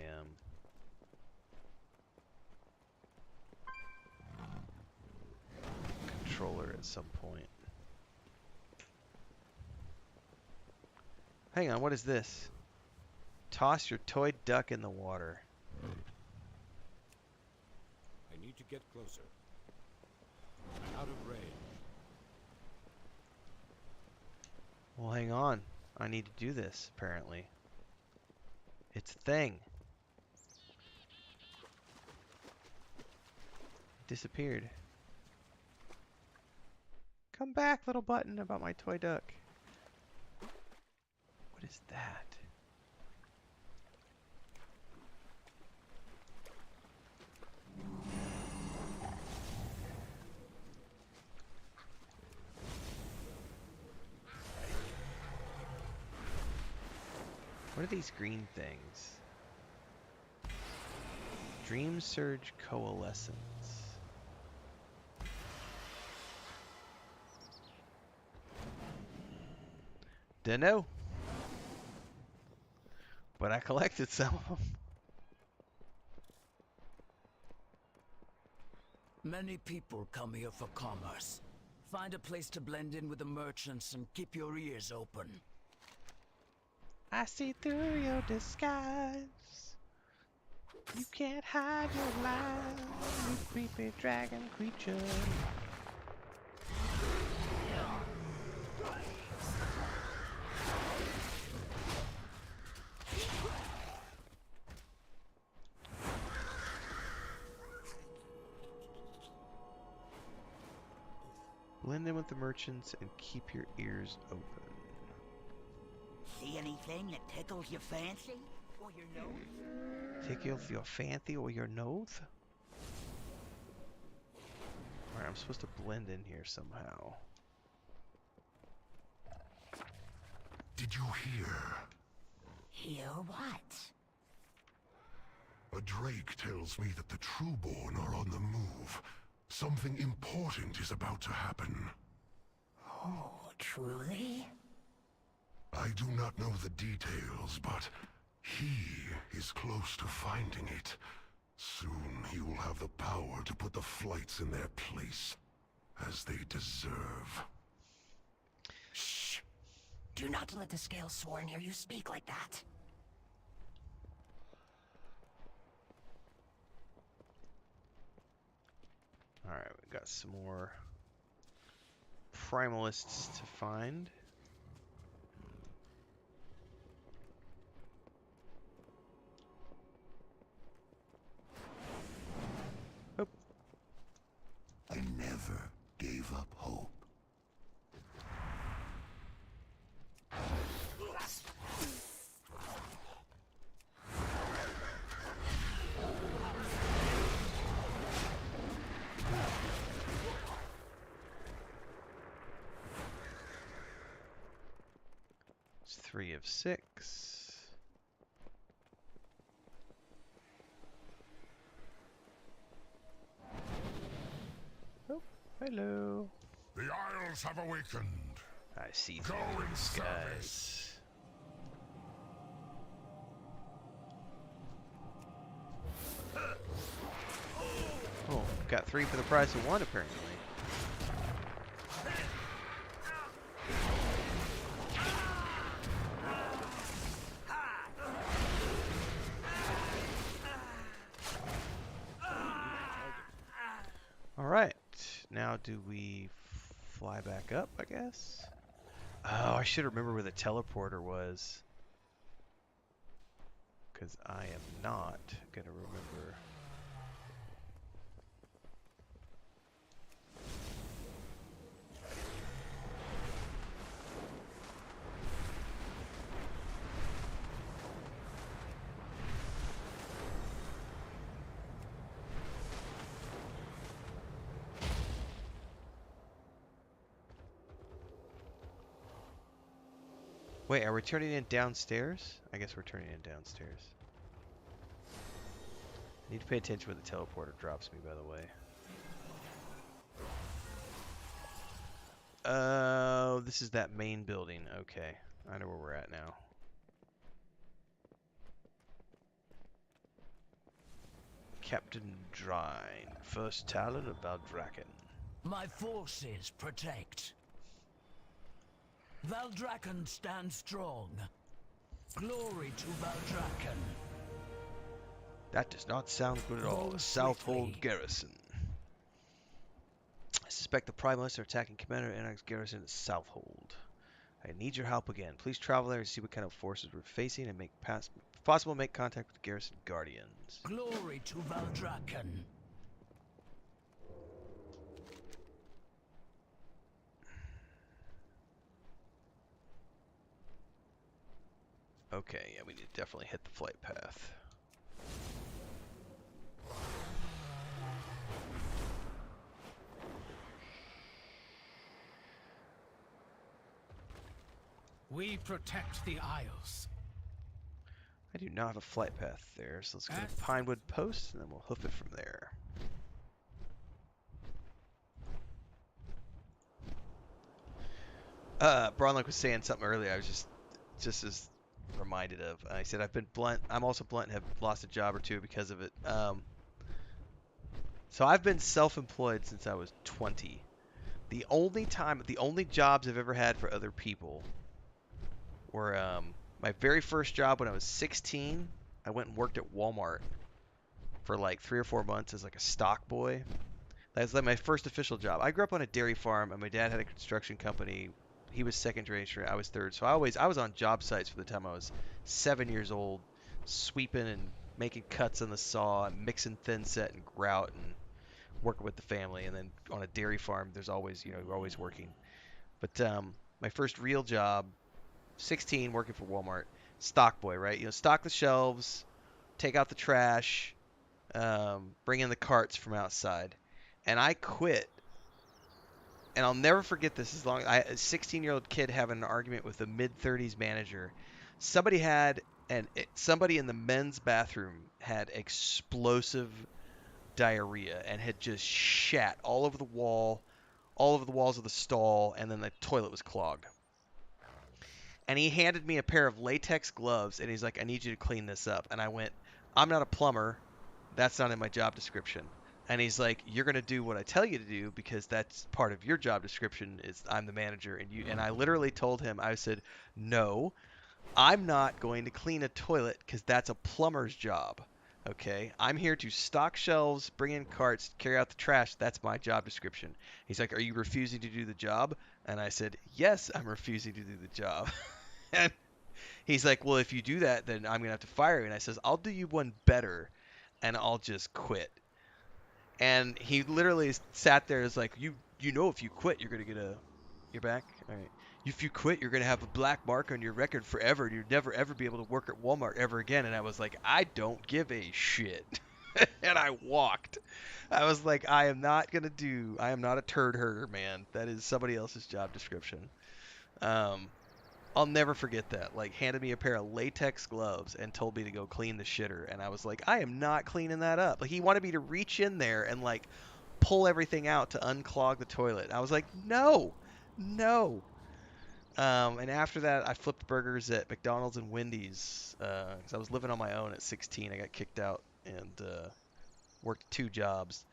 controller at some point. Hang on, what is this? Toss your toy duck in the water. I need to get closer. I'm out of range. Well, hang on. I need to do this, apparently. It's a thing. It disappeared. Come back, little button about my toy duck. What is that? What are these green things? Dream Surge Coalescence. Dunno. But I collected some of them. Many people come here for commerce. Find a place to blend in with the merchants and keep your ears open. I see through your disguise. You can't hide your lies, you creepy dragon creature. Blend in with the merchants and keep your ears open. See anything that tickles your fancy or your nose? Tickles your fancy or your nose? Alright, I'm supposed to blend in here somehow. Did you hear? Hear what? A drake tells me that the Trueborn are on the move. Something important is about to happen. Oh, truly? I do not know the details, but he is close to finding it. Soon he will have the power to put the flights in their place, as they deserve. Shh! Do not let the Scale Sworn hear you speak like that. Alright, we got some more primalists to find. Oh. I never gave up hope. It's 3 of 6. Oh, hello. The Isles have awakened. I see Go through in this, service. guys. Oh, got 3 for the price of 1 apparently. Alright, now do we fly back up, I guess? Oh, I should remember where the teleporter was. Because I am not going to remember. Wait, are we turning in downstairs? I guess we're turning in downstairs. I need to pay attention where the teleporter drops me, by the way. Oh, this is that main building. Okay, I know where we're at now. Captain Drine, first talent of Valdraken. My forces protect. Valdraken stands strong. Glory to Valdraken. That does not sound good at all. Southhold Garrison. I suspect the Primalists are attacking Commander Anarch's garrison at Southhold. I need your help again. Please travel there and see what kind of forces we're facing and if possible, make contact with the Garrison Guardians. Glory to Valdraken. Okay, yeah, we need to definitely hit the flight path. We protect the Isles. I do not have a flight path there, so let's go to Pinewood Post, and then we'll hoof it from there. Bronlink was saying something earlier. I was just as reminded of. I said I've been blunt. I'm also blunt and have lost a job or two because of it. So I've been self-employed since I was 20. The only jobs I've ever had for other people were my very first job when I was 16. I went and worked at Walmart for like 3 or 4 months as like a stock boy. That's like my first official job. I grew up on a dairy farm, and my dad had a construction company. He was second generation, I was third. So I was on job sites for the time I was 7 years old, sweeping and making cuts on the saw, and mixing thin set and grout, and working with the family. And then on a dairy farm, there's always, you're always working. But my first real job, 16, working for Walmart, stock boy, right? Stock the shelves, take out the trash, bring in the carts from outside. And I quit. And I'll never forget this as long as a 16-year-old kid having an argument with a mid-30s manager. Somebody in the men's bathroom had explosive diarrhea and had just shat all over the wall, all over the walls of the stall, and then the toilet was clogged. And he handed me a pair of latex gloves, and he's like, I need you to clean this up. And I went, I'm not a plumber. That's not in my job description. And he's like, you're going to do what I tell you to do because that's part of your job description is I'm the manager. And I literally told him, I said, no, I'm not going to clean a toilet because that's a plumber's job. Okay, I'm here to stock shelves, bring in carts, carry out the trash. That's my job description. He's like, are you refusing to do the job? And I said, yes, I'm refusing to do the job. And he's like, well, if you do that, then I'm going to have to fire you. And I says, I'll do you one better, and I'll just quit. And he literally sat there and was like, you know if you quit, you're going to get you're back? All right. If you quit, you're going to have a black mark on your record forever. You'll never, ever be able to work at Walmart ever again. And I was like, I don't give a shit. And I walked. I was like, I am not a turd herder, man. That is somebody else's job description. I'll never forget that. Like, handed me a pair of latex gloves and told me to go clean the shitter. And I was like, I am not cleaning that up. Like, he wanted me to reach in there and, like, pull everything out to unclog the toilet. I was like, no. And after that, I flipped burgers at McDonald's and Wendy's. Because I was living on my own at 16. I got kicked out and worked 2 jobs.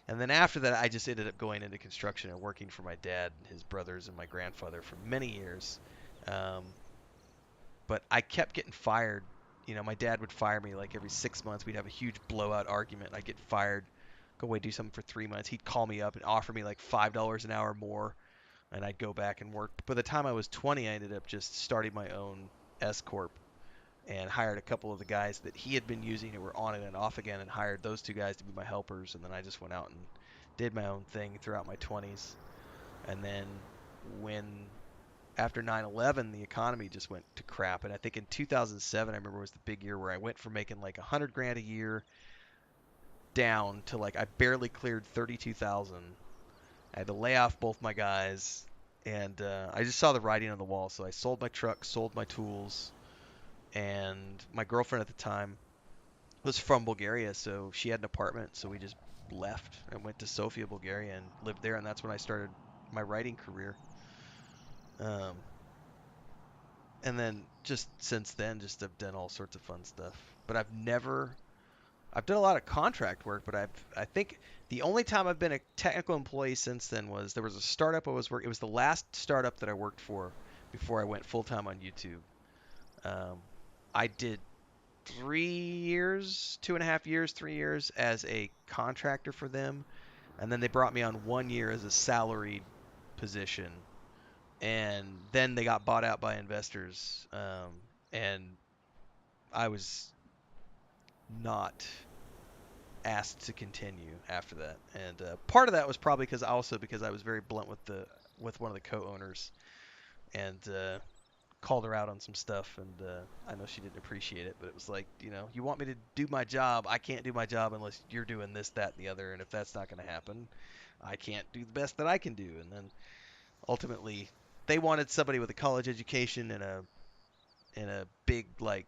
And then after that, I just ended up going into construction and working for my dad, his brothers, and my grandfather for many years. But I kept getting fired. My dad would fire me like every 6 months. We'd have a huge blowout argument. I'd get fired, go away, do something for 3 months. He'd call me up and offer me like $5 an hour more, and I'd go back and work. By the time I was 20, I ended up just starting my own S Corp and hired a couple of the guys that he had been using who were on it and off again, and hired those 2 guys to be my helpers. And then I just went out and did my own thing throughout my 20s. And then after 9/11, the economy just went to crap. And I think in 2007, I remember was the big year where I went from making like $100,000 a year down to like I barely cleared 32,000. I had to lay off both my guys, and I just saw the writing on the wall. So I sold my truck, sold my tools, and my girlfriend at the time was from Bulgaria, so she had an apartment. So we just left and went to Sofia, Bulgaria, and lived there. And that's when I started my writing career. And then just since then, just have done all sorts of fun stuff. But I've done a lot of contract work, but I think the only time I've been a technical employee since then was there was a startup I was working. It was the last startup that I worked for before I went full time on YouTube. I did 3 years, 2.5 years, 3 years as a contractor for them, and then they brought me on 1 year as a salaried position. And then they got bought out by investors, and I was not asked to continue after that. And part of that was probably because I was very blunt with one of the co-owners, and called her out on some stuff. And I know she didn't appreciate it, but it was like, you want me to do my job? I can't do my job unless you're doing this, that, and the other. And if that's not going to happen, I can't do the best that I can do. And then ultimately, they wanted somebody with a college education and a big like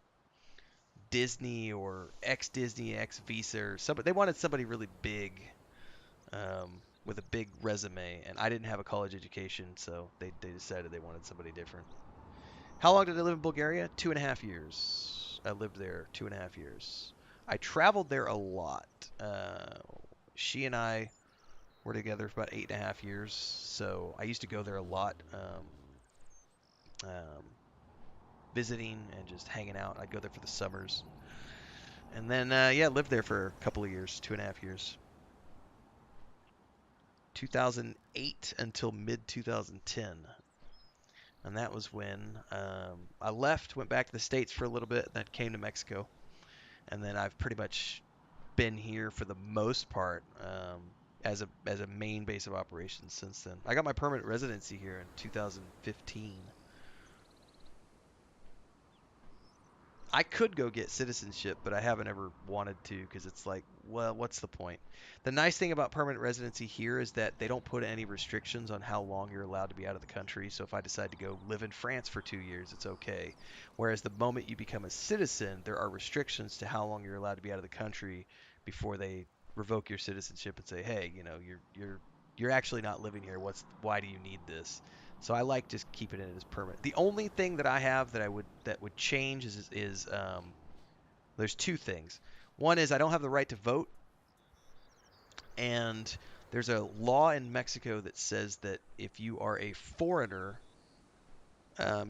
Disney or ex-Disney, ex-Visa or somebody. They wanted somebody really big, with a big resume, and I didn't have a college education, so they decided they wanted somebody different. How long did I live in Bulgaria? 2.5 years. I lived there 2.5 years. I traveled there a lot. She and I were together for about 8.5 years, so I used to go there a lot, visiting and just hanging out. I'd go there for the summers. And then, yeah, lived there for a couple of years, 2.5 years. 2008 until mid-2010. And that was when I left, went back to the States for a little bit, then came to Mexico. And then I've pretty much been here for the most part as a main base of operations since then. I got my permanent residency here in 2015. I could go get citizenship, but I haven't ever wanted to because it's like, well, what's the point? The nice thing about permanent residency here is that they don't put any restrictions on how long you're allowed to be out of the country. So if I decide to go live in France for 2 years, it's okay. Whereas the moment you become a citizen, there are restrictions to how long you're allowed to be out of the country before they revoke your citizenship and say, hey, you know, you're actually not living here. Why do you need this? So I like just keeping it as permanent. The only thing that I have that would change is there's two things. One is I don't have the right to vote, and there's a law in Mexico that says that if you are a foreigner,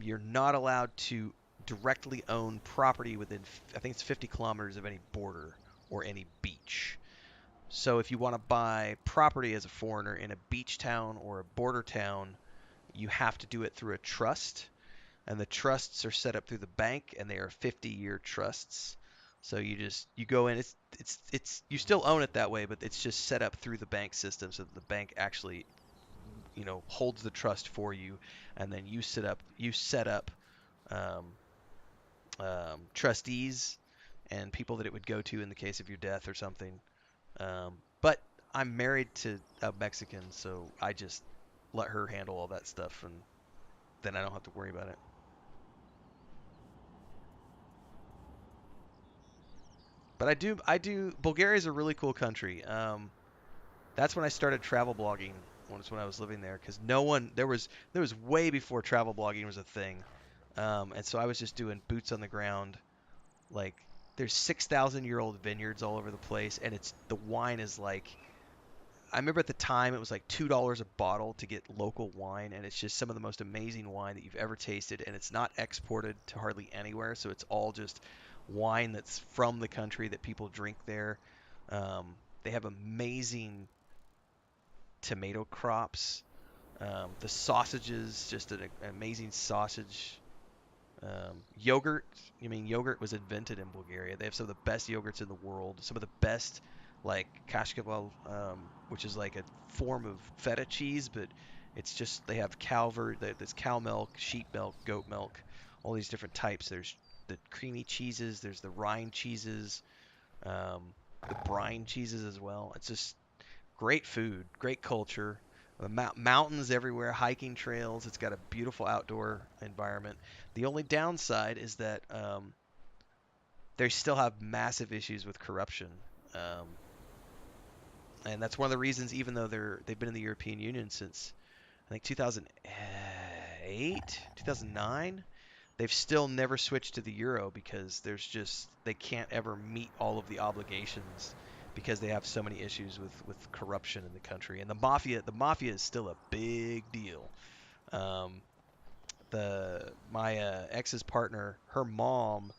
you're not allowed to directly own property within, I think it's 50 kilometers of any border or any beach. So if you want to buy property as a foreigner in a beach town or a border town, you have to do it through a trust, and the trusts are set up through the bank, and they are 50-year trusts. So you go in, it's you still own it that way, but it's just set up through the bank system so that the bank actually, you know, holds the trust for you, and then you set up trustees and people that it would go to in the case of your death or something. But I'm married to a Mexican, so I just let her handle all that stuff, and then I don't have to worry about it. But I do. Bulgaria's a really cool country. That's when I started travel blogging. When I was living there, because there was way before travel blogging was a thing, and so I was just doing boots on the ground. Like, there's 6,000-year-old vineyards all over the place, and the wine is like, I remember at the time it was like $2 a bottle to get local wine, and it's just some of the most amazing wine that you've ever tasted, and it's not exported to hardly anywhere, so it's all just wine that's from the country that people drink there. They have amazing tomato crops. The sausages, just an amazing sausage. Yogurt, yogurt was invented in Bulgaria. They have some of the best yogurts in the world. Some of the best, like kashkaval, which is like a form of feta cheese, but it's just, they have there's cow milk, sheep milk, goat milk, all these different types. There's the creamy cheeses, there's the rind cheeses, the brine cheeses as well. It's just great food, great culture. Mountains everywhere, hiking trails. It's got a beautiful outdoor environment. The only downside is that they still have massive issues with corruption, and that's one of the reasons. Even though they've been in the European Union since I think 2008, 2009, they've still never switched to the euro because they can't ever meet all of the obligations, because they have so many issues with corruption in the country. And the mafia is still a big deal. My ex's partner, her mom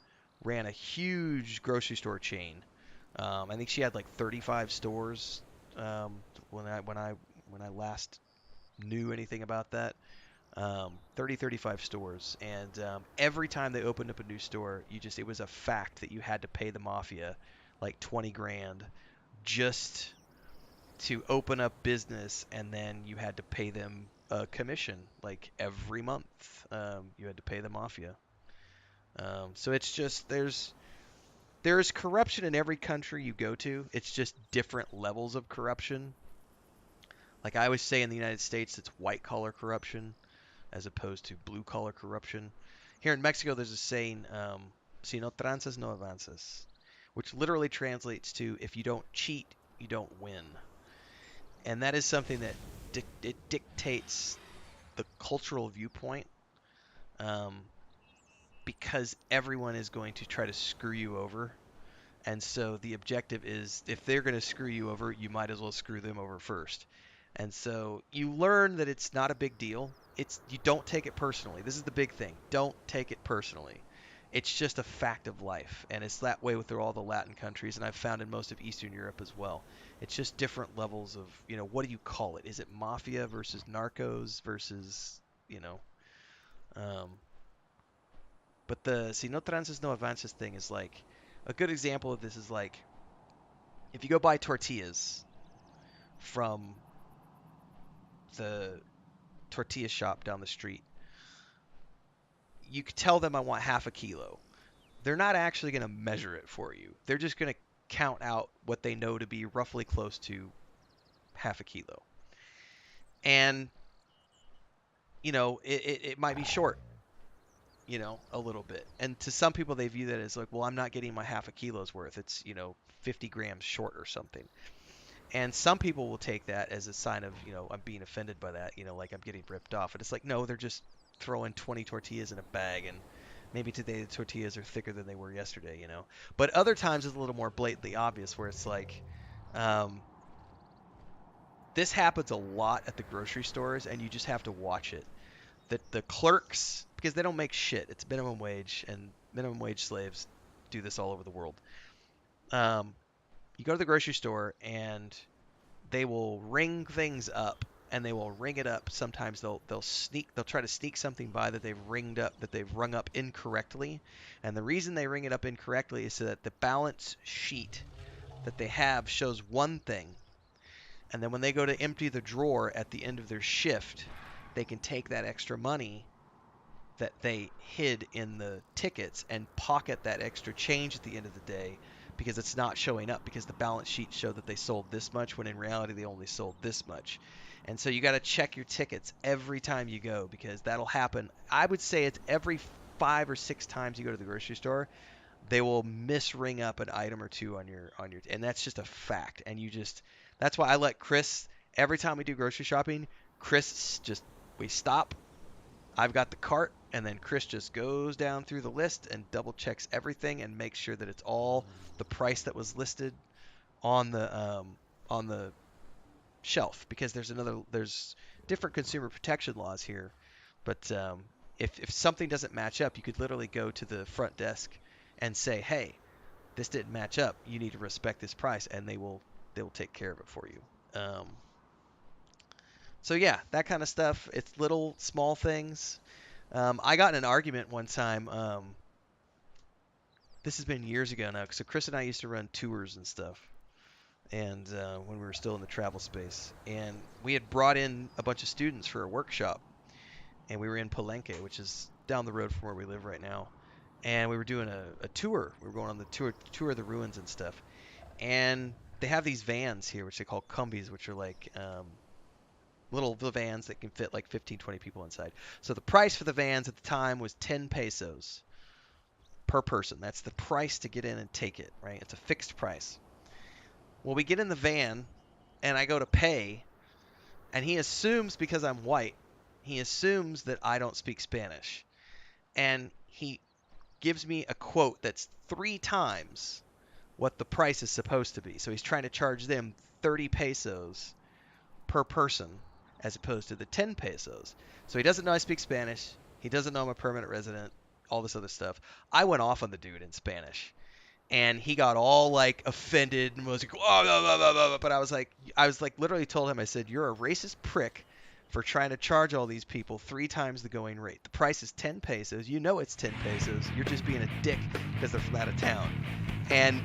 ran a huge grocery store chain. I think she had like 35 stores when I last knew anything about that. 35 stores, and every time they opened up a new store, it was a fact that you had to pay the mafia like 20 grand just to open up business, and then you had to pay them a commission like every month. You had to pay the mafia. So it's just there's corruption in every country you go to. It's just different levels of corruption. Like I always say, in the United States, it's white collar corruption as opposed to blue collar corruption. Here in Mexico, there's a saying, si no tranzas, no avanzas, which literally translates to, if you don't cheat, you don't win. And that is something that it dictates the cultural viewpoint, because everyone is going to try to screw you over. And so the objective is, if they're going to screw you over, you might as well screw them over first. And so you learn that it's not a big deal. You don't take it personally. This is the big thing. Don't take it personally. It's just a fact of life, and it's that way with all the Latin countries, and I've found in most of Eastern Europe as well. It's just different levels of, what do you call it? Is it mafia versus narcos versus, but the si no trances no avances thing is like, a good example of this is like, if you go buy tortillas from the tortilla shop down the street, you could tell them I want half a kilo. They're not actually going to measure it for you. They're just going to count out what they know to be roughly close to half a kilo. And, it might be short, a little bit. And to some people, they view that as like, well, I'm not getting my half a kilo's worth. It's, 50 grams short or something. And some people will take that as a sign of, I'm being offended by that, like I'm getting ripped off. And it's like, no, they're just throwing 20 tortillas in a bag, and maybe today the tortillas are thicker than they were yesterday, But other times it's a little more blatantly obvious, where it's like, this happens a lot at the grocery stores, and you just have to watch it. The clerks, because they don't make shit. It's minimum wage, and minimum wage slaves do this all over the world. You go to the grocery store, and they will ring things up, and they will ring it up. Sometimes they'll try to sneak something by that they've rung up incorrectly. And the reason they ring it up incorrectly is so that the balance sheet that they have shows one thing, and then when they go to empty the drawer at the end of their shift, they can take that extra money that they hid in the tickets and pocket that extra change at the end of the day, because it's not showing up, because the balance sheet showed that they sold this much when in reality they only sold this much. And so you got to check your tickets every time you go, because that'll happen. I would say it's every 5 or 6 times you go to the grocery store, they will misring up an item or two on your, and that's just a fact. And that's why I let Chris, every time we do grocery shopping, we stop. I've got the cart, and then Chris just goes down through the list and double checks everything and makes sure that it's all the price that was listed on the shelf, because there's different consumer protection laws here. But if something doesn't match up, you could literally go to the front desk and say, hey, this didn't match up. You need to respect this price, and they will take care of it for you. So yeah, that kind of stuff. It's little small things. I got in an argument one time. This has been years ago now. So Chris and I used to run tours and stuff, and when we were still in the travel space, and we had brought in a bunch of students for a workshop, and we were in Palenque, which is down the road from where we live right now, and we were doing a tour. We were going on the tour of the ruins and stuff, and they have these vans here, which they call combis, which are like little vans that can fit like 15, 20 people inside. So the price for the vans at the time was 10 pesos per person. That's the price to get in and take it, right? It's a fixed price. Well, we get in the van, and I go to pay, and he assumes, because I'm white, he assumes that I don't speak Spanish. And he gives me a quote that's 3 times what the price is supposed to be. So he's trying to charge them 30 pesos per person, as opposed to the 10 pesos. So he doesn't know I speak Spanish. He doesn't know I'm a permanent resident. All this other stuff. I went off on the dude in Spanish, and he got all like offended and was like, oh, blah, blah, blah, blah. But I was like literally told him, I said, you're a racist prick for trying to charge all these people 3 times the going rate. The price is 10 pesos. You know it's 10 pesos. You're just being a dick because they're from out of town. And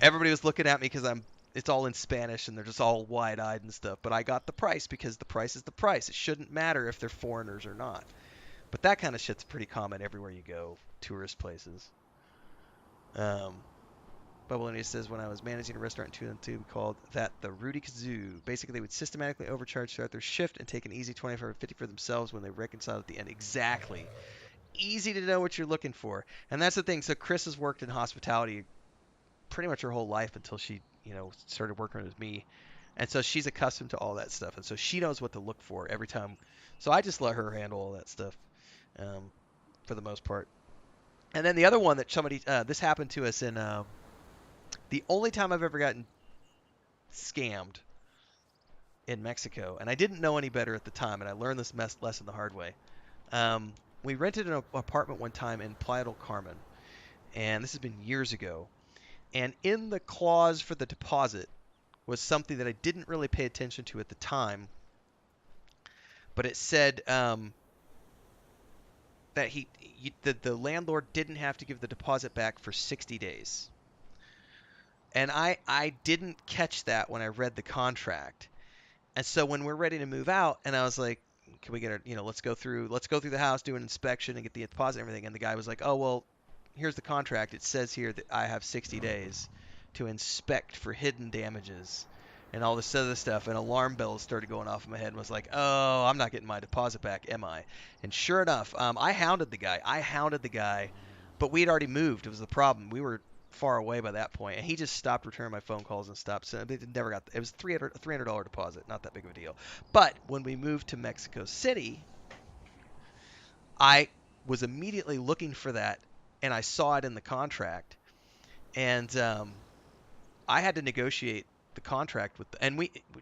everybody was looking at me because it's all in Spanish, and they're just all wide-eyed and stuff. But I got the price because the price is the price. It shouldn't matter if they're foreigners or not. But that kind of shit's pretty common everywhere you go, tourist places. Bubble says, when I was managing a restaurant in 2002, we called that the Rudy Kazoo. Basically, they would systematically overcharge throughout their shift and take an easy 25 or 50 for themselves when they reconciled at the end. Exactly. Easy to know what you're looking for. And that's the thing. So Chris has worked in hospitality pretty much her whole life until she, started working with me. And so she's accustomed to all that stuff, and so she knows what to look for every time. So I just let her handle all that stuff, for the most part. And then the other one that somebody, this happened to us in, the only time I've ever gotten scammed in Mexico, and I didn't know any better at the time, and I learned this lesson the hard way. We rented an apartment one time in Playa del Carmen, and this has been years ago. And in the clause for the deposit was something that I didn't really pay attention to at the time, but it said that the landlord didn't have to give the deposit back for 60 days. And I didn't catch that when I read the contract. And so when we're ready to move out, and I was like, can we get our, let's go through the house, do an inspection, and get the deposit and everything. And the guy was like, oh, well, here's the contract. It says here that I have 60 days to inspect for hidden damages and all this other stuff. And alarm bells started going off in my head and was like, oh, I'm not getting my deposit back, am I? And sure enough, I hounded the guy, but we had already moved. It was the problem. We were far away by that point, and he just stopped returning my phone calls and stopped. So it never got. It was $300 deposit, not that big of a deal. But when we moved to Mexico City, I was immediately looking for that, and I saw it in the contract, and I had to negotiate the contract with.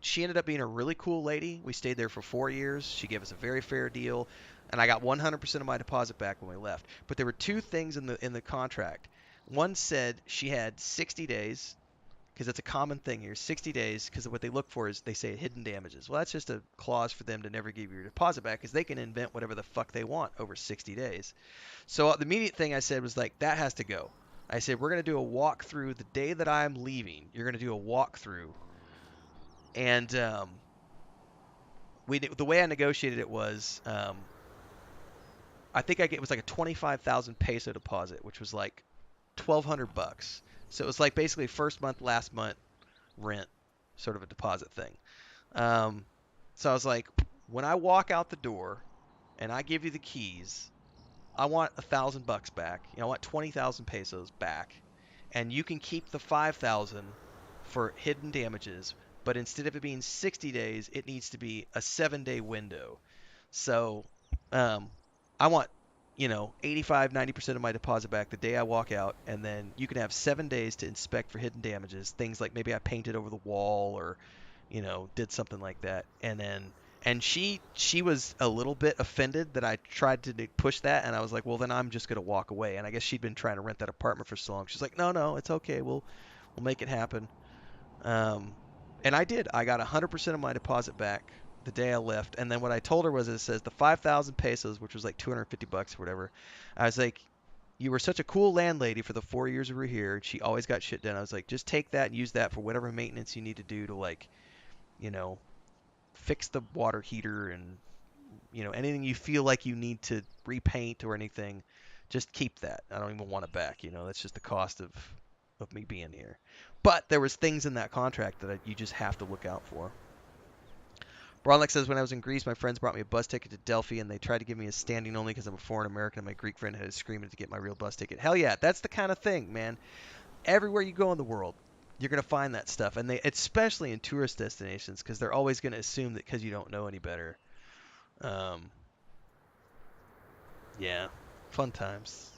She ended up being a really cool lady. We stayed there for 4 years. She gave us a very fair deal, and I got 100% of my deposit back when we left. But there were two things in the contract. One said she had 60 days, because it's a common thing here, 60 days, because what they look for is, they say, hidden damages. Well, that's just a clause for them to never give you your deposit back, because they can invent whatever the fuck they want over 60 days. So the immediate thing I said was like, that has to go. I said, we're going to do a walkthrough the day that I'm leaving. You're going to do a walkthrough. And the way I negotiated it was, I think it was like a 25,000 peso deposit, which was like $1,200. So it was like basically first month, last month rent, sort of a deposit thing. So I was like, when I walk out the door and I give you the keys, I want $1,000 back. I want 20,000 pesos back, and you can keep the 5,000 for hidden damages. But instead of it being 60 days, it needs to be a 7-day window. So I want 85-90% of my deposit back the day I walk out, and then you can have 7 days to inspect for hidden damages, things like maybe I painted over the wall or did something like that. And she was a little bit offended that I tried to push that, and I was like, well, then I'm just going to walk away. And I guess she'd been trying to rent that apartment for so long. She's like, no, it's okay, we'll make it happen. And I did. I got 100% of my deposit back the day I left. And then what I told her was, it says the 5,000 pesos, which was like $250 or whatever. I was like, you were such a cool landlady for the 4 years we were here. She always got shit done. I was like, just take that and use that for whatever maintenance you need to do to fix the water heater and, anything you feel like you need to repaint or anything, just keep that. I don't even want it back. That's just the cost of me being here. But there was things in that contract that you just have to look out for. Bronlex says, when I was in Greece, my friends brought me a bus ticket to Delphi, and they tried to give me a standing only because I'm a foreign American, and my Greek friend had to scream to get my real bus ticket. Hell yeah, that's the kind of thing, man. Everywhere you go in the world, you're going to find that stuff, and especially in tourist destinations, because they're always going to assume that because you don't know any better. Yeah, fun times.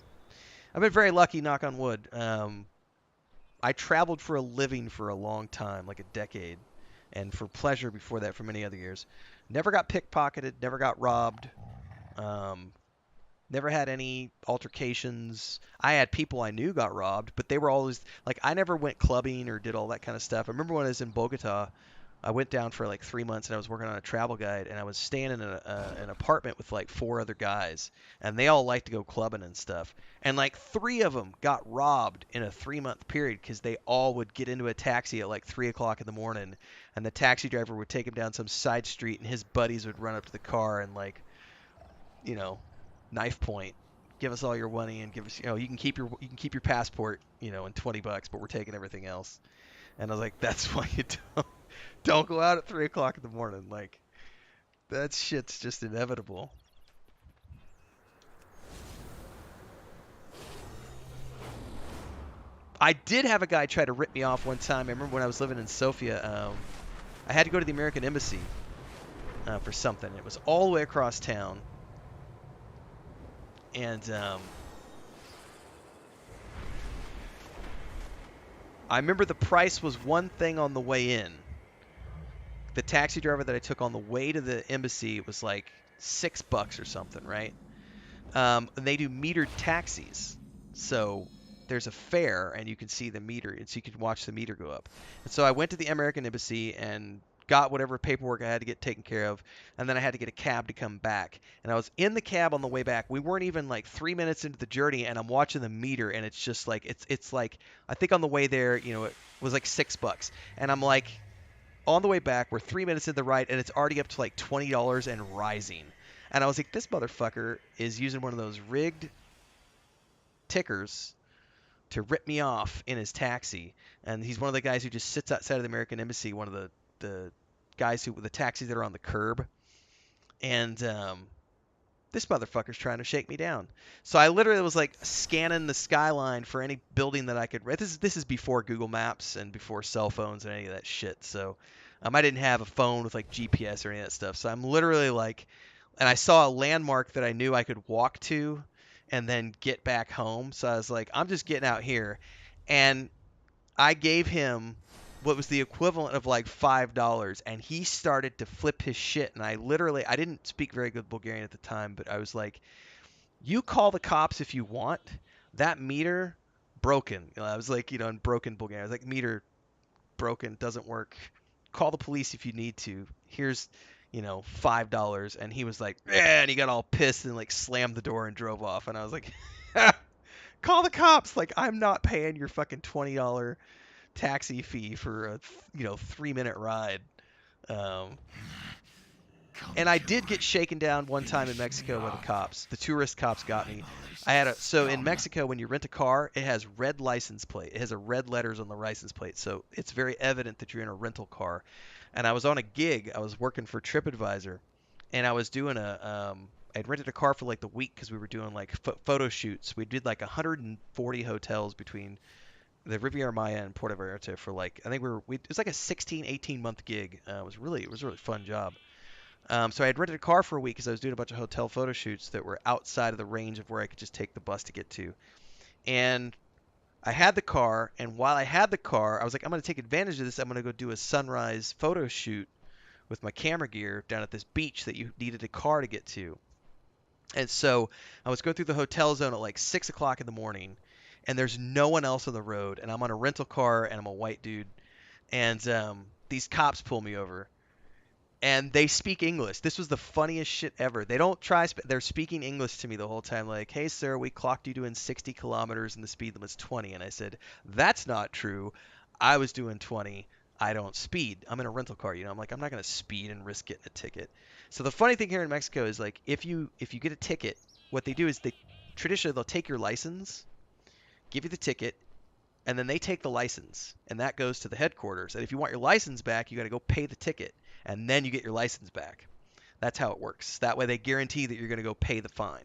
I've been very lucky, knock on wood. I traveled for a living for a long time, like a decade, and for pleasure before that for many other years. Never got pickpocketed, never got robbed, never had any altercations. I had people I knew got robbed, but they were always, like, I never went clubbing or did all that kind of stuff. I remember when I was in Bogota, I went down for like 3 months, and I was working on a travel guide, and I was staying in an apartment with like 4 other guys, and they all liked to go clubbing and stuff. And like 3 of them got robbed in a 3-month period because they all would get into a taxi at like 3 o'clock in the morning, and the taxi driver would take him down some side street, and his buddies would run up to the car and knife point, give us all your money, and give us, you can keep your passport, and $20, but we're taking everything else. And I was like, that's why you don't go out at 3 o'clock in the morning. Like, that shit's just inevitable. I did have a guy try to rip me off one time. I remember when I was living in Sofia. I had to go to the American Embassy for something. It was all the way across town. And I remember the price was one thing on the way in. The taxi driver that I took on the way to the embassy was like $6 or something, right? And they do metered taxis. So there's a fare, and you can see the meter, and so you can watch the meter go up. And so I went to the American Embassy and got whatever paperwork I had to get taken care of, and then I had to get a cab to come back. And I was in the cab on the way back. We weren't even like 3 minutes into the journey, and I'm watching the meter, and it's just like it's like I think on the way there, you know, it was like $6, and I'm like on the way back, we're 3 minutes in the ride, and it's already up to like $20 and rising. And I was like, this motherfucker is using one of those rigged tickers to rip me off in his taxi. And he's one of the guys who just sits outside of the American Embassy, one of the guys who, the taxis that are on the curb. And this motherfucker's trying to shake me down. So I literally was like scanning the skyline for any building that I could. This is before Google Maps and before cell phones and any of that shit. So I didn't have a phone with like GPS or any of that stuff. So I'm literally like, and I saw a landmark that I knew I could walk to and then get back home. So I was like, I'm just getting out here. And I gave him what was the equivalent of like $5, and he started to flip his shit. And I didn't speak very good Bulgarian at the time, but I was like, you call the cops if you want. That meter broken. You know, I was like, you know, in broken Bulgarian. I was like, meter broken, doesn't work. Call the police if you need to. Here's, you know, $5. And he was like, eh, and he got all pissed and like slammed the door and drove off. And I was like, call the cops. Like, I'm not paying your fucking $20 taxi fee for a 3-minute ride. And I did get shaken down one time in Mexico by the cops. The tourist cops got me. So in Mexico, when you rent a car, it has red license plate. It has a red letters on the license plate, so it's very evident that you're in a rental car. And I was on a gig. I was working for TripAdvisor, and I was doing I'd rented a car for like the week because we were doing like photo shoots. We did like 140 hotels between the Riviera Maya and Puerto Vallarta for like, I think it was like a 18 month gig. It was a really fun job. So I had rented a car for a week because I was doing a bunch of hotel photo shoots that were outside of the range of where I could just take the bus to get to. And I had the car, and while I had the car, I was like, I'm going to take advantage of this. I'm going to go do a sunrise photo shoot with my camera gear down at this beach that you needed a car to get to. And so I was going through the hotel zone at like 6 o'clock in the morning, and there's no one else on the road, and I'm on a rental car, and I'm a white dude, and these cops pull me over. And they speak English. This was the funniest shit ever. They don't try. They're speaking English to me the whole time. Like, hey, sir, we clocked you doing 60 kilometers and the speed limit's 20. And I said, that's not true. I was doing 20. I don't speed. I'm in a rental car. You know, I'm like, I'm not going to speed and risk getting a ticket. So the funny thing here in Mexico is like, if you get a ticket, what they do is traditionally they'll take your license, give you the ticket, and then they take the license, and that goes to the headquarters. And if you want your license back, you got to go pay the ticket. And then you get your license back. That's how it works. That way they guarantee that you're going to go pay the fine.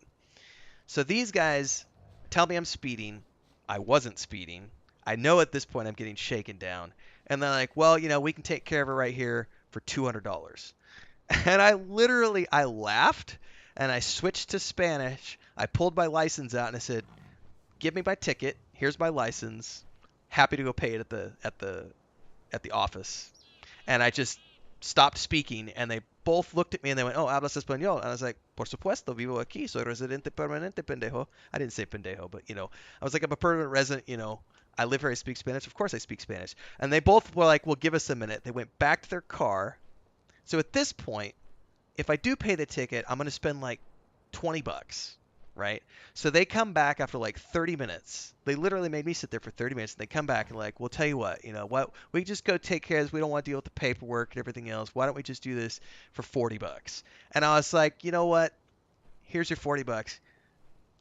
So these guys tell me I'm speeding. I wasn't speeding. I know at this point I'm getting shaken down. And they're like, well, you know, we can take care of it right here for $200. And I laughed, and I switched to Spanish. I pulled my license out, and I said, give me my ticket. Here's my license. Happy to go pay it at the office. And I just stopped speaking, and they both looked at me and they went, oh, hablas español? And I was like, por supuesto, vivo aquí, soy residente permanente, pendejo. I didn't say pendejo, but, you know, I was like, I'm a permanent resident, you know, I live here, I speak Spanish. Of course I speak Spanish. And they both were like, well, give us a minute. They went back to their car. So at this point, if I do pay the ticket, I'm going to spend like $20, right? So they come back after like 30 minutes. They literally made me sit there for 30 minutes, and they come back and like, we'll tell you what, you know what, we just go take care of this. We don't want to deal with the paperwork and everything else. Why don't we just do this for $40? And I was like, you know what? Here's your $40.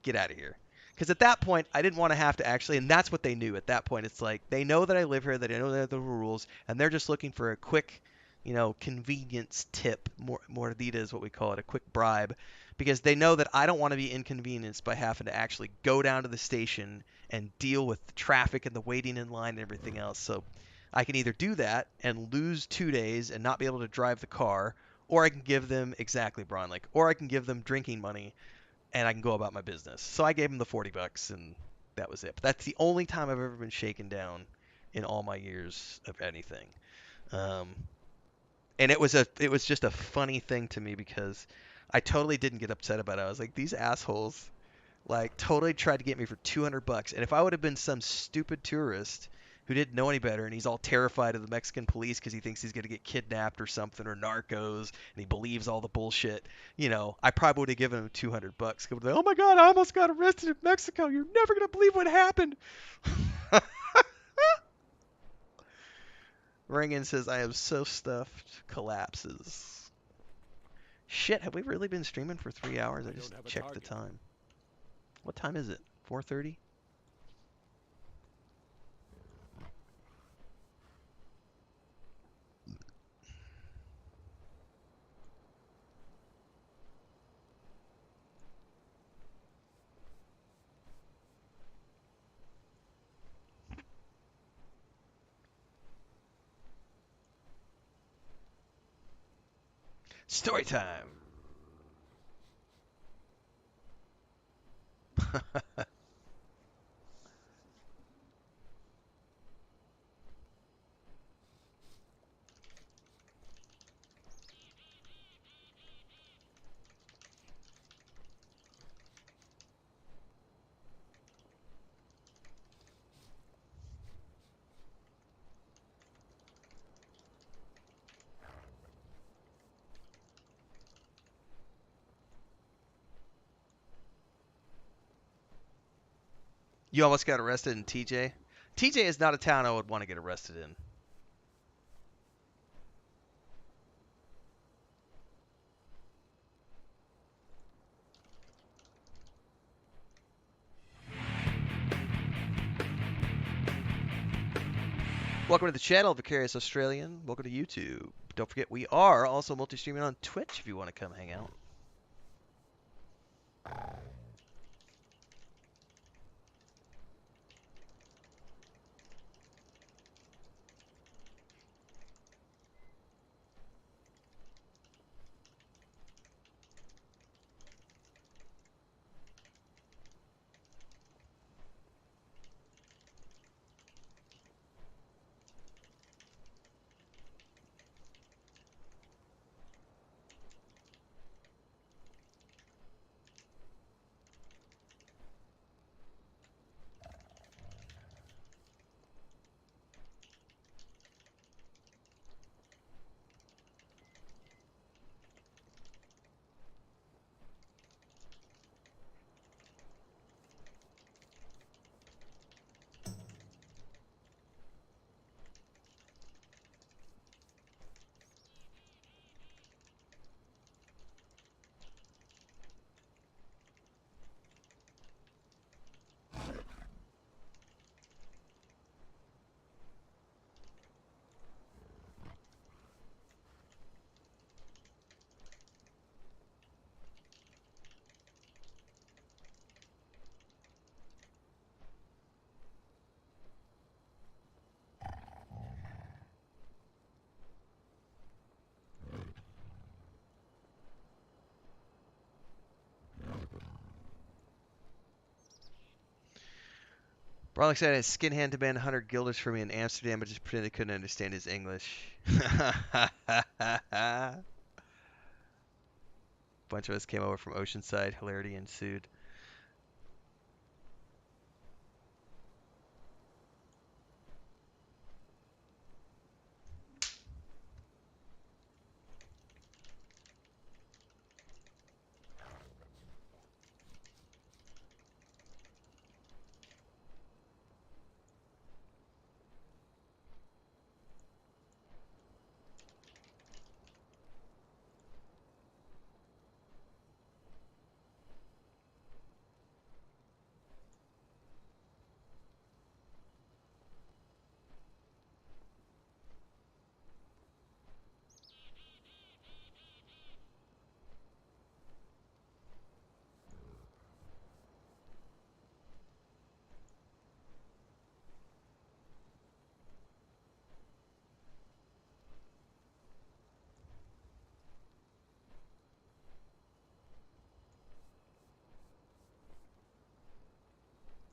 Get out of here. Because at that point, I didn't want to have to actually, and that's what they knew at that point. It's like, they know that I live here, they know that the rules, and they're just looking for a quick, you know, convenience tip. Mordida is what we call it, a quick bribe. Because they know that I don't want to be inconvenienced by having to actually go down to the station and deal with the traffic and the waiting in line and everything else. So I can either do that and lose 2 days and not be able to drive the car, or I can give them exactly, Brian, like, or I can give them drinking money and I can go about my business. So I gave him the $40 and that was it. But that's the only time I've ever been shaken down in all my years of anything. Um, and it was just a funny thing to me because I totally didn't get upset about it. I was like, these assholes like totally tried to get me for $200. And if I would have been some stupid tourist who didn't know any better and he's all terrified of the Mexican police because he thinks he's going to get kidnapped or something or narcos and he believes all the bullshit, I probably would have given him $200. Oh my God, I almost got arrested in Mexico. You're never going to believe what happened. Ringen says, I am so stuffed. Collapses. Shit, have we really been streaming for 3 hours? I just checked the time. What time is it? 4:30? Story time. You almost got arrested in TJ? TJ is not a town I would want to get arrested in. Welcome to the channel, Vicarious Australian. Welcome to YouTube. Don't forget, we are also multi-streaming on Twitch if you want to come hang out. Brawlix said his skin hand demand 100 guilders for me in Amsterdam, but just pretended I couldn't understand his English. Bunch of us came over from Oceanside. Hilarity ensued.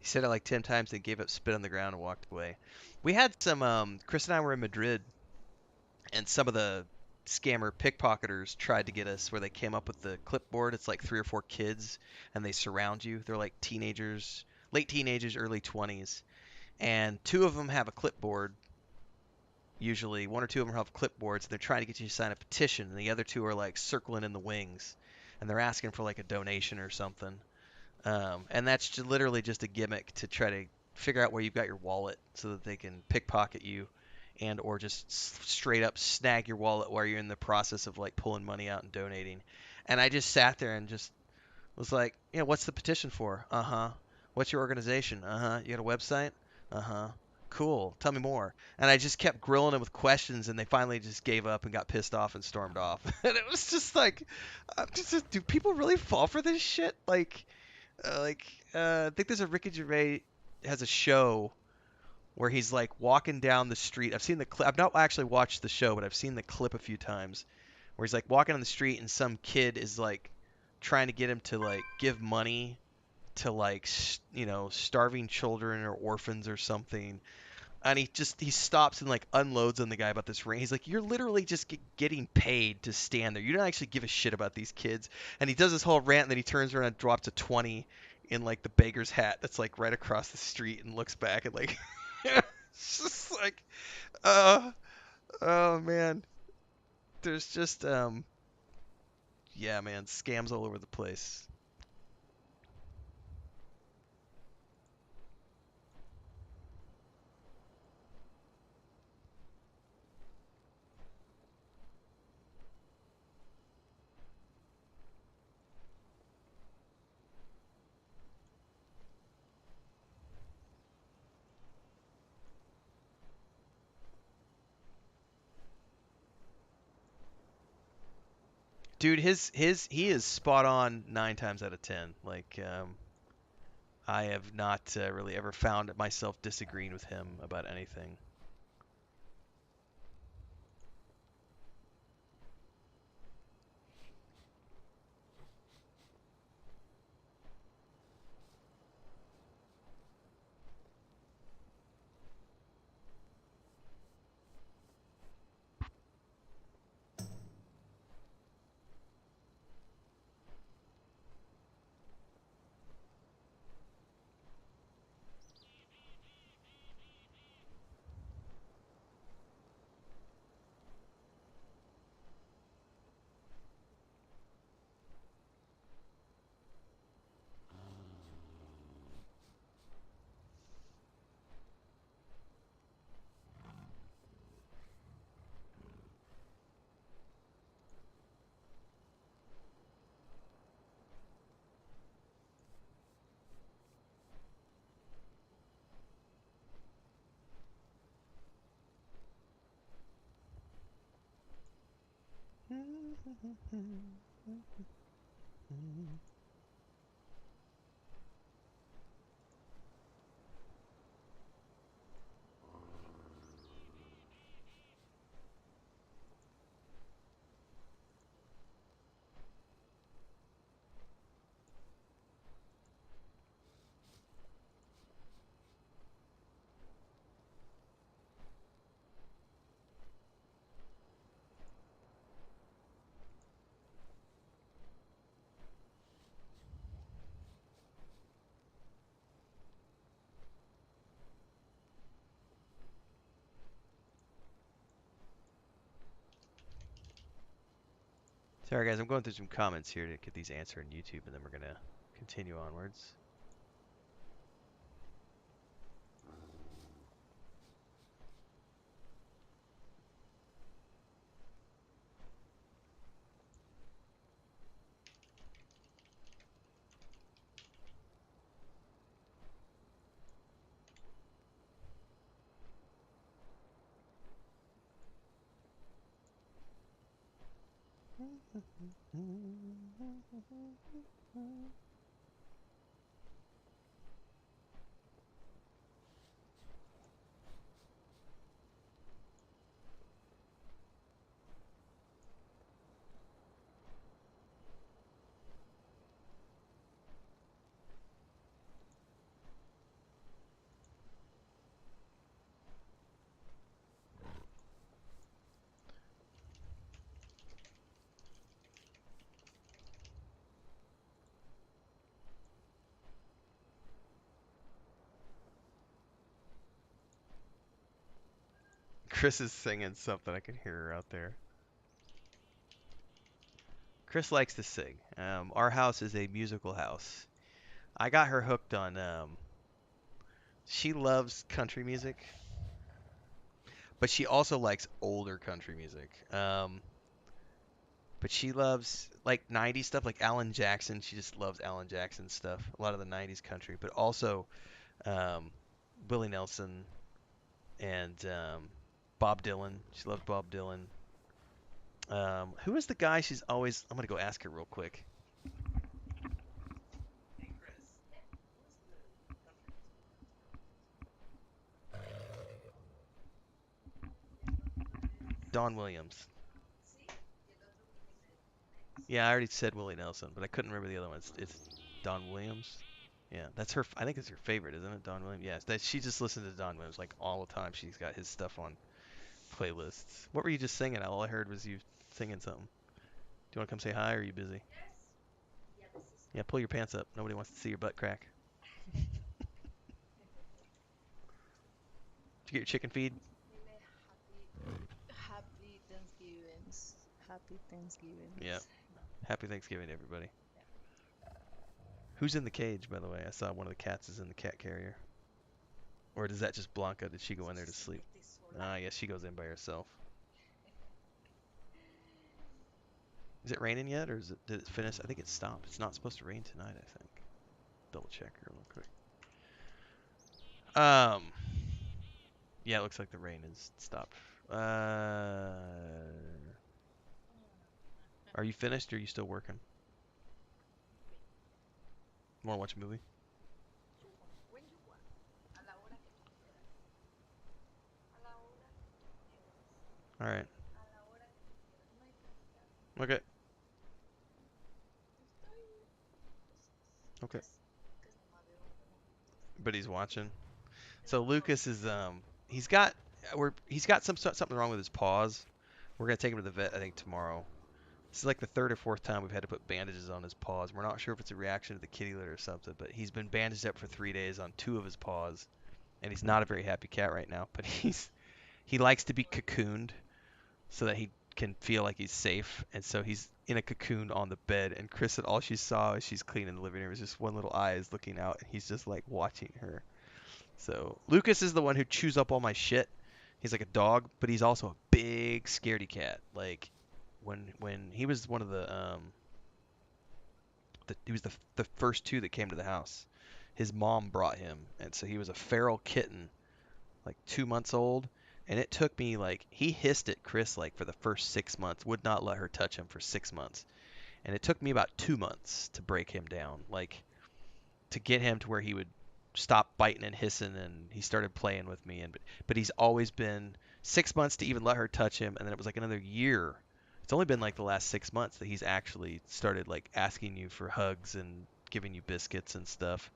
He said it like 10 times, then gave up, spit on the ground, and walked away. We had some. Chris and I were in Madrid, and some of the scammer pickpocketers tried to get us where they came up with the clipboard. It's like 3 or 4 kids, and they surround you. They're like teenagers, late teenagers, early 20s, and 2 of them have a clipboard. Usually, 1 or 2 of them have clipboards, and they're trying to get you to sign a petition, and the other 2 are like circling in the wings, and they're asking for like a donation or something. And that's literally just a gimmick to try to figure out where you've got your wallet so that they can pickpocket you and or just straight up snag your wallet while you're in the process of like pulling money out and donating. And I just sat there and just was like, what's the petition for? Uh-huh. What's your organization? Uh-huh. You got a website? Uh-huh. Cool. Tell me more. And I just kept grilling them with questions, and they finally just gave up and got pissed off and stormed off. And it was just like, do people really fall for this shit? I think there's a Ricky Gervais has a show where he's like walking down the street. I've seen the clip. I've not actually watched the show, but I've seen the clip a few times where he's like walking on the street and some kid is like trying to get him to like give money to like starving children or orphans or something. And he stops and like unloads on the guy about this ring. He's like, you're literally just getting paid to stand there. You don't actually give a shit about these kids. And he does this whole rant, and then he turns around and drops a 20 in like the beggar's hat that's like right across the street and looks back and like, it's just like, oh man, there's just yeah, man, scams all over the place. Dude, he is spot on 9 times out of 10. Like, I have not really ever found myself disagreeing with him about anything. Sorry guys, I'm going through some comments here to get these answered on YouTube, and then we're gonna continue onwards. Chris is singing something. I can hear her out there. Chris likes to sing. Our house is a musical house. I got her hooked on. She loves country music, but she also likes older country music. But she loves like 90s stuff, like Alan Jackson. She just loves Alan Jackson stuff. A lot of the 90s country, but also Willie Nelson and Bob Dylan. She loves Bob Dylan. Who is the guy she's always... I'm going to go ask her real quick. Don Williams. Yeah, I already said Willie Nelson, but I couldn't remember the other one. It's Don Williams. Yeah, that's her. I think it's her favorite, isn't it? Don Williams. Yes, that she just listens to Don Williams like all the time. She's got his stuff on playlists. What were you just singing? All I heard was you singing something. Do you want to come say hi, or are you busy? Yeah, pull your pants up. Nobody wants to see your butt crack. Did you get your chicken feed? Happy Thanksgivings. Happy Thanksgiving. Yeah. Happy Thanksgiving, everybody. Who's in the cage, by the way? I saw one of the cats is in the cat carrier. Or is that just Blanca? Did she go in there to sleep? Ah, yes, she goes in by herself. Is it raining yet, or did it finish? I think it stopped. It's not supposed to rain tonight, I think. Double check here real quick. Yeah, it looks like the rain has stopped. Are you finished, or are you still working? Want to watch a movie? All right. Okay. Okay. But he's watching. So Lucas is he's got something wrong with his paws. We're gonna take him to the vet, I think, tomorrow. This is like the third or fourth time we've had to put bandages on his paws. We're not sure if it's a reaction to the kitty litter or something, but he's been bandaged up for 3 days on 2 of his paws, and he's not a very happy cat right now. But he likes to be cocooned so that he can feel like he's safe, and so he's in a cocoon on the bed. And Chris said all she saw as she's cleaning the living room is just one little eye is looking out, and he's just like watching her. So Lucas is the one who chews up all my shit. He's like a dog, but he's also a big scaredy cat. Like when he was one of he was the first 2 that came to the house. His mom brought him, and so he was a feral kitten, like 2 months old. And it took me he hissed at Chris like for the first 6 months, would not let her touch him for 6 months. And it took me about 2 months to break him down, like to get him to where he would stop biting and hissing, and he started playing with me. But he's always been 6 months to even let her touch him, and then it was like another year. It's only been like the last 6 months that he's actually started like asking you for hugs and giving you biscuits and stuff.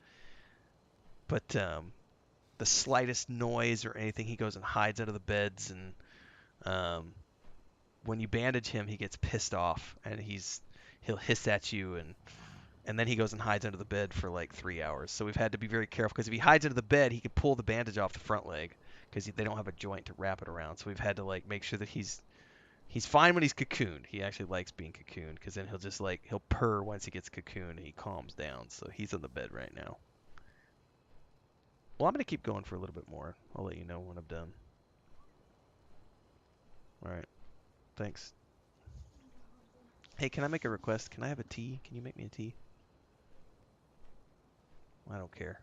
But the slightest noise or anything, he goes and hides under the beds, and when you bandage him, he gets pissed off, and he'll hiss at you, and then he goes and hides under the bed for like 3 hours. So we've had to be very careful, because if he hides under the bed, he could pull the bandage off the front leg, because they don't have a joint to wrap it around. So we've had to like make sure that he's fine when he's cocooned. He actually likes being cocooned, because then he'll purr once he gets cocooned, and he calms down. So he's on the bed right now. Well, I'm going to keep going for a little bit more. I'll let you know when I'm done. All right. Thanks. Hey, can I make a request? Can I have a tea? Can you make me a tea? I don't care.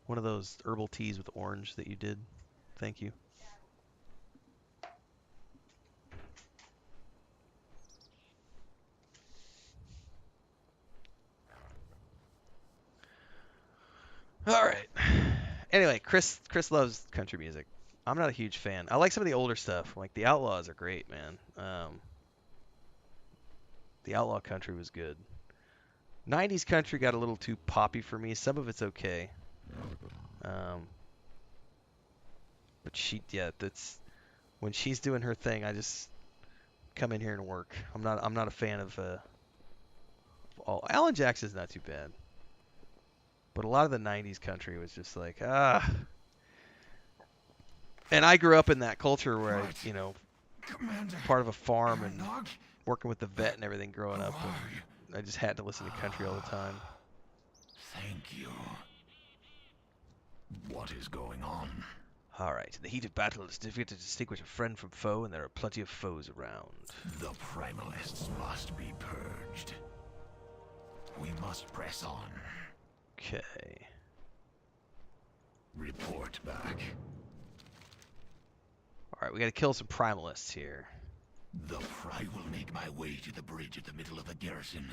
One of those herbal teas with orange that you did. Thank you. All right. Anyway, Chris loves country music. I'm not a huge fan. I like some of the older stuff. Like the Outlaws are great, man. The Outlaw country was good. 90s country got a little too poppy for me. Some of it's okay. But that's when she's doing her thing, I just come in here and work. I'm not a fan of all. Alan Jackson's not too bad. But a lot of the 90s country was just like, And I grew up in that culture where I, What? you know, Commander, part of a farm and Nog? working with the vet and everything growing up, Why? and I just had to listen to country all the time. Thank you. What is going on? All right, in the heat of battle, it's difficult to distinguish a friend from foe, and there are plenty of foes around. The primalists must be purged. We must press on. Okay. Report back. All right, we got to kill some primalists here. I will make my way to the bridge at the middle of the garrison.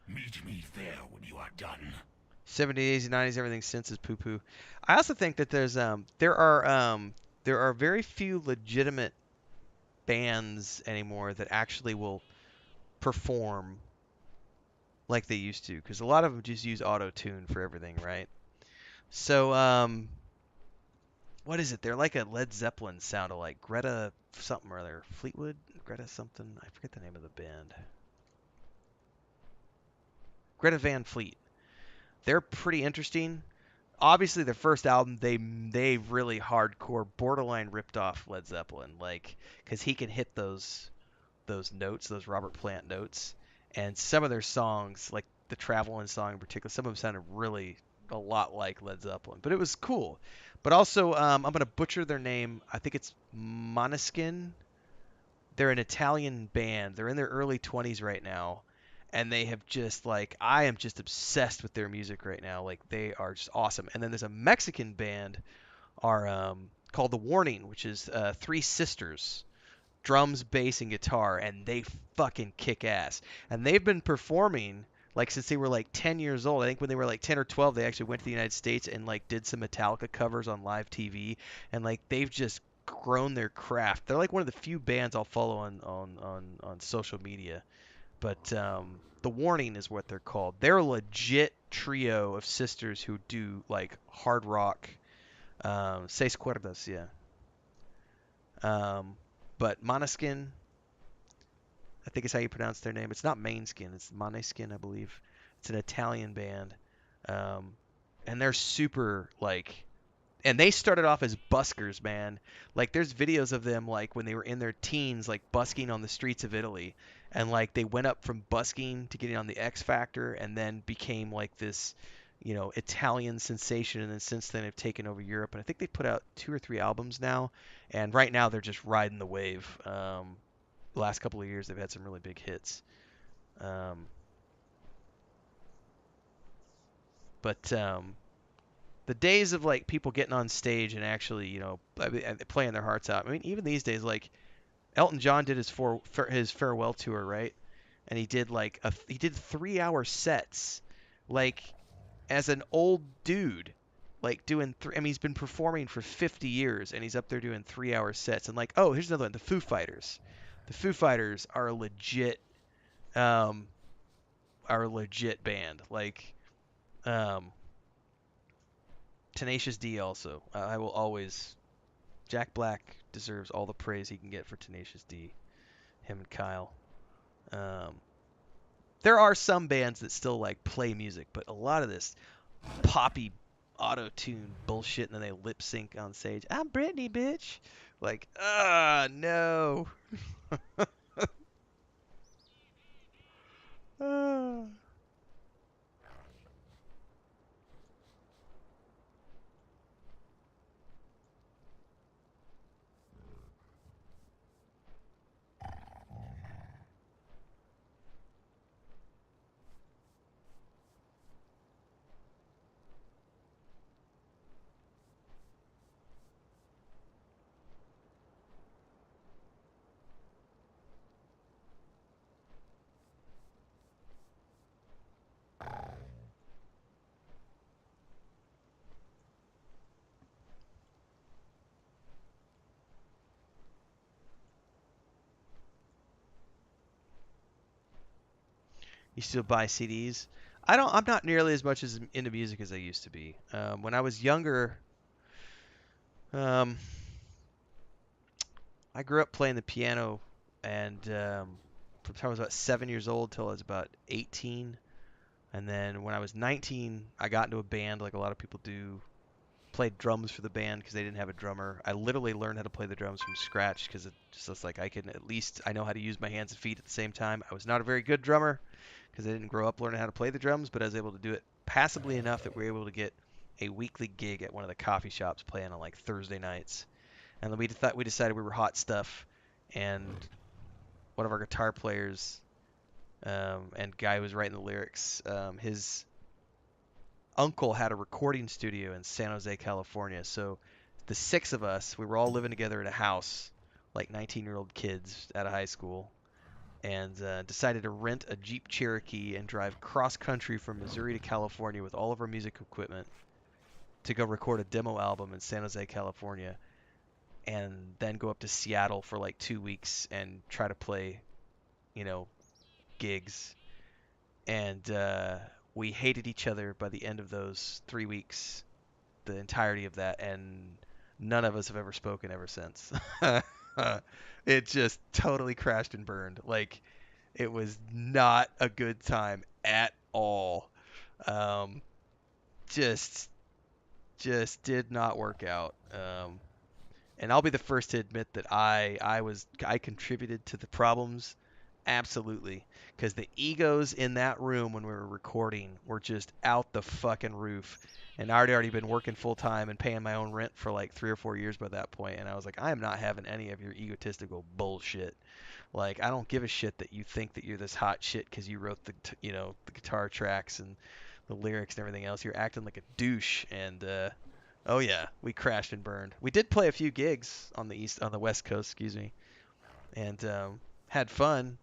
Meet me there when you are done. 70s, 80s, 90s, everything since is poo-poo. I also think that there are very few legitimate bands anymore that actually will perform like they used to, because a lot of them just use auto-tune for everything, right? So, what is it? They're like a Led Zeppelin sound alike. Greta something or other. Fleetwood? Greta something? I forget the name of the band. Greta Van Fleet. They're pretty interesting. Obviously, their first album, they really hardcore, borderline ripped off Led Zeppelin, like, because he can hit those notes, those Robert Plant notes, and some of their songs, like the Travelin' song in particular, some of them sounded really a lot like Led Zeppelin, but it was cool. But also, I'm gonna butcher their name. I think it's Måneskin. They're an Italian band. They're in their early 20s right now, and they have just like I am just obsessed with their music right now. Like they are just awesome. And then there's a Mexican band are called The Warning, which is three sisters, drums, bass, and guitar, and they fucking kick ass. And they've been performing like since they were like 10 years old. I think when they were like 10 or 12, they actually went to the United States and like did some Metallica covers on live TV, and like they've just grown their craft. They're like one of the few bands I'll follow on social media. But The Warning is what they're called. They're a legit trio of sisters who do like hard rock. Seis cuerdas, yeah. But Måneskin, I think is how you pronounce their name. It's not Mainskin, it's Måneskin, I believe. It's an Italian band. And they're super like, and they started off as buskers, man. Like there's videos of them like when they were in their teens, like busking on the streets of Italy, and like they went up from busking to getting on the X Factor, and then became like this, you know, Italian sensation, and then since then have taken over Europe. And I think they put out 2 or 3 albums now, and right now they're just riding the wave. The last couple of years they've had some really big hits. But the days of like people getting on stage and actually, you know, playing their hearts out. I mean, even these days, like Elton John did his farewell tour, right? And he did like he did 3-hour sets, like as an old dude, like doing I mean, he's been performing for 50 years, and he's up there doing 3-hour sets. And like, oh, here's another one, the Foo Fighters. The Foo Fighters are a legit band. Like, Tenacious D also. I will always. Jack Black deserves all the praise he can get for Tenacious D. Him and Kyle. There are some bands that still like play music, but a lot of this poppy auto-tune bullshit, and then they lip sync on stage. I'm Britney, bitch. Like, no. You still buy CDs? I'm not nearly as much as into music as I used to be. When I was younger, I grew up playing the piano, and from the time I was about 7 years old till I was about 18. And then when I was 19, I got into a band like a lot of people do, played drums for the band because they didn't have a drummer. I literally learned how to play the drums from scratch because it just was like I know how to use my hands and feet at the same time. I was not a very good drummer because I didn't grow up learning how to play the drums, but I was able to do it passably enough that we were able to get a weekly gig at one of the coffee shops playing on like Thursday nights. And then we decided we were hot stuff, and one of our guitar players and guy who was writing the lyrics, his uncle had a recording studio in San Jose, California. So the 6 of us, we were all living together in a house, like 19-year-old kids out of high school, and decided to rent a Jeep Cherokee and drive cross-country from Missouri to California with all of our music equipment to go record a demo album in San Jose, California, and then go up to Seattle for like 2 weeks and try to play, gigs. And we hated each other by the end of those 3 weeks, the entirety of that, and none of us have ever spoken ever since. It just totally crashed and burned. Like, it was not a good time at all. Just did not work out. And I'll be the first to admit that I contributed to the problems. Absolutely. Because the egos in that room when we were recording were just out the fucking roof. And I'd already been working full time and paying my own rent for like 3 or 4 years by that point. And I was like, I am not having any of your egotistical bullshit. Like, I don't give a shit that you think that you're this hot shit because you wrote the guitar tracks and the lyrics and everything else. You're acting like a douche. And oh yeah, we crashed and burned. We did play a few gigs on the West Coast, and had fun.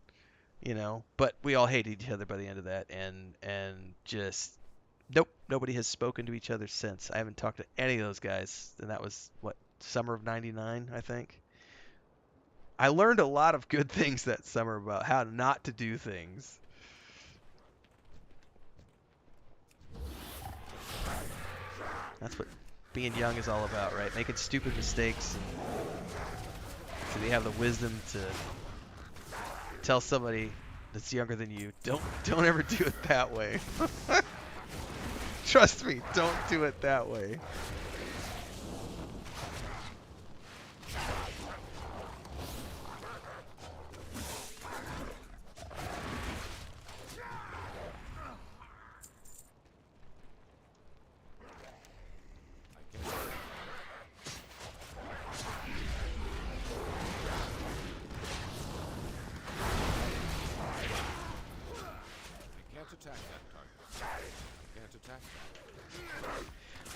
But we all hated each other by the end of that, and just nope, nobody has spoken to each other since. I haven't talked to any of those guys, and that was summer of '99, I think. I learned a lot of good things that summer about how not to do things. That's what being young is all about, right? Making stupid mistakes, so they have the wisdom to tell somebody that's younger than you, don't ever do it that way. Trust me, don't do it that way.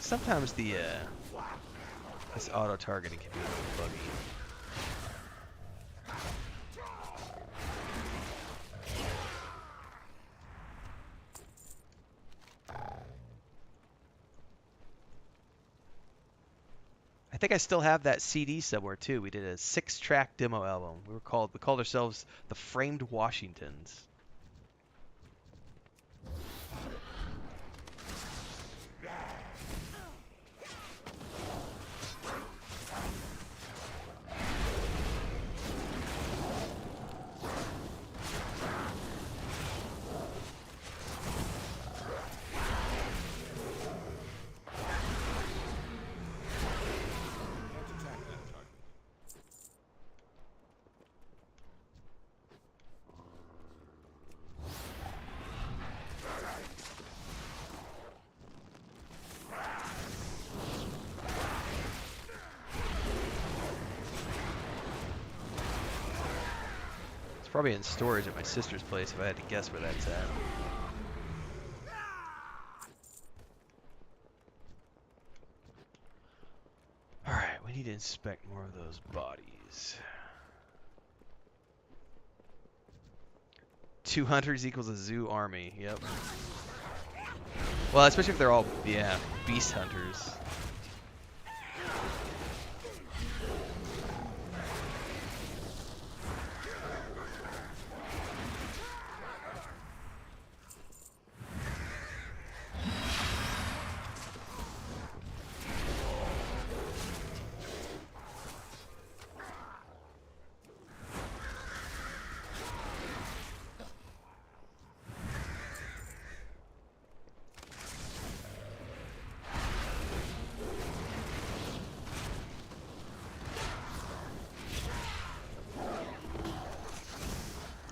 Sometimes this auto targeting can be a little buggy. I think I still have that CD somewhere too. We did a 6-track demo album. We called ourselves the Framed Washingtons. Probably in storage at my sister's place if I had to guess where that's at. Alright, we need to inspect more of those bodies. 2 hunters equals a zoo army, yep. Well, especially if they're all, beast hunters.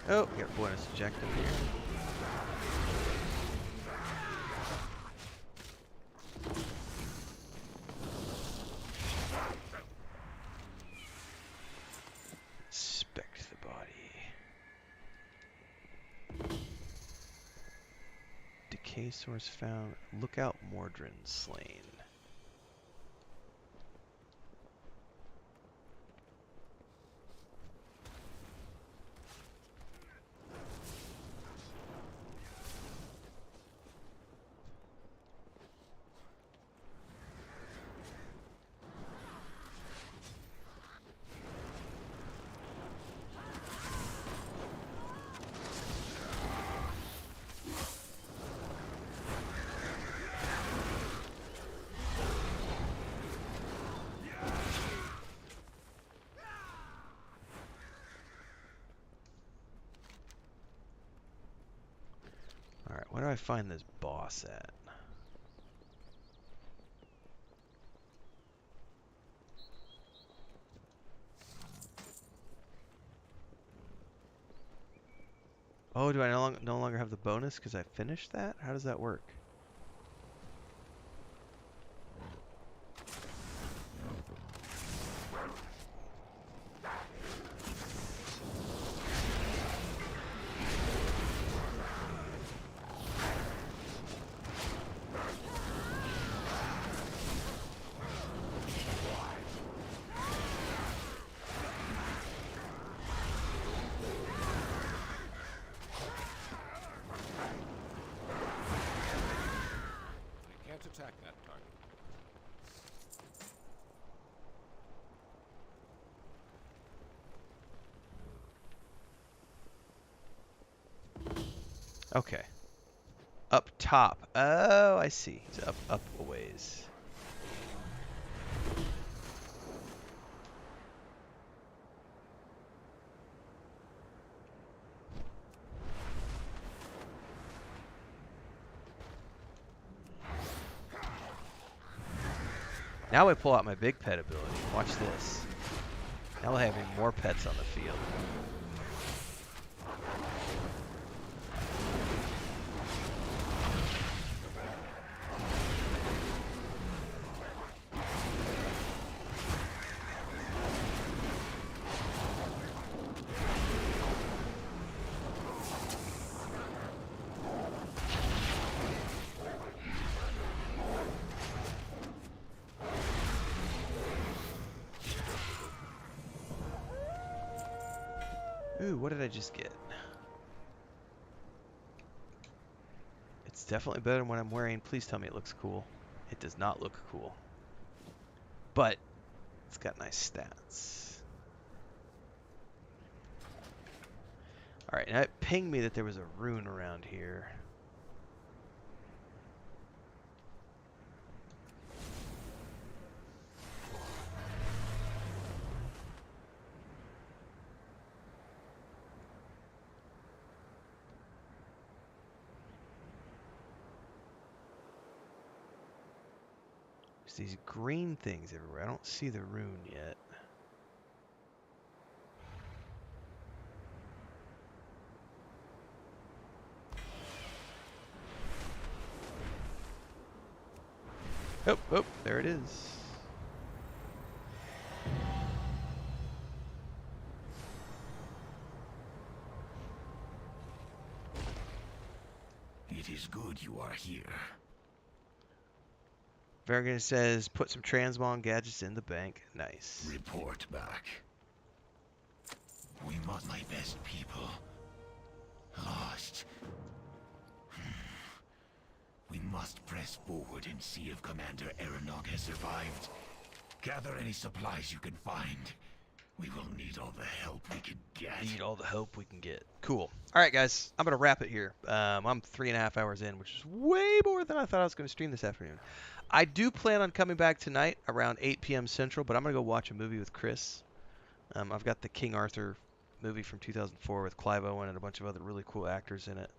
Oh, we got a bonus objective here. Inspect the body. Decay source found. Lookout Mordrin slain. Alright, where do I find this boss at? Oh, do I no longer have the bonus because I finished that? How does that work? Attack that target. Okay. Up top. Oh, I see. He's up a ways. Now I pull out my big pet ability. Watch this. Now we'll have even more pets on the field. Ooh, what did I just get? It's definitely better than what I'm wearing. Please tell me it looks cool. It does not look cool. But it's got nice stats. Alright, now it pinged me that there was a rune around here. These green things everywhere. I don't see the rune yet. Oh, oh, there it is. It is good you are here. Vargan says, put some transmog gadgets in the bank. Nice. Report back. We must my best people. Lost. We must press forward and see if Commander Aeronog has survived. Gather any supplies you can find. We will need all the help we can get. Need all the help we can get. Cool. All right, guys. I'm going to wrap it here. I'm 3.5 hours in, which is way more than I thought I was going to stream this afternoon. I do plan on coming back tonight around 8 p.m. Central, but I'm going to go watch a movie with Chris. I've got the King Arthur movie from 2004 with Clive Owen and a bunch of other really cool actors in it.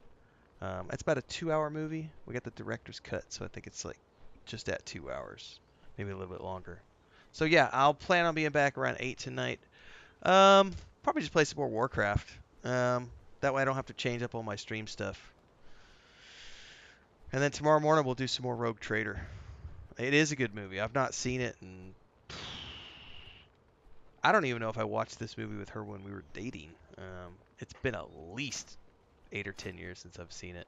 It's about a 2-hour movie. We got the director's cut, so I think it's like just at 2 hours, maybe a little bit longer. So yeah, I'll plan on being back around 8 tonight. Probably just play some more Warcraft. That way I don't have to change up all my stream stuff. And then tomorrow morning we'll do some more Rogue Trader. It is a good movie. I've not seen it, and I don't even know if I watched this movie with her when we were dating. It's been at least 8 or 10 years since I've seen it.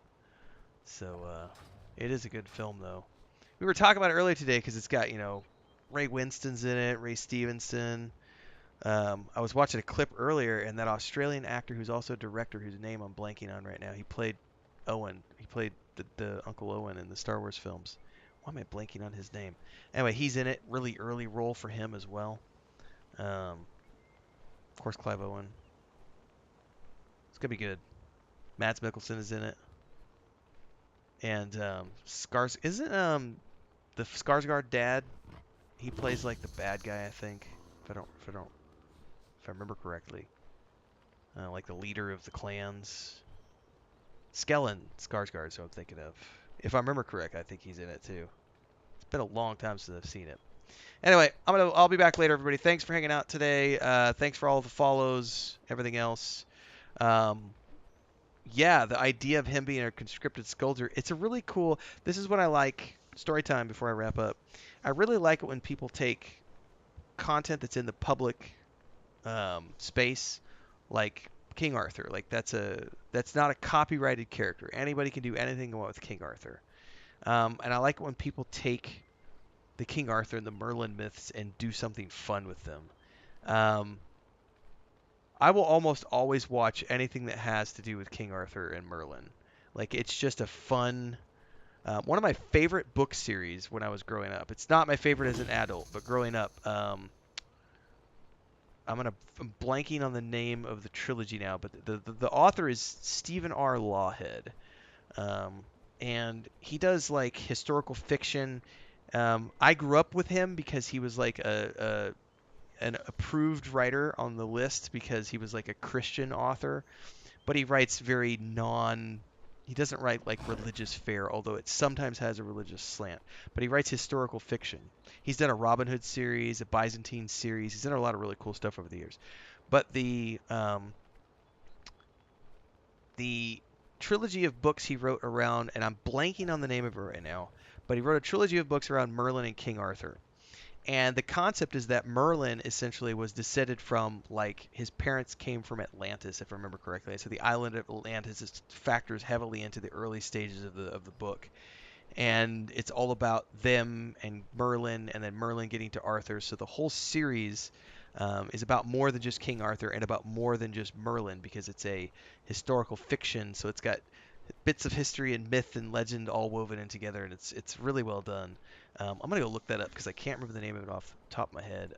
So it is a good film, though. We were talking about it earlier today because it's got, Ray Winston's in it, Ray Stevenson. I was watching a clip earlier, and that Australian actor who's also a director, whose name I'm blanking on right now, he played Owen. He played the Uncle Owen in the Star Wars films. Why am I blanking on his name? Anyway, he's in it. Really early role for him as well. Of course, Clive Owen. It's gonna be good. Mads Mikkelsen is in it, and isn't the Skarsgård dad? He plays like the bad guy, I think. If I remember correctly, like the leader of the clans. Skellen Skarsgård, so I'm thinking of. If I remember correct, I think he's in it too. It's been a long time since I've seen it. Anyway, I'll be back later, everybody. Thanks for hanging out today. Thanks for all the follows, everything else. Yeah, the idea of him being a conscripted soldier, it's a really cool. This is what I like. Story time before I wrap up. I really like it when people take content that's in the public space, like King Arthur. Like that's not a copyrighted character. Anybody can do anything they want with King Arthur. And I like it when people take the King Arthur and the Merlin myths and do something fun with them. I will almost always watch anything that has to do with King Arthur and Merlin. Like, it's just a fun... one of my favorite book series when I was growing up. It's not my favorite as an adult, but growing up... I'm blanking on the name of the trilogy now, but the author is Stephen R. Lawhead. And he does, like, historical fiction. I grew up with him because he was, like, an approved writer on the list because he was like a Christian author, but he writes he doesn't write like religious fare, although it sometimes has a religious slant, but he writes historical fiction. He's done a Robin Hood series, a Byzantine series. He's done a lot of really cool stuff over the years. But the trilogy of books he wrote around, and I'm blanking on the name of it right now, but he wrote a trilogy of books around Merlin and King Arthur. And the concept is that Merlin essentially was descended from, like, his parents came from Atlantis, if I remember correctly. So the island of Atlantis factors heavily into the early stages of the book. And it's all about them and Merlin, and then Merlin getting to Arthur. So the whole series is about more than just King Arthur and about more than just Merlin, because it's a historical fiction. So it's got bits of history and myth and legend all woven in together, and it's really well done. I'm gonna go look that up because I can't remember the name of it off the top of my head.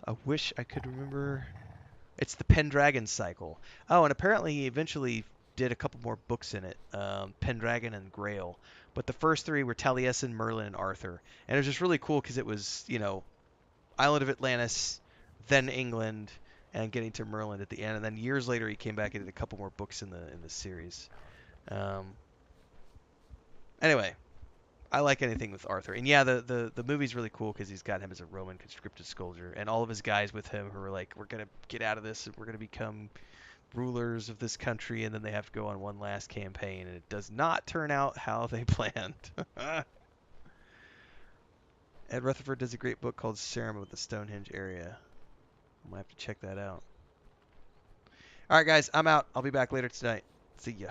I wish I could remember. It's the Pendragon cycle. Oh, and apparently he eventually did a couple more books in it, Pendragon and Grail. But the first three were Taliesin, Merlin, and Arthur. And it was just really cool because it was, Island of Atlantis, then England, and getting to Merlin at the end. And then years later, he came back and did a couple more books in the series. Anyway, I like anything with Arthur. And yeah, the movie's really cool because he's got him as a Roman conscripted soldier, and all of his guys with him who are like, we're gonna get out of this and we're gonna become rulers of this country, and then they have to go on one last campaign, and it does not turn out how they planned. Ed Rutherford does a great book called Sarum of the Stonehenge area. I might have to check that out. All right, guys, I'm out. I'll be back later tonight. See ya.